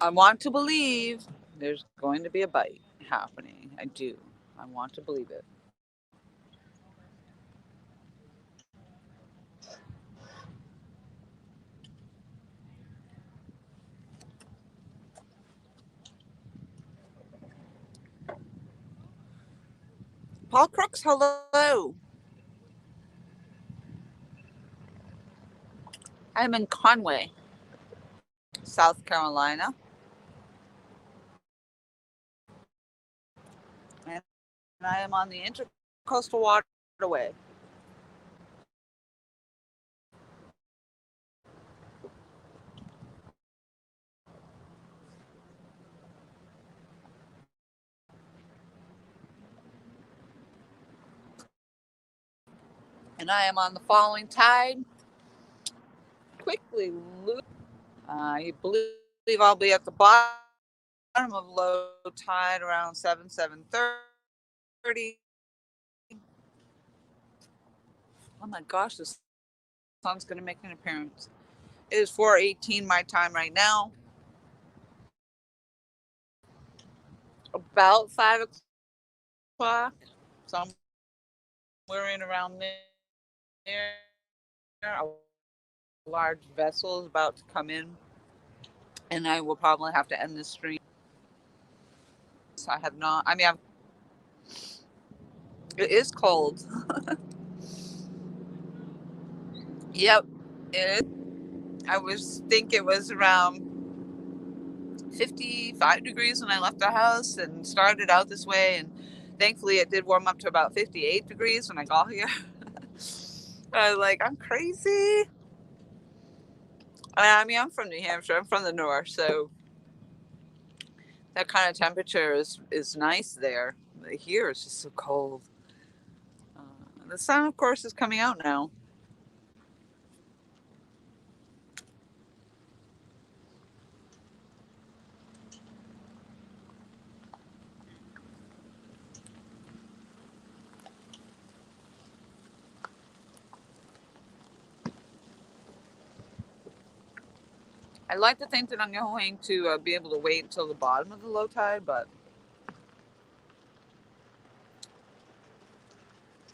I want to believe there's going to be a bite happening. I do. I want to believe it. Paul Crooks, hello. I'm in Conway, South Carolina, and I am on the Intracoastal Waterway. And I am on the following tide. Quickly loop. I believe I'll be at the bottom of low tide around 7:30. Oh my gosh, the sun's going to make an appearance. It is 4:18 my time right now. About 5 o'clock, somewhere in around there. A large vessel is about to come in, and I will probably have to end this stream. So I have not. I mean, it is cold. Yep, it is. I was think it was around 55 degrees when I left the house and started out this way, and thankfully it did warm up to about 58 degrees when I got here. I was like, I'm crazy. I mean, I'm from New Hampshire. I'm from the north, so that kind of temperature is nice there. But here it's just so cold. Uh, the sun, of course, is coming out now. I like to think that I'm going to be able to wait until the bottom of the low tide, but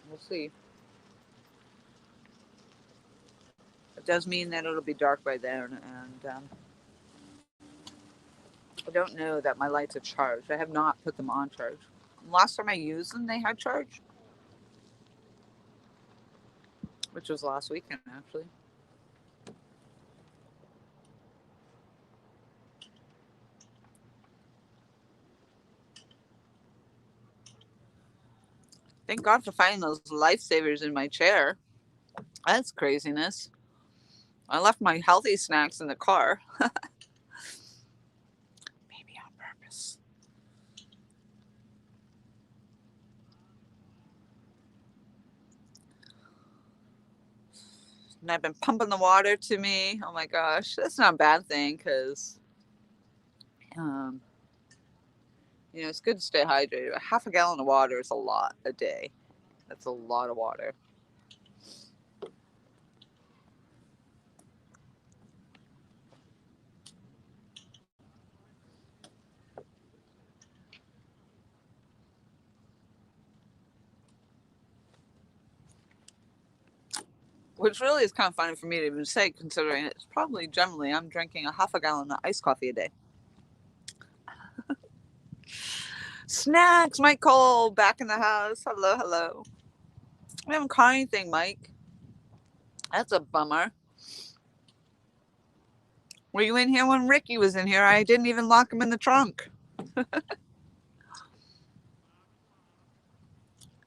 we'll see. It does mean that it'll be dark by then, and I don't know that my lights are charged. I have not put them on charge. Last time I used them, they had charge, which was last weekend, actually. Thank God for finding those lifesavers in my chair. That's craziness. I left my healthy snacks in the car. Maybe on purpose. And I've been pumping the water to me. Oh my gosh, that's not a bad thing because, um, it's good to stay hydrated. A half a gallon of water is a lot a day. That's a lot of water. Which really is kind of funny for me to even say, considering it's probably generally I'm drinking a half a gallon of iced coffee a day. Snacks, Mike Cole, back in the house. Hello, hello. We haven't caught anything, Mike. That's a bummer. Were you in here when Ricky was in here? I didn't even lock him in the trunk.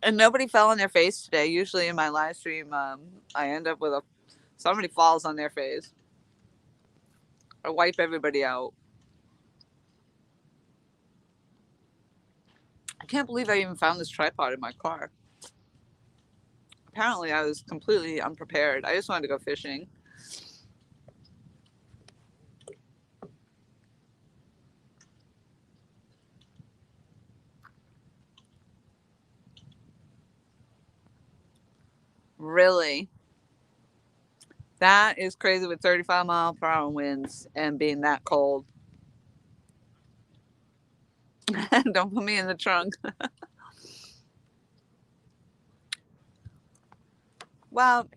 And nobody fell on their face today. Usually in my live stream, I end up with somebody falls on their face. I wipe everybody out. I can't believe I even found this tripod in my car. Apparently, I was completely unprepared. I just wanted to go fishing. Really? That is crazy with 35-mile-per-hour winds and being that cold. Don't put me in the trunk. Well,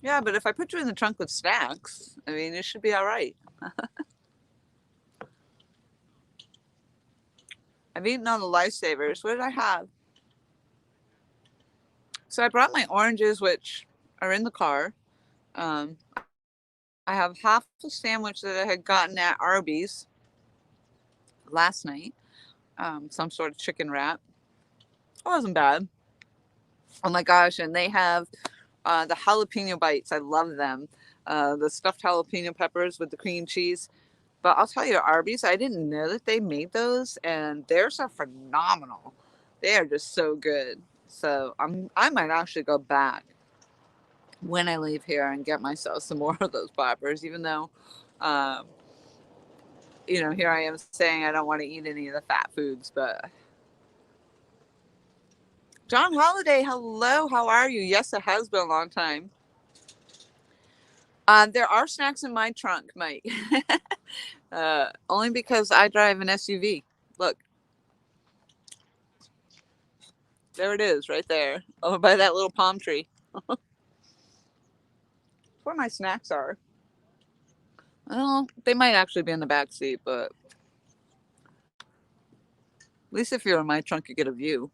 yeah, but if I put you in the trunk with snacks, I mean, it should be all right. I've eaten all the lifesavers. What did I have? So I brought my oranges, which are in the car. Um, I have half a sandwich that I had gotten at Arby's last night. Some sort of chicken wrap. It wasn't bad. Oh my gosh! And they have the jalapeno bites. I love them. The stuffed jalapeno peppers with the cream cheese. But I'll tell you, Arby's, I didn't know that they made those, and theirs are phenomenal. They are just so good. So I might actually go back when I leave here and get myself some more of those poppers, even though, um, here I am saying I don't want to eat any of the fat foods. But John Holiday, hello, how are you? Yes, it has been a long time. There are snacks in my trunk, Mike. Only because I drive an SUV. Look, there it is, right there, over by that little palm tree. That's where my snacks are. Well, they might actually be in the back seat, but at least if you're in my trunk, you get a view.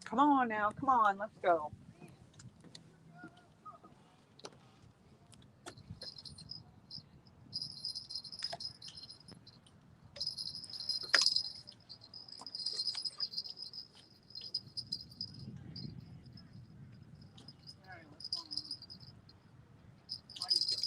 Come on now, come on, let's go. All right, let's go. Why do you feel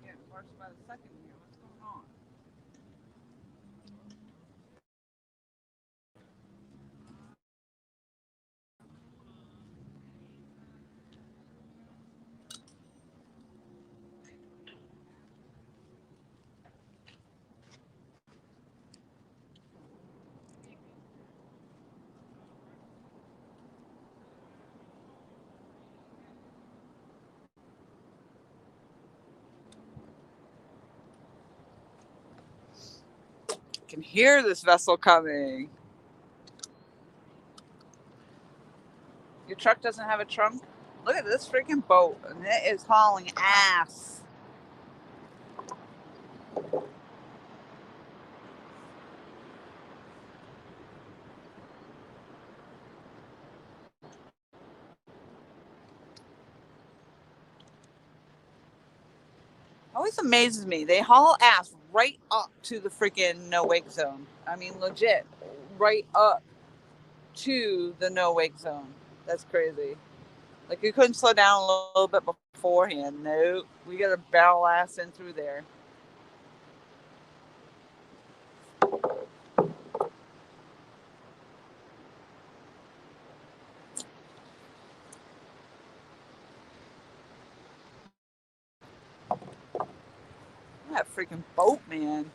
getting worse by the second here? What's going on? I can hear this vessel coming. Your truck doesn't have a trunk? Look at this freaking boat, and it is hauling ass. Always amazes me. They haul ass right up to the freaking no wake zone. I mean, legit, right up to the no wake zone. That's crazy. Like you couldn't slow down a little bit beforehand. No, we got to barrel ass in through there. That freaking boat, man.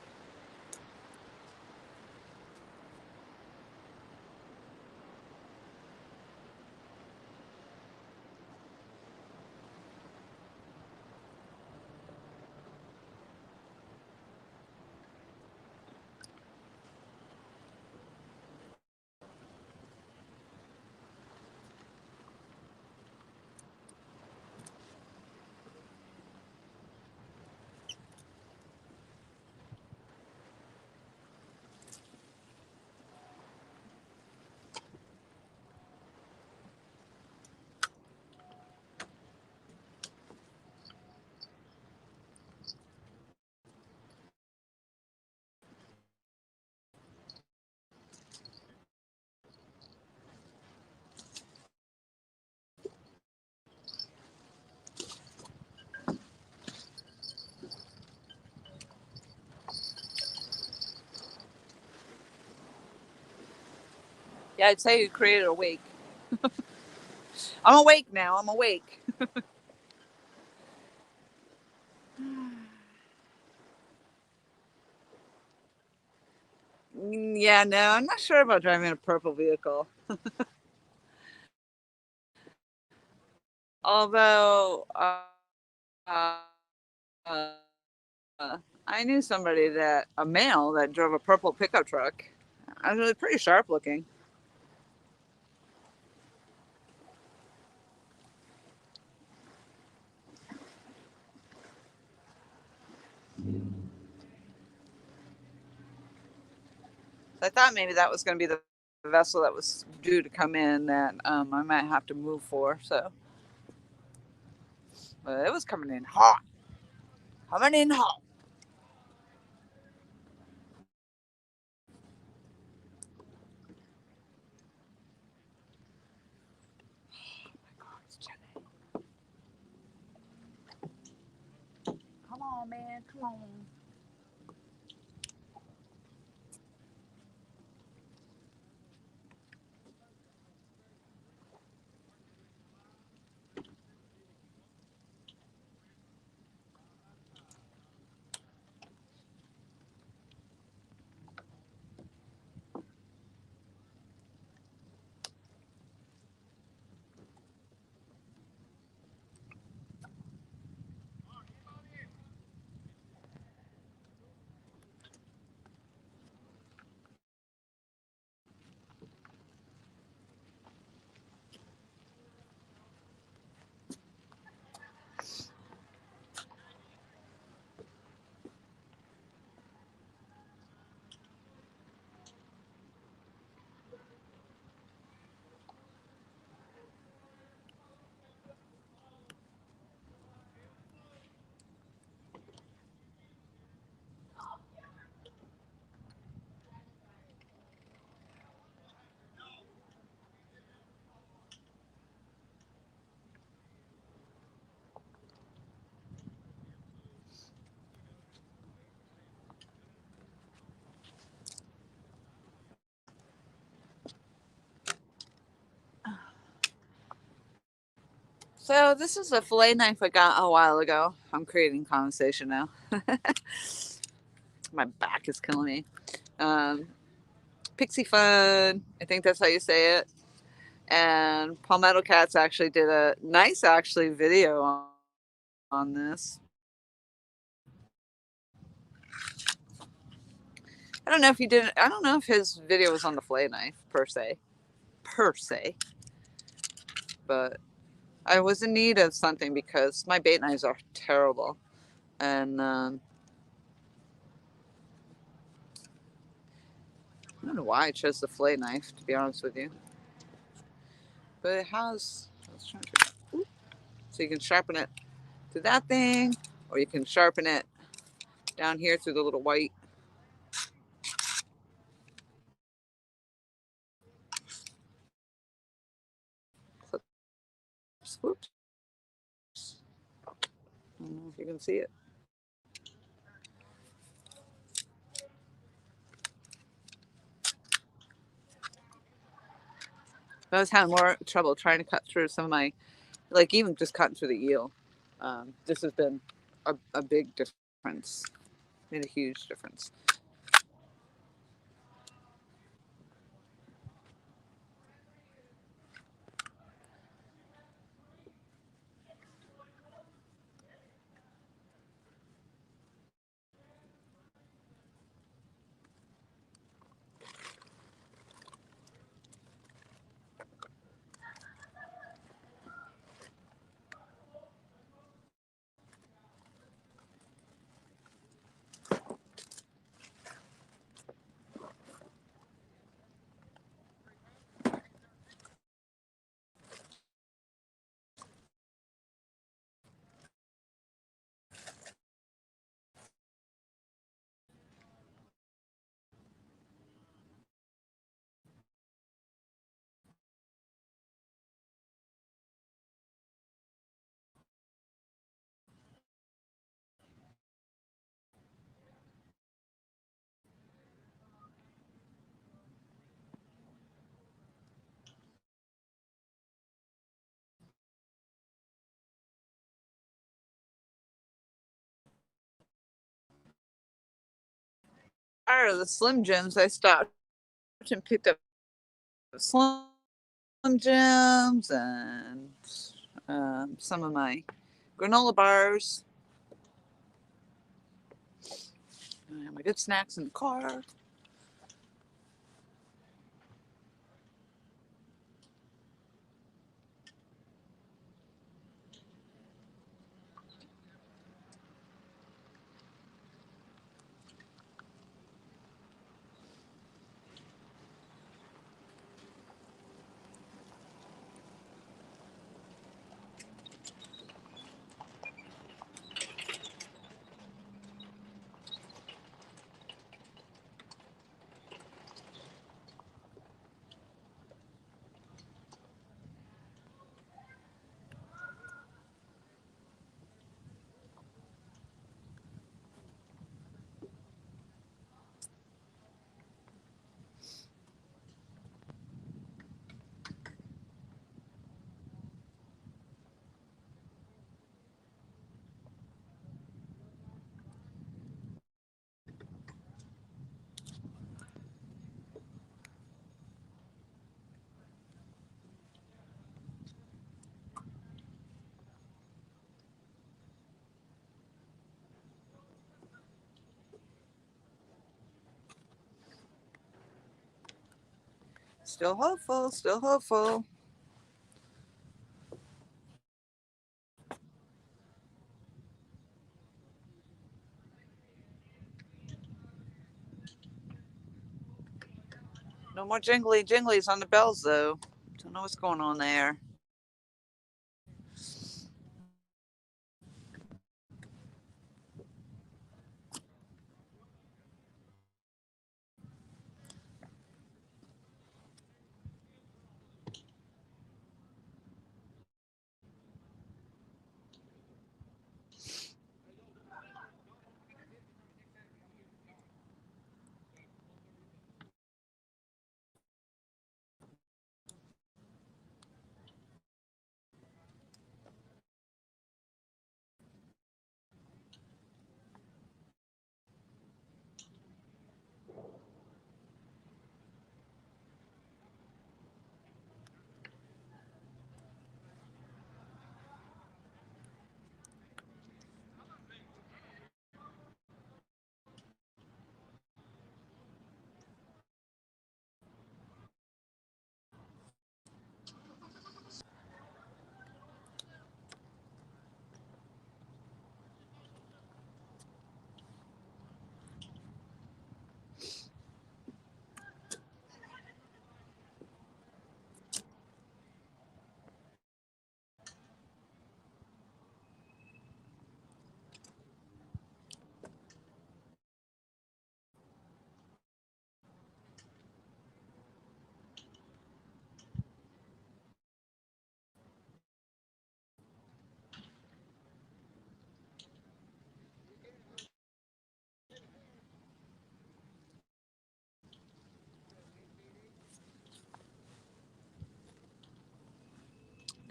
Yeah, I'd say you created a wake. I'm awake now. I'm awake. Yeah, no, I'm not sure about driving a purple vehicle. Although, uh, I knew somebody a male that drove a purple pickup truck. I was really pretty sharp looking. So I thought maybe that was going to be the vessel that was due to come in that I might have to move for. So, but it was coming in hot. Coming in hot. Come on, man. Come on. So this is a fillet knife I got a while ago. I'm creating conversation now. My back is killing me. Pixie Fun, I think that's how you say it. And Palmetto Cats actually did a nice video on this. I don't know if he did. I don't know if his video was on the fillet knife per se, but I was in need of something because my bait knives are terrible, and I don't know why I chose the fillet knife, to be honest with you. But it has, let's try to, so you can sharpen it to that thing, or you can sharpen it down here through the little white. Whoops. I don't know if you can see it. I was having more trouble trying to cut through some of my, like even just cutting through the eel. This has been a big difference. Made a huge difference. Tired of the Slim Jims, I stopped and picked up Slim Jims and some of my granola bars. I have my good snacks in the car. Still hopeful, still hopeful. No more jingly jinglies on the bells though. Don't know what's going on there.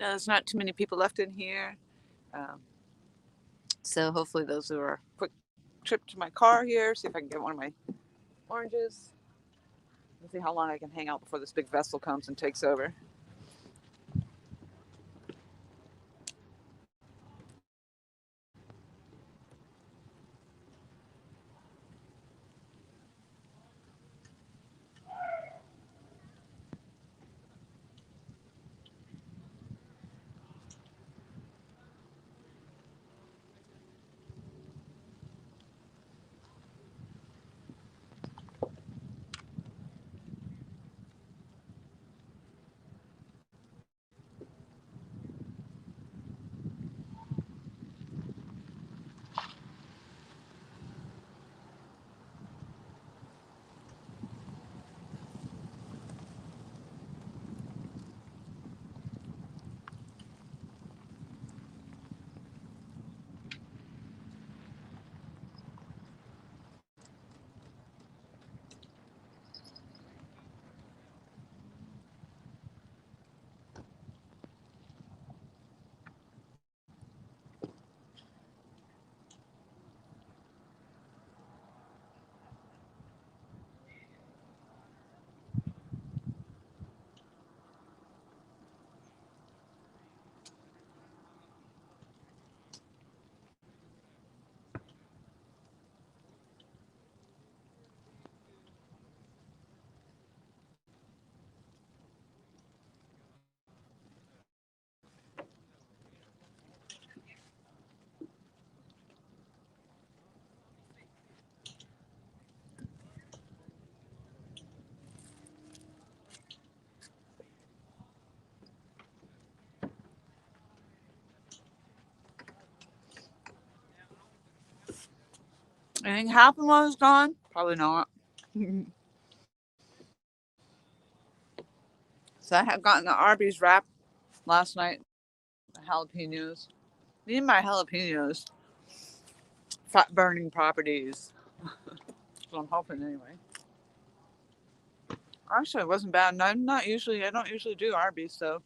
There's not too many people left in here. Um, so hopefully those are a quick trip to my car here. See if I can get one of my oranges. Let's see how long I can hang out before this big vessel comes and takes over. Anything happen while I was gone? Probably not. So I had gotten the Arby's wrap last night. The jalapenos. Need my jalapenos. Fat burning properties. So I'm hoping anyway. Actually, it wasn't bad. And I don't usually do Arby's, so.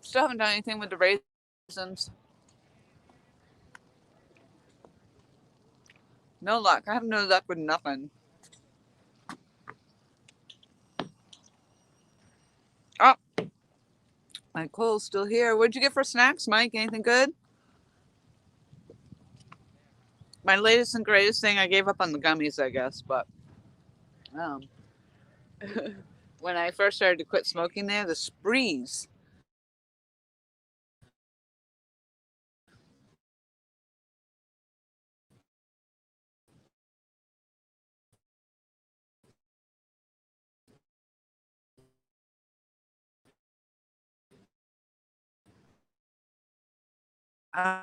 Still haven't done anything with the raisins. No luck. I have no luck with nothing. Oh, my Cole's still here. What'd you get for snacks, Mike? Anything good? My latest and greatest thing, I gave up on the gummies, I guess, but um, when I first started to quit smoking there, the sprees. Uh,